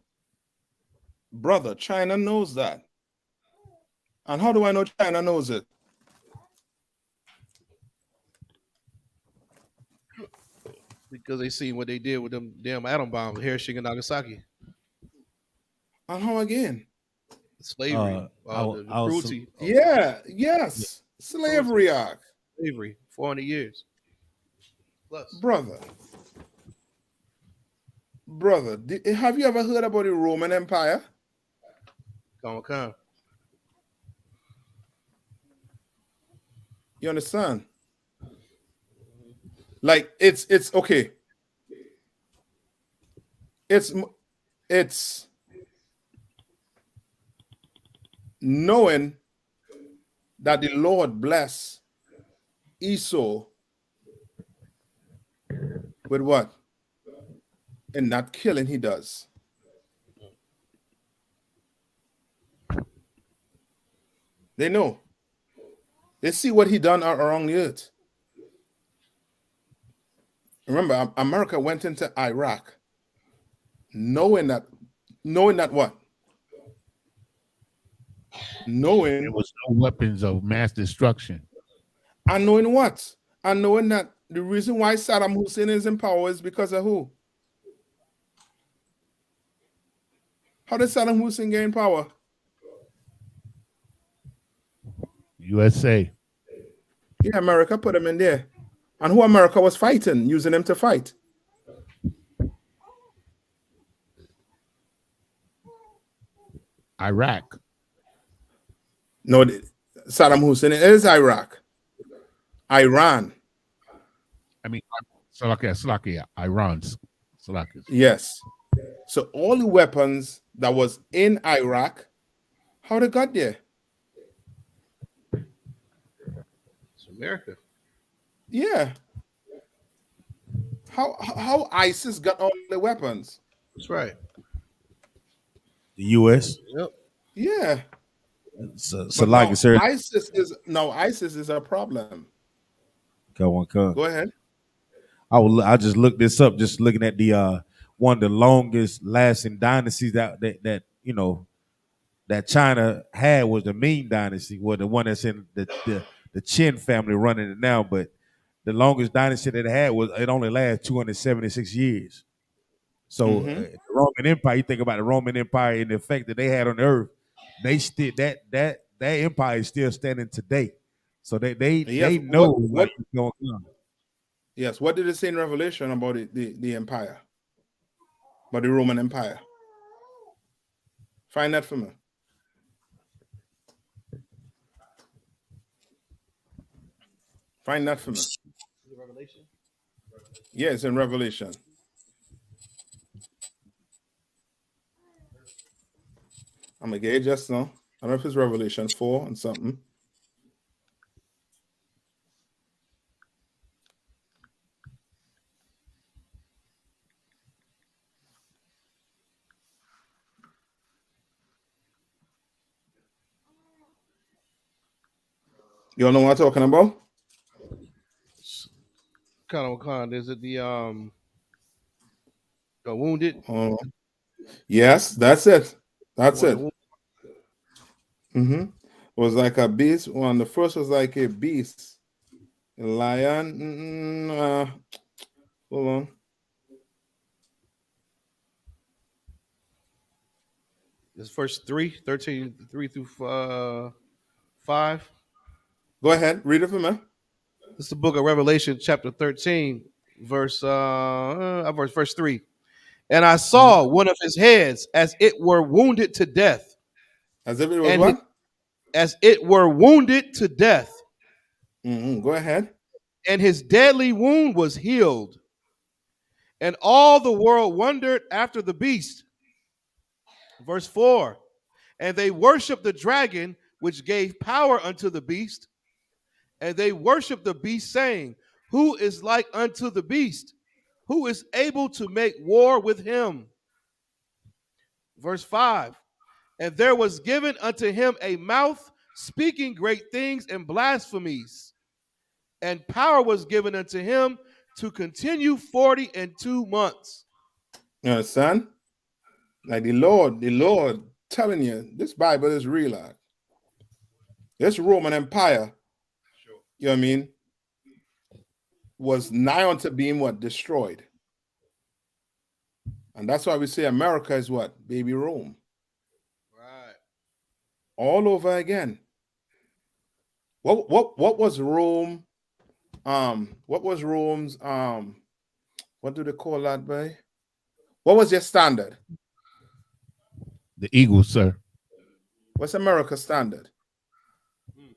S9: Brother, China knows that. And how do I know China knows it?
S11: Because they see what they did with them damn atom bombs, Hiroshima and Nagasaki.
S9: And how again?
S11: Slavery. The cruelty.
S9: Yes. Slavery act.
S11: Slavery, 400 years. Plus.
S9: Brother, have you ever heard about the Roman Empire?
S11: Come.
S9: You understand? Like it's okay. It's knowing that the Lord bless Esau with what? And not killing he does. They know. They see what he done around the earth. Remember, America went into Iraq knowing that what? Knowing
S4: there was no weapons of mass destruction.
S9: And knowing what? And knowing that the reason why Saddam Hussein is in power is because of who? How did Saddam Hussein gain power?
S4: USA.
S9: Yeah, America put him in there. And who America was fighting, using him to fight?
S4: Iraq.
S9: No, Saddam Hussein is Iraq. Iran.
S4: I mean, Slovakia, Iran. Slovakia.
S9: Yes. So all the weapons that was in Iraq, how they got there?
S11: It's America.
S9: Yeah. How ISIS got all the weapons?
S11: That's right.
S14: The U.S.
S11: Yep.
S9: Yeah.
S14: So like, sir.
S9: ISIS is a problem.
S14: Go
S9: ahead.
S14: I just looked this up, just looking at the one of the longest lasting dynasties that you know that China had was the Ming dynasty, well, the one that's in the Qin family running it now, but the longest dynasty that it had was it only lasted 276 years. So the Roman Empire, you think about the Roman Empire and the effect that they had on the earth, they still that empire is still standing today. So they know what's going on.
S9: Yes, what did it say in Revelation about the empire? About the Roman Empire? Find that for me. Find that for me.
S11: Revelation?
S9: Yeah, it's in Revelation. I'm gonna get it just now. I don't know if it's Revelation 4 and something. You all know what I'm talking about?
S11: Kind of. Is it the wounded?
S9: Yes, that's it. That's it. It was like a beast. One, the first was like a beast, a lion. Hold on.
S11: This verse 13, 3 through 5.
S9: Go ahead, read it for me.
S11: This is the book of Revelation, chapter 13, verse 3. And I saw one of his heads as it were wounded to death.
S9: As if it was what?
S11: As it were wounded to death.
S9: Go ahead.
S11: And his deadly wound was healed. And all the world wondered after the beast. Verse 4. And they worshiped the dragon, which gave power unto the beast. And they worshiped the beast, saying, Who is like unto the beast? Who is able to make war with him? Verse 5. And there was given unto him a mouth speaking great things and blasphemies. And power was given unto him to continue 42 months.
S9: You understand? Like the Lord telling you, this Bible is real. Like. This Roman Empire, you know what I mean, was nigh unto being what? Destroyed. And that's why we say America is what? Baby Rome.
S11: Right.
S9: All over again. What was Rome? What was Rome's what do they call that by? What was your standard?
S4: The eagle, sir.
S9: What's America's standard?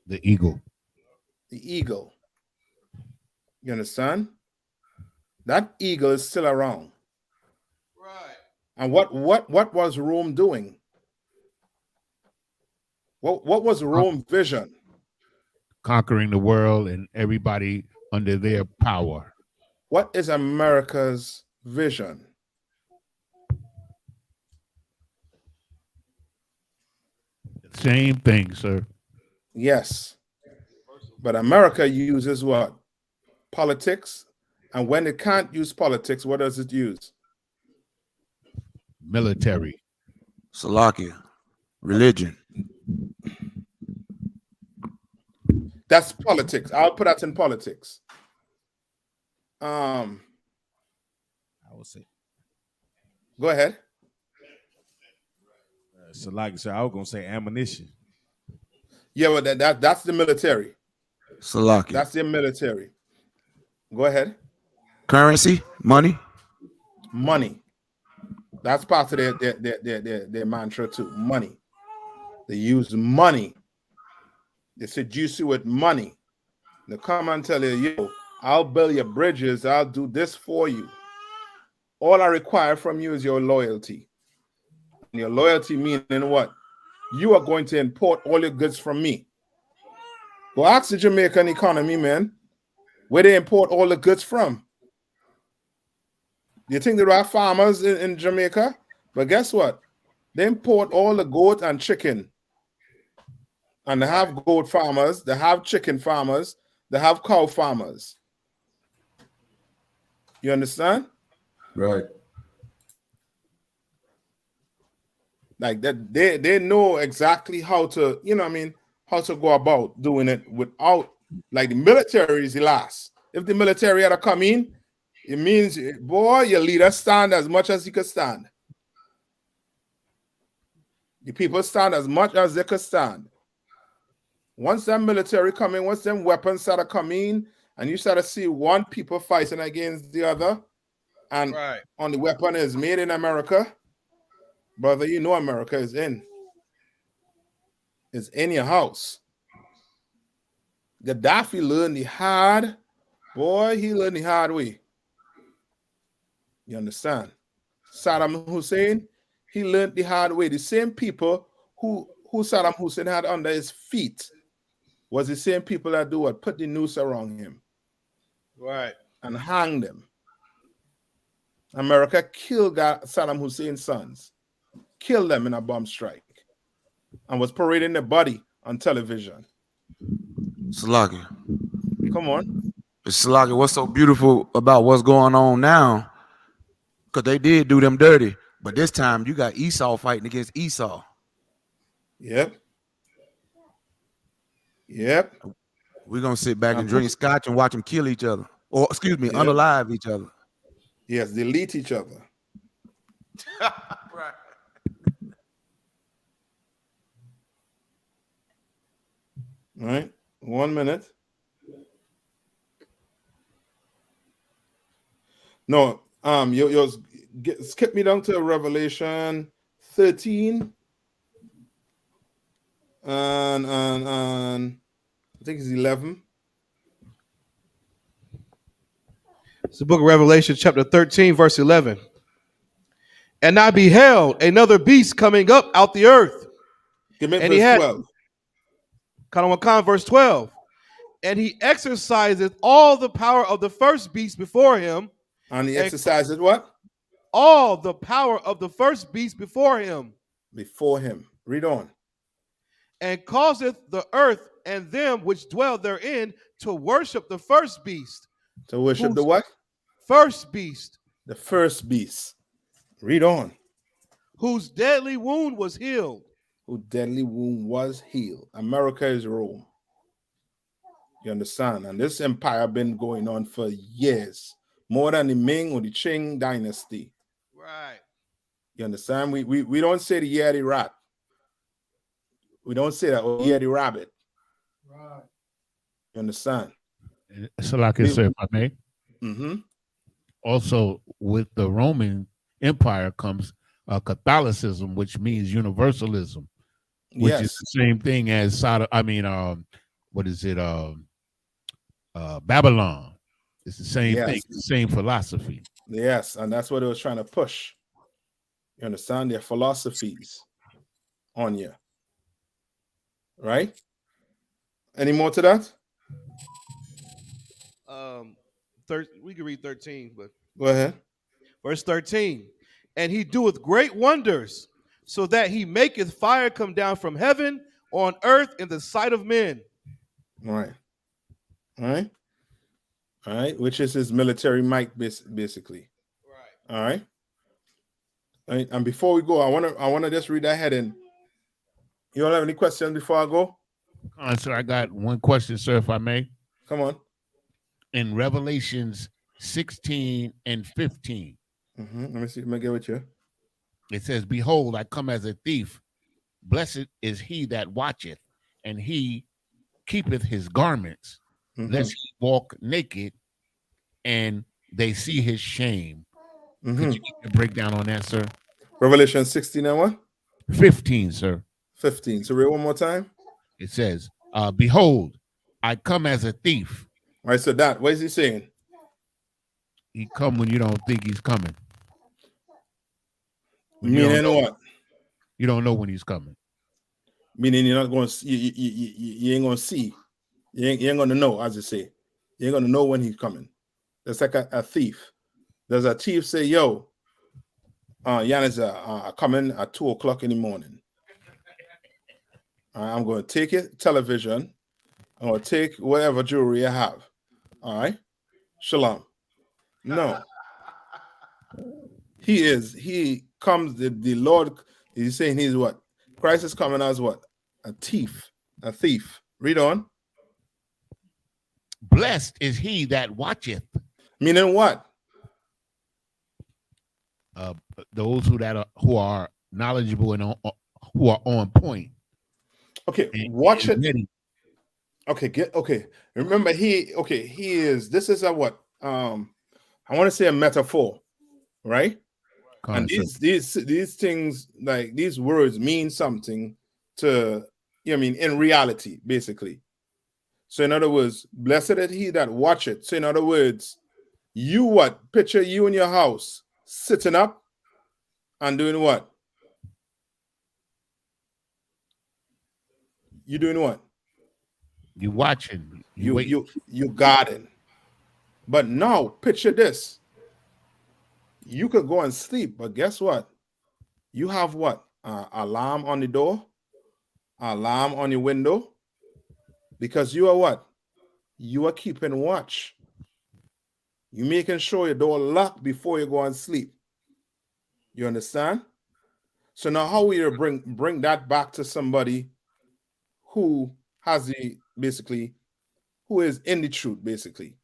S4: The eagle.
S9: the eagle. You understand? That eagle is still around.
S10: Right.
S9: And what was Rome doing? What was Rome's vision?
S4: Conquering the world and everybody under their power.
S9: What is America's vision?
S4: Same thing, sir.
S9: Yes. But America uses what? Politics. And when it can't use politics, what does it use?
S4: Military.
S8: Salakia. Religion.
S9: That's politics. I'll put that in politics.
S14: I would say.
S9: Go ahead.
S14: So like I said, I was gonna say ammunition.
S9: Yeah, well, that's the military.
S8: Salakia.
S9: That's the military. Go ahead.
S8: Currency, money.
S9: Money. That's part of their mantra too. Money. They use money. They seduce you with money. They come and tell you, yo, I'll build your bridges. I'll do this for you. All I require from you is your loyalty. And your loyalty meaning what? You are going to import all your goods from me. Go ask the Jamaican economy, man, where they import all the goods from. You think there are farmers in Jamaica? But guess what? They import all the goat and chicken. And they have goat farmers, they have chicken farmers, they have cow farmers. You understand?
S13: Right.
S9: Like that, they know exactly how to, you know what I mean, how to go about doing it without, like the military is the last. If the military had to come in, it means, boy, your leader stand as much as he could stand. The people stand as much as they could stand. Once that military come in, once them weapons start to come in, and you start to see one people fighting against the other, and on the weapon is made in America, brother, you know America is in. It's in your house. Gaddafi learned the hard, boy, he learned the hard way. You understand? Saddam Hussein, he learned the hard way. The same people who Saddam Hussein had under his feet was the same people that do what? Put the noose around him.
S10: Right.
S9: And hang them. America killed Saddam Hussein's sons. Killed them in a bomb strike. And was parading their body on television.
S8: Salakia.
S9: Come on.
S8: Salakia, what's so beautiful about what's going on now? Because they did do them dirty. But this time you got Esau fighting against Esau.
S9: Yep. Yep.
S8: We're going to sit back and drink scotch and watch them kill each other. Or, excuse me, unalive each other.
S9: Yes, delete each other.
S8: Right.
S9: All right. 1 minute. No, skip me down to Revelation 13 and I think it's 11.
S11: It's the book of Revelation, chapter 13, verse 11. And I beheld another beast coming up out the earth.
S9: Give me
S11: and
S9: verse 12.
S11: Verse 12. And he exerciseth all the power of the first beast before him.
S9: And he exercises what?
S11: All the power of the first beast before him.
S9: Before him. Read on.
S11: And causeth the earth and them which dwell therein to worship the first beast.
S9: To worship the what?
S11: First beast.
S9: The first beast. Read on.
S11: Whose deadly wound was healed.
S9: Whose deadly wound was healed. America is Rome. You understand? And this empire been going on for years. More than the Ming or the Qing dynasty.
S11: Right.
S9: You understand? We don't say the year of the rat. We don't say that, or year of the rabbit.
S10: Right.
S9: You understand?
S4: So like I said, if I may.
S9: Mm-hmm.
S4: Also, with the Roman Empire comes Catholicism, which means universalism, which is the same thing as what is it? Babylon. It's the same
S9: Yes.
S4: thing, it's the same philosophy.
S9: Yes, and that's what it was trying to push. You understand? Their philosophies on you. Right? Any more to that?
S11: We can read 13, but
S9: go ahead.
S11: Verse 13. And he doeth great wonders, so that he maketh fire come down from heaven on earth in the sight of men.
S9: All right. All right. All right. Which is his military might, basically. Right. All right. All right. And before we go, I wanna just read that heading. You don't have any questions before I go?
S4: Sir, I got one question, sir, if I may.
S9: Come on.
S4: In Revelations 16 and 15.
S9: Let me see if I get with you.
S4: It says, behold, I come as a thief. Blessed is he that watcheth, and he keepeth his garments, lest he walk naked, and they see his shame. Could you give me a breakdown on that, sir?
S9: Revelation 16 and what?
S4: 15, sir.
S9: 15. So read one more time.
S4: It says, behold, I come as a thief.
S9: All right, so that, what is he saying?
S4: He come when you don't think he's coming.
S9: Meaning what?
S4: You don't know when he's coming.
S9: Meaning you're not going to, you ain't going to see. You ain't going to know, as you say. You ain't going to know when he's coming. That's like a thief. Does a thief say, yo, Yannis coming at 2 o'clock in the morning. I'm going to take it, television. I'm going to take whatever jewelry I have. All right? Shalom. No. He comes, the Lord, he's saying he's what? Christ is coming as what? A thief. A thief. Read on.
S4: Blessed is he that watcheth.
S9: Meaning what?
S4: Those who are knowledgeable and who are on point.
S9: Okay, watch it. Ready. Okay. Remember, he is. This is a what? I want to say a metaphor, right?
S4: Concept.
S9: And these things, like these words, mean something to in reality, basically. So in other words, blessed is he that watcheth. So in other words, you what? Picture you in your house sitting up and doing what? You doing what?
S4: You watching.
S9: You guarding. But now picture this. You could go and sleep, but guess what? You have what? Alarm on the door, alarm on your window, because you are what? You are keeping watch. You making sure your door locked before you go and sleep. You understand? So now how will you bring that back to somebody who has who is in the truth, basically?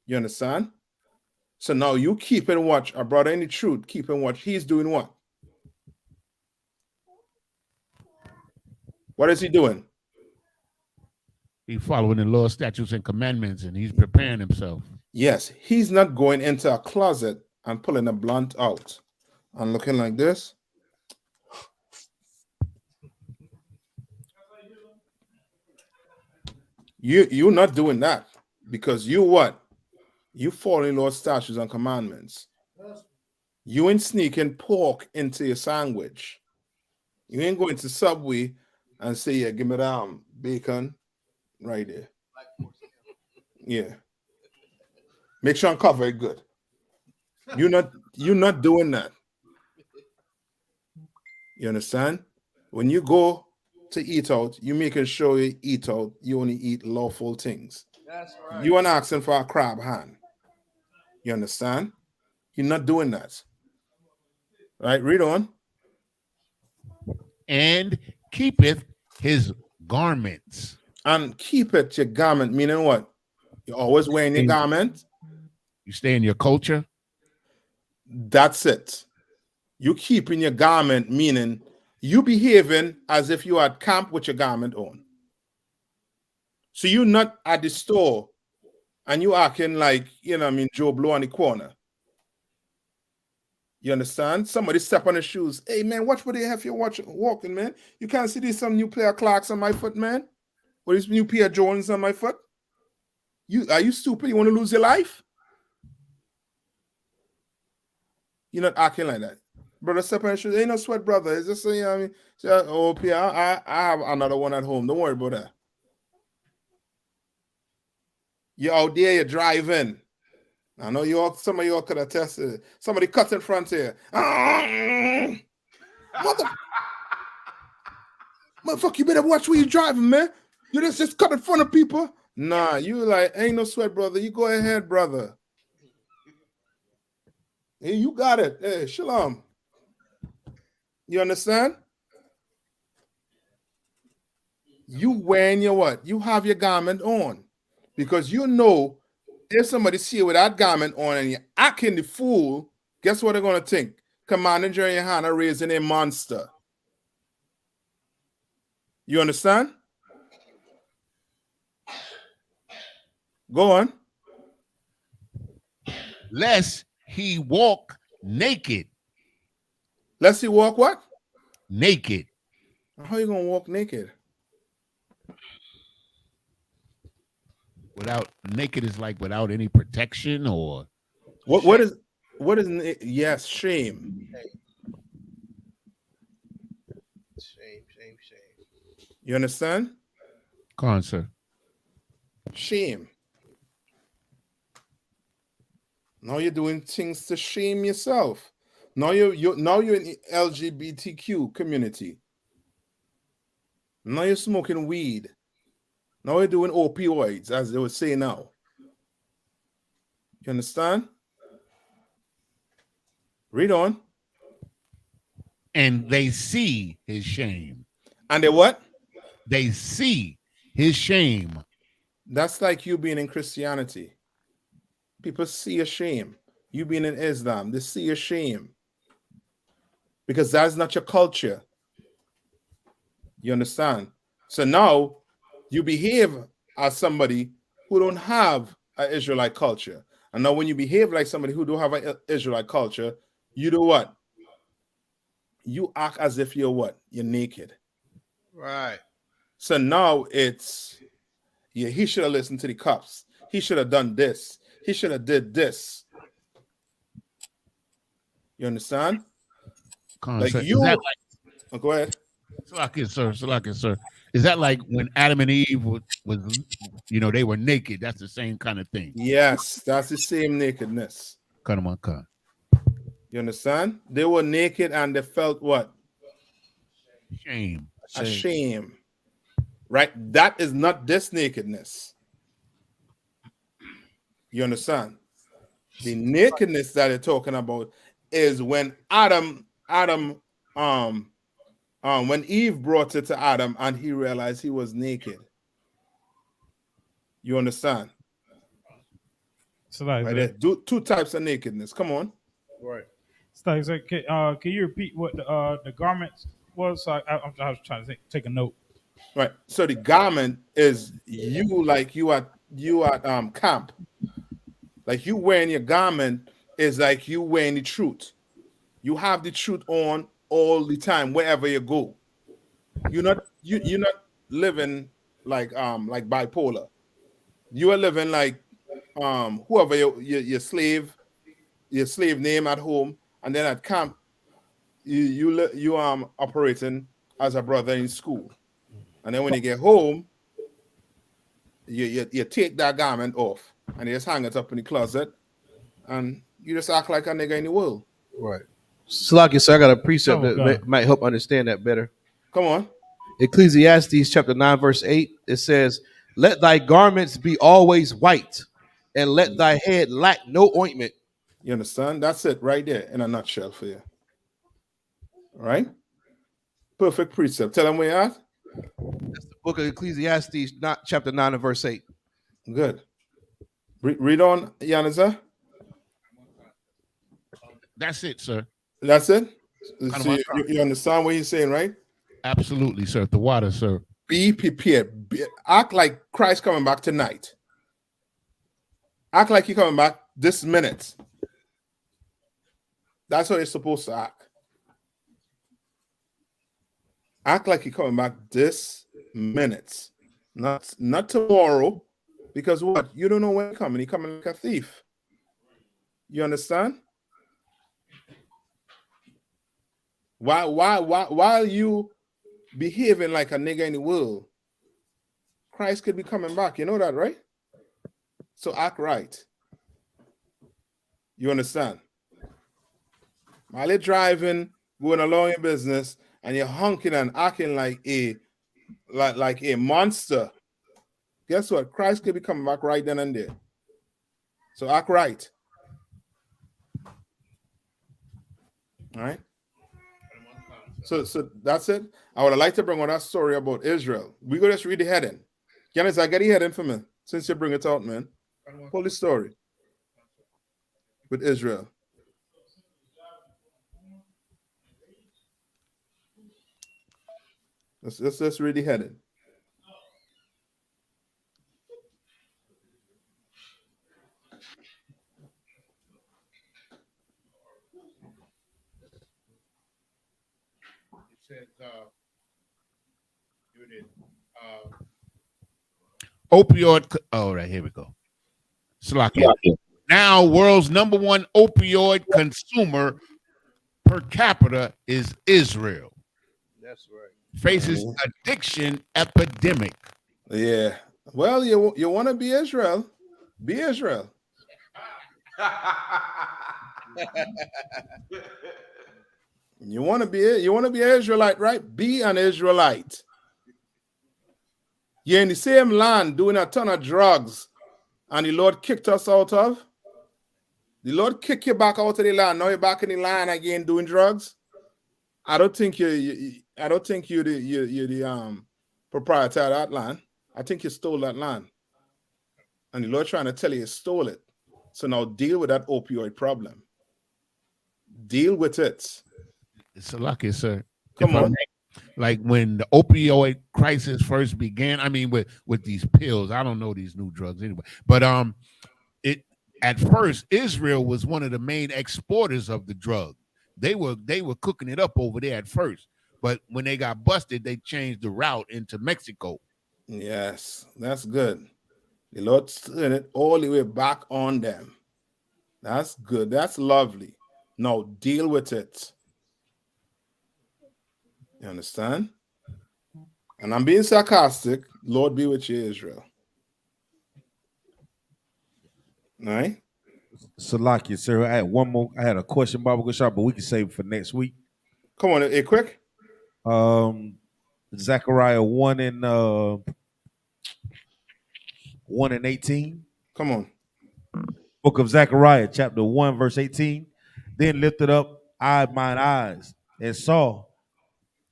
S9: You understand? So now you keep and watch a brother in the truth, keep and watch. He's doing what? What is he doing?
S4: He's following the law, statutes, and commandments, and he's preparing himself.
S9: Yes, he's not going into a closet and pulling a blunt out and looking like this. You're not doing that, because you what? You following Lord's statutes and commandments. You ain't sneaking pork into your sandwich. You ain't going to Subway and say, yeah, give me that bacon right there. Yeah. Make sure and cover it good. You're not doing that. You understand? When you go to eat out, you making sure you eat out, you only eat lawful things.
S11: That's right.
S9: You aren't asking for a crab hand. You understand? You're not doing that. Right? Read on.
S4: And keepeth his garments.
S9: And keepeth your garment, meaning what? You're always wearing your garment.
S4: You stay in your culture.
S9: That's it. You keeping your garment, meaning you behaving as if you at camp with your garment on. So you're not at the store and you acting like, Joe Blow on the corner. You understand? Somebody step on the shoes. Hey, man, watch what they have you walking, man. You can't see these some new pair of Clarks on my foot, man. Or these new pair of Jordans on my foot. Are you stupid? You want to lose your life? You're not acting like that. Brother, separation ain't no sweat, brother. It's just saying, I mean, oh, I have another one at home. Don't worry about that. You're out there, you're driving. I know some of you all could have tested it. Somebody cuts in front here. Motherfucker, you better watch where you're driving, man. You just cut in front of people. Nah, you like, ain't no sweat, brother. You go ahead, brother. Hey, you got it. Hey, shalom. You understand? You wearing your what? You have your garment on. Because you know if somebody see you with that garment on and you're acting the fool, guess what they're going to think? Commander Jerry YAHANNA raising a monster. You understand? Go on.
S4: Lest he walk naked.
S9: Lest he walk what?
S4: Naked.
S9: How you going to walk naked?
S4: Without naked is like without any protection or
S9: what is yes, shame.
S11: Shame.
S9: You understand?
S4: Come on, sir.
S9: Shame. Now you're doing things to shame yourself. Now you're in the LGBTQ community. Now you're smoking weed. Now you're doing opioids, as they would say now. You understand? Read on.
S4: And they see his shame.
S9: And they what?
S4: They see his shame.
S9: That's like you being in Christianity. People see your shame. You being in Islam, they see your shame. Because that's not your culture. You understand? So now you behave as somebody who don't have an Israelite culture. And now when you behave like somebody who don't have an Israelite culture, you do what? You act as if you're what? You're naked.
S11: Right.
S9: So now it's, yeah, he should have listened to the cops. He should have done this. He should have did this. You understand?
S4: Like you.
S9: Oh, go ahead.
S4: Salakia, sir. Is that like when Adam and Eve was they were naked? That's the same kind of thing.
S9: Yes, that's the same nakedness.
S4: Come on.
S9: You understand? They were naked and they felt what?
S4: Shame.
S9: A shame. Right? That is not this nakedness. You understand? The nakedness that they're talking about is when when Eve brought it to Adam and he realized he was naked. You understand?
S6: So like
S9: right, two types of nakedness. Come on.
S6: Right. So can you repeat what the garments was? So I was trying to take a note.
S9: Right. So the garment is you at camp. Like you wearing your garment is like you wearing the truth. You have the truth on all the time wherever you go. You're not living like bipolar. You are living like whoever your slave name at home, and then at camp you operating as a brother in school. And then when you get home, you take that garment off and you just hang it up in the closet, and you just act like a nigga in the world.
S11: Right. Salakia, so I got a precept that might help understand that better.
S9: Come on.
S11: Ecclesiastes chapter 9, verse 8. It says, "Let thy garments be always white, and let thy head lack no ointment."
S9: You understand? That's it right there in a nutshell for you. All right? Perfect precept. Tell them where you're at.
S11: That's the book of Ecclesiastes, chapter 9 and verse 8.
S9: Good. Read on, Yanaza.
S4: That's it, sir.
S9: That's it? So you understand what he's saying, right?
S4: Absolutely, sir. The water, sir.
S9: Be prepared. Act like Christ coming back tonight. Act like he's coming back this minute. That's how you're supposed to act. Act like you're coming back this minute. Not tomorrow. Because what? You don't know when he's coming. He's coming like a thief. You understand? While you behaving like a nigga in the world, Christ could be coming back. You know that, right? So act right. You understand? While you're driving, going along your business, and you're honking and acting like a monster, guess what? Christ could be coming back right then and there. So act right. All right. So that's it. I would like to bring on that story about Israel. We go just read the heading. Janice, I get the heading for me since you bring it out, man. Hold the story with Israel. Let's read the heading.
S4: Says, here it is. Opioid. Oh, right, here we go. Slakia. Now, world's #1 opioid consumer per capita is Israel.
S11: That's right.
S4: Faces addiction epidemic.
S9: Yeah. Well, you want to be Israel? Be Israel. You want to be an Israelite, right? Be an Israelite. You're in the same land doing a ton of drugs, and the Lord kicked us out of. The Lord kicked you back out of the land. Now you're back in the land again doing drugs. I don't think you're the proprietor of that land. I think you stole that land, and the Lord trying to tell you stole it. So now deal with that opioid problem. Deal with it.
S4: It's a lucky, sir.
S9: Come on.
S4: Like when the opioid crisis first began, I mean, with these pills, I don't know these new drugs anyway, but at first Israel was one of the main exporters of the drug. They were cooking it up over there at first, but when they got busted, they changed the route into Mexico.
S9: Yes, that's good. The Lord turned it all the way back on them. That's good. That's lovely. Now deal with it. You understand? And I'm being sarcastic. Lord be with you, Israel. All right?
S14: Salakia, sir. I had a question, Bible Shop, but we can save it for next week.
S9: Come on, quick.
S14: Zechariah 1 and 18.
S9: Come on.
S14: Book of Zechariah, chapter 1, verse 18. Then lifted up I mine eyes and saw,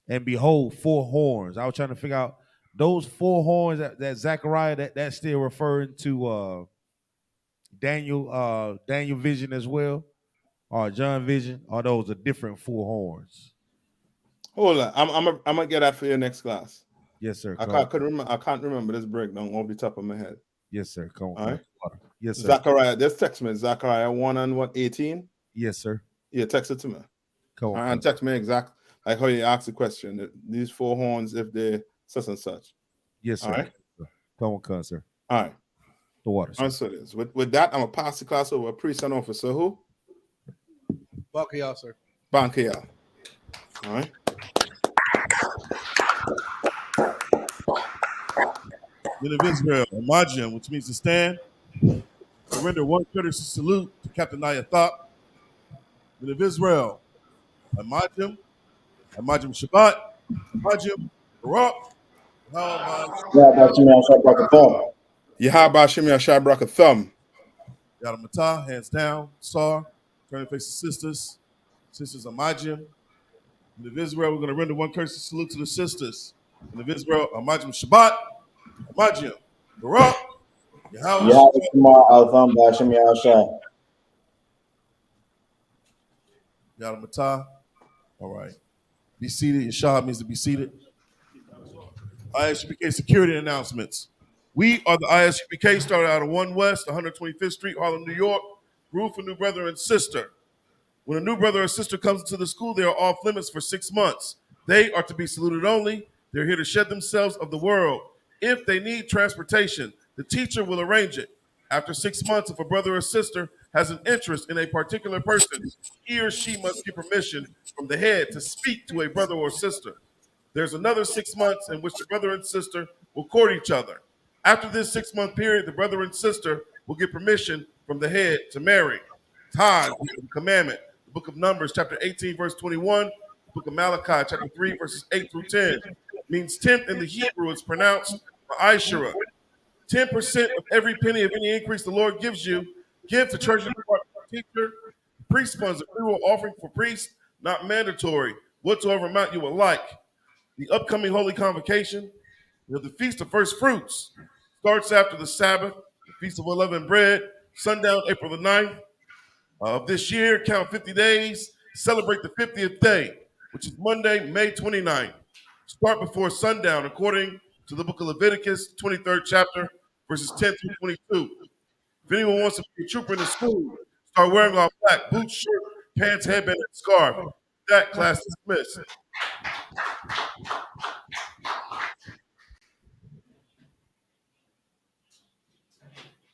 S14: and behold, 4 horns. I was trying to figure out those 4 horns that Zechariah, that's still referring to Daniel vision as well, or John vision, or those are different 4 horns.
S9: Hold on. I'm gonna get that for your next class.
S14: Yes, sir.
S9: I can't remember this breakdown off the top of my head.
S14: Yes, sir. Come on.
S9: All right.
S14: Yes, sir.
S9: Zechariah, just text me. Zechariah 1 and 18.
S14: Yes, sir.
S9: Yeah, text it to me.
S14: Come on.
S9: And text me exact like how you asked the question. These 4 horns, if they're such and such.
S14: Yes, sir.
S9: All right.
S14: Come on, sir.
S9: All right.
S14: The water.
S9: Answer this. With that, I'm gonna pass the class over. Priest and officer who?
S11: Bakayal, sir.
S9: Bankayal. All right.
S3: Men of Israel, Imagine, which means to stand. I render one courtesy salute to Captain I.S.U.P.K. Men of Israel, Imagine Shabbat, Imagine Barak,
S9: Yahaba Shimya Shabraka Thumb.
S3: Yadamatah, hands down, Sar, turn to face the sisters. Sisters Imagine. Men of Israel, we're going to render one courtesy salute to the sisters. Men of Israel, Imagine Shabbat, Imagine Barak, Yadamatah. All right. Be seated. Yeshua means to be seated. I.S.U.P.K. security announcements. We are the I.S.U.P.K. started out of 1 West, 125th Street, Harlem, New York. Rule for new brother and sister. When a new brother or sister comes into the school, they are off limits for 6 months. They are to be saluted only. They're here to shed themselves of the world. If they need transportation, The teacher will arrange it. After 6 months, if a brother or sister has an interest in a particular person, he or she must get permission from the head to speak to a brother or sister. There's another 6 months in which the brother and sister will court each other. After this 6-month period, the brother and sister will get permission from the head to marry. Tithes, the commandment. The book of Numbers, chapter 18, verse 21. The book of Malachi, chapter 3, verses 8 through 10. Means tenth in the Hebrew is pronounced I.S.U.P.K. 10% of every penny of any increase the Lord gives you, give to treasury department teacher. Priest funds, a free will offering for priests, not mandatory, whatsoever amount you would like. The upcoming Holy Convocation, the Feast of First Fruits, starts after the Sabbath, the Feast of Unleavened Bread, sundown April the 9th of this year. Count 50 days, celebrate the 50th day, which is Monday, May 29th. Start before sundown, according to the book of Leviticus, 23rd chapter, verses 10 through 22. If anyone wants to be a trooper in the school, start wearing all black, boots, shirt, pants, headband, and scarf. That class dismissed.